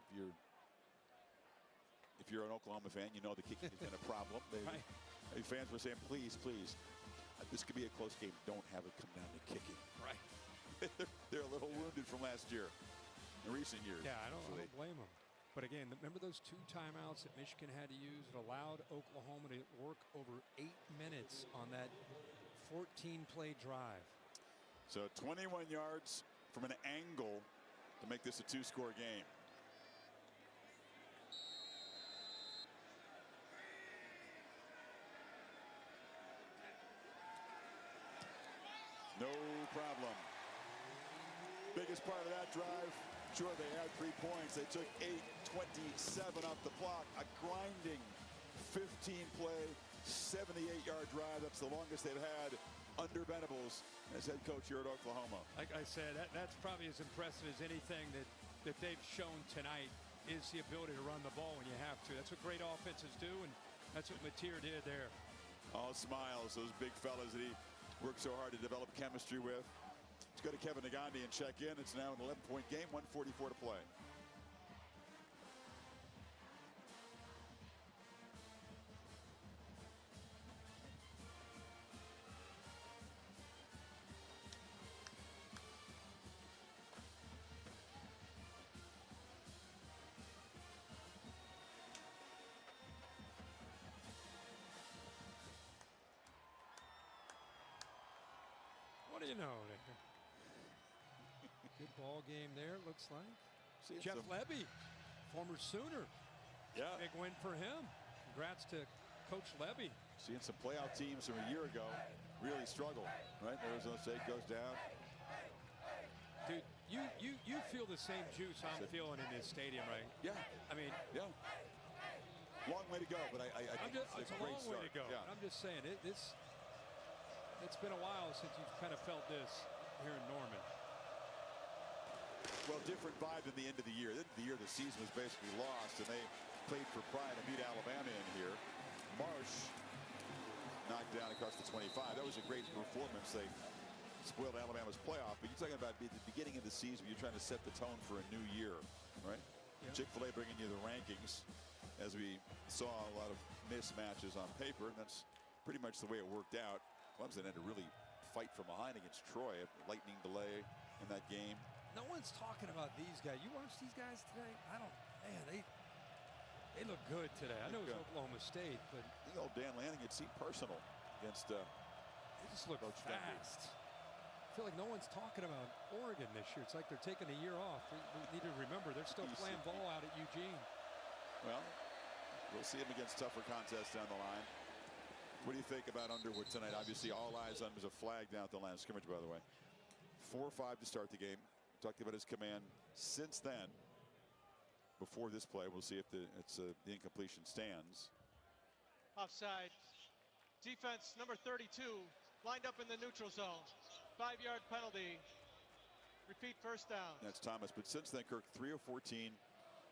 If you're an Oklahoma fan, you know the kicking has been a problem. Right. Fans were saying, please, please, this could be a close game. Don't have it come down to kicking. Right. They're a little wounded from last year, in recent years. Yeah, I don't blame them. But again, remember those 2 timeouts that Michigan had to use? It allowed Oklahoma to work over 8 minutes on that 14-play drive. So 21 yards from an angle to make this a 2-score game. No problem. Biggest part of that drive, sure, they had 3 points. They took 8:27 off the clock. A grinding 15-play, 78-yard drive. That's the longest they've had under Venables as head coach here at Oklahoma. Like I said, that's probably as impressive as anything that they've shown tonight, is the ability to run the ball when you have to. That's what great offenses do, and that's what Mateer did there. All smiles, those big fellas that he worked so hard to develop chemistry with. Let's go to Kevin Nagandi and check in. It's now an 11-point game, 1:44 to play. What do you know there? Good ball game there, looks like. Jeff Lebby, former Sooner. Yeah. Big win for him. Congrats to Coach Lebby. Seeing some playoff teams from a year ago really struggle, right? Arizona State goes down. Dude, you feel the same juice I'm feeling in this stadium, right? Yeah. I mean, yeah. Long way to go, but I think it's a long way to go. Yeah. I'm just saying, it's been a while since you've kind of felt this here in Norman. Well, different vibe than the end of the year. The year the season was basically lost, and they played for pride and beat Alabama in here. Marsh knocked down across the 25. That was a great performance. They spoiled Alabama's playoff, but you're talking about at the beginning of the season, you're trying to set the tone for a new year, right? Yeah. Chick-fil-A bringing you the rankings, as we saw a lot of mismatches on paper, and that's pretty much the way it worked out. Clemson had to really fight from behind against Troy. A lightning delay in that game. No one's talking about these guys. You watch these guys today? Man, they look good today. I know it's Oklahoma State, but I think old Dan Lanning, it seemed personal against they just look fast. I feel like no one's talking about Oregon this year. It's like they're taking a year off. We need to remember they're still playing ball out at Eugene. Well, we'll see them against tougher contests down the line. What do you think about Underwood tonight? Obviously, all eyes on him. There's a flag down at the line of scrimmage, by the way. 4-5 to start the game. Talked about his command since then. Before this play, we'll see if the incompletion stands. Offside. Defense number 32 lined up in the neutral zone. 5-yard penalty. Repeat first down. That's Thomas. But since then, Kirk, 3 of 14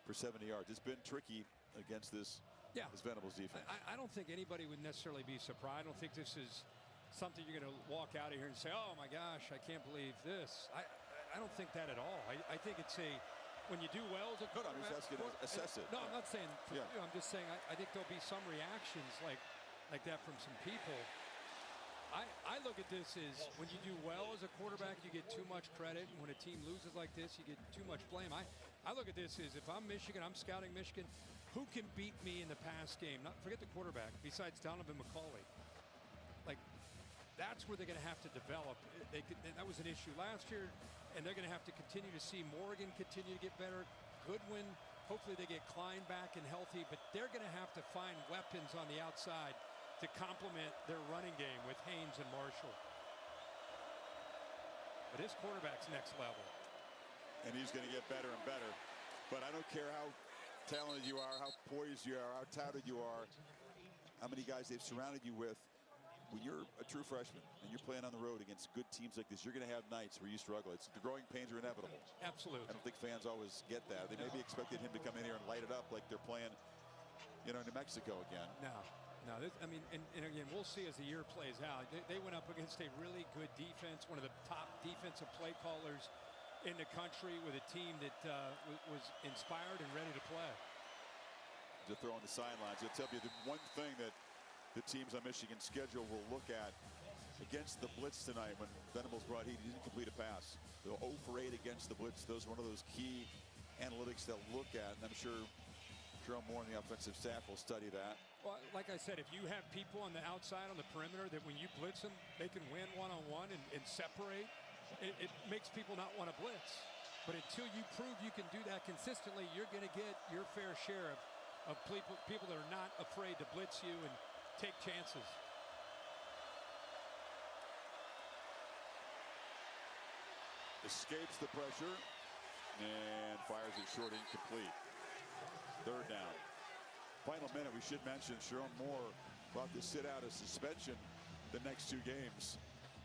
for 70 yards. It's been tricky against this Yeah. Is Venables' defense. I don't think anybody would necessarily be surprised. I don't think this is something you're going to walk out of here and say, oh my gosh, I can't believe this. I don't think that at all. I think it's when you do well as a No, I'm just asking to assess it. No, I'm not saying for Yeah. you. I'm just saying I think there'll be some reactions like that from some people. I look at this as when you do well as a quarterback, you get too much credit. And when a team loses like this, you get too much blame. I look at this as if I'm Michigan, I'm scouting Michigan, who can beat me in the pass game? Forget the quarterback, besides Donovan McCauley. Like, that's where they're going to have to develop. That was an issue last year, and they're going to have to continue to see Morgan continue to get better. Goodwin, hopefully they get Klein back and healthy, but they're going to have to find weapons on the outside to complement their running game with Haynes and Marshall. But his quarterback's next level. And he's going to get better and better. But I don't care how talented you are, how poised you are, how touted you are, how many guys they've surrounded you with. When you're a true freshman and you're playing on the road against good teams like this, you're going to have nights where you struggle. The growing pains are inevitable. Absolutely. I don't think fans always get that. They maybe expected him to come in here and light it up like they're playing, New Mexico again. No. I mean, and again, we'll see as the year plays out. They went up against a really good defense, one of the top defensive play callers in the country, with a team that was inspired and ready to play. To throw on the sidelines, I'll tell you the one thing that the teams on Michigan's schedule will look at against the blitz tonight. When Venables brought heat, he didn't complete a pass. The 0 for 8 against the blitz. Those are one of those key analytics they'll look at, and I'm sure Jerome Moore and the offensive staff will study that. Well, like I said, if you have people on the outside, on the perimeter, that when you blitz them, they can win one-on-one and separate, it makes people not want to blitz. But until you prove you can do that consistently, you're going to get your fair share of people that are not afraid to blitz you and take chances. Escapes the pressure and fires it short, incomplete. Third down. Final minute, we should mention Jerome Moore about to sit out a suspension the next 2 games.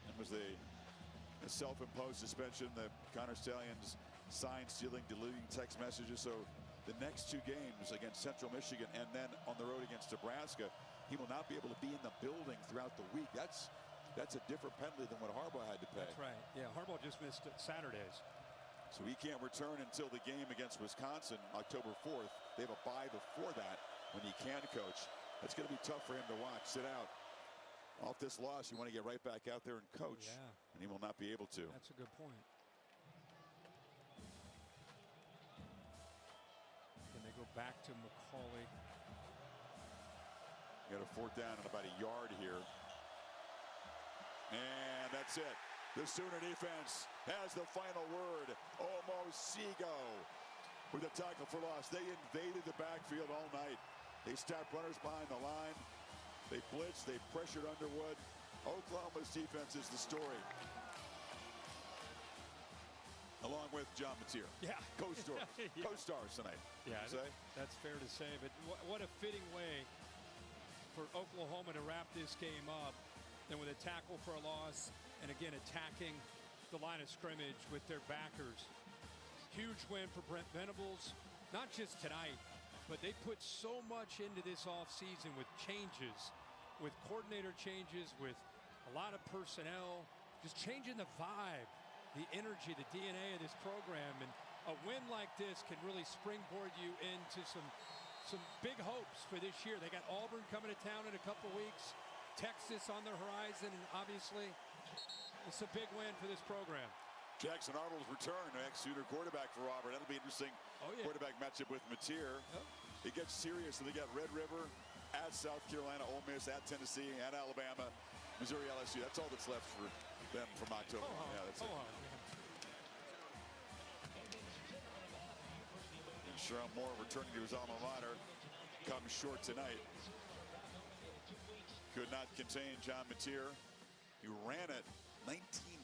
It was a self-imposed suspension. The Connor Stallions signed, stealing, deleting text messages. So the next 2 games against Central Michigan and then on the road against Nebraska, he will not be able to be in the building throughout the week. That's a different penalty than what Harbaugh had to pay. That's right. Yeah, Harbaugh just missed Saturdays. So he can't return until the game against Wisconsin, October 4th. They have a bye before that when he can coach. That's going to be tough for him to watch. Sit out. Off this loss, you want to get right back out there and coach. Yeah. And he will not be able to. That's a good point. Can they go back to McCauley? Got a 4th down and about a yard here. And that's it. The Sooner defense has the final word. Almost Seago with a tackle for loss. They invaded the backfield all night. They stopped runners behind the line. They blitzed. They pressured Underwood. Oklahoma's defense is the story. Along with John Mateer. Yeah. Co-stars. Yeah. Co-stars tonight. Yeah, say? that's fair to say. But what a fitting way for Oklahoma to wrap this game up than with a tackle for a loss, and again attacking the line of scrimmage with their backers. Huge win for Brent Venables, not just tonight, but they put so much into this offseason with changes, with coordinator changes, with a lot of personnel, just changing the vibe, the energy, the DNA of this program. And a win like this can really springboard you into some big hopes for this year. They got Auburn coming to town in a couple weeks, Texas on the horizon, and obviously it's a big win for this program. Jackson Arnold's return, ex-Sooner quarterback for Auburn. That'll be interesting. Quarterback matchup with Mateer. It gets serious. So they got Red River at South Carolina, Ole Miss at Tennessee, at Alabama, Missouri, LSU. That's all that's left for them from October. Yeah, that's it. And Jerome Moore returning to his alma mater comes short tonight. Could not contain John Mateer. He ran it 19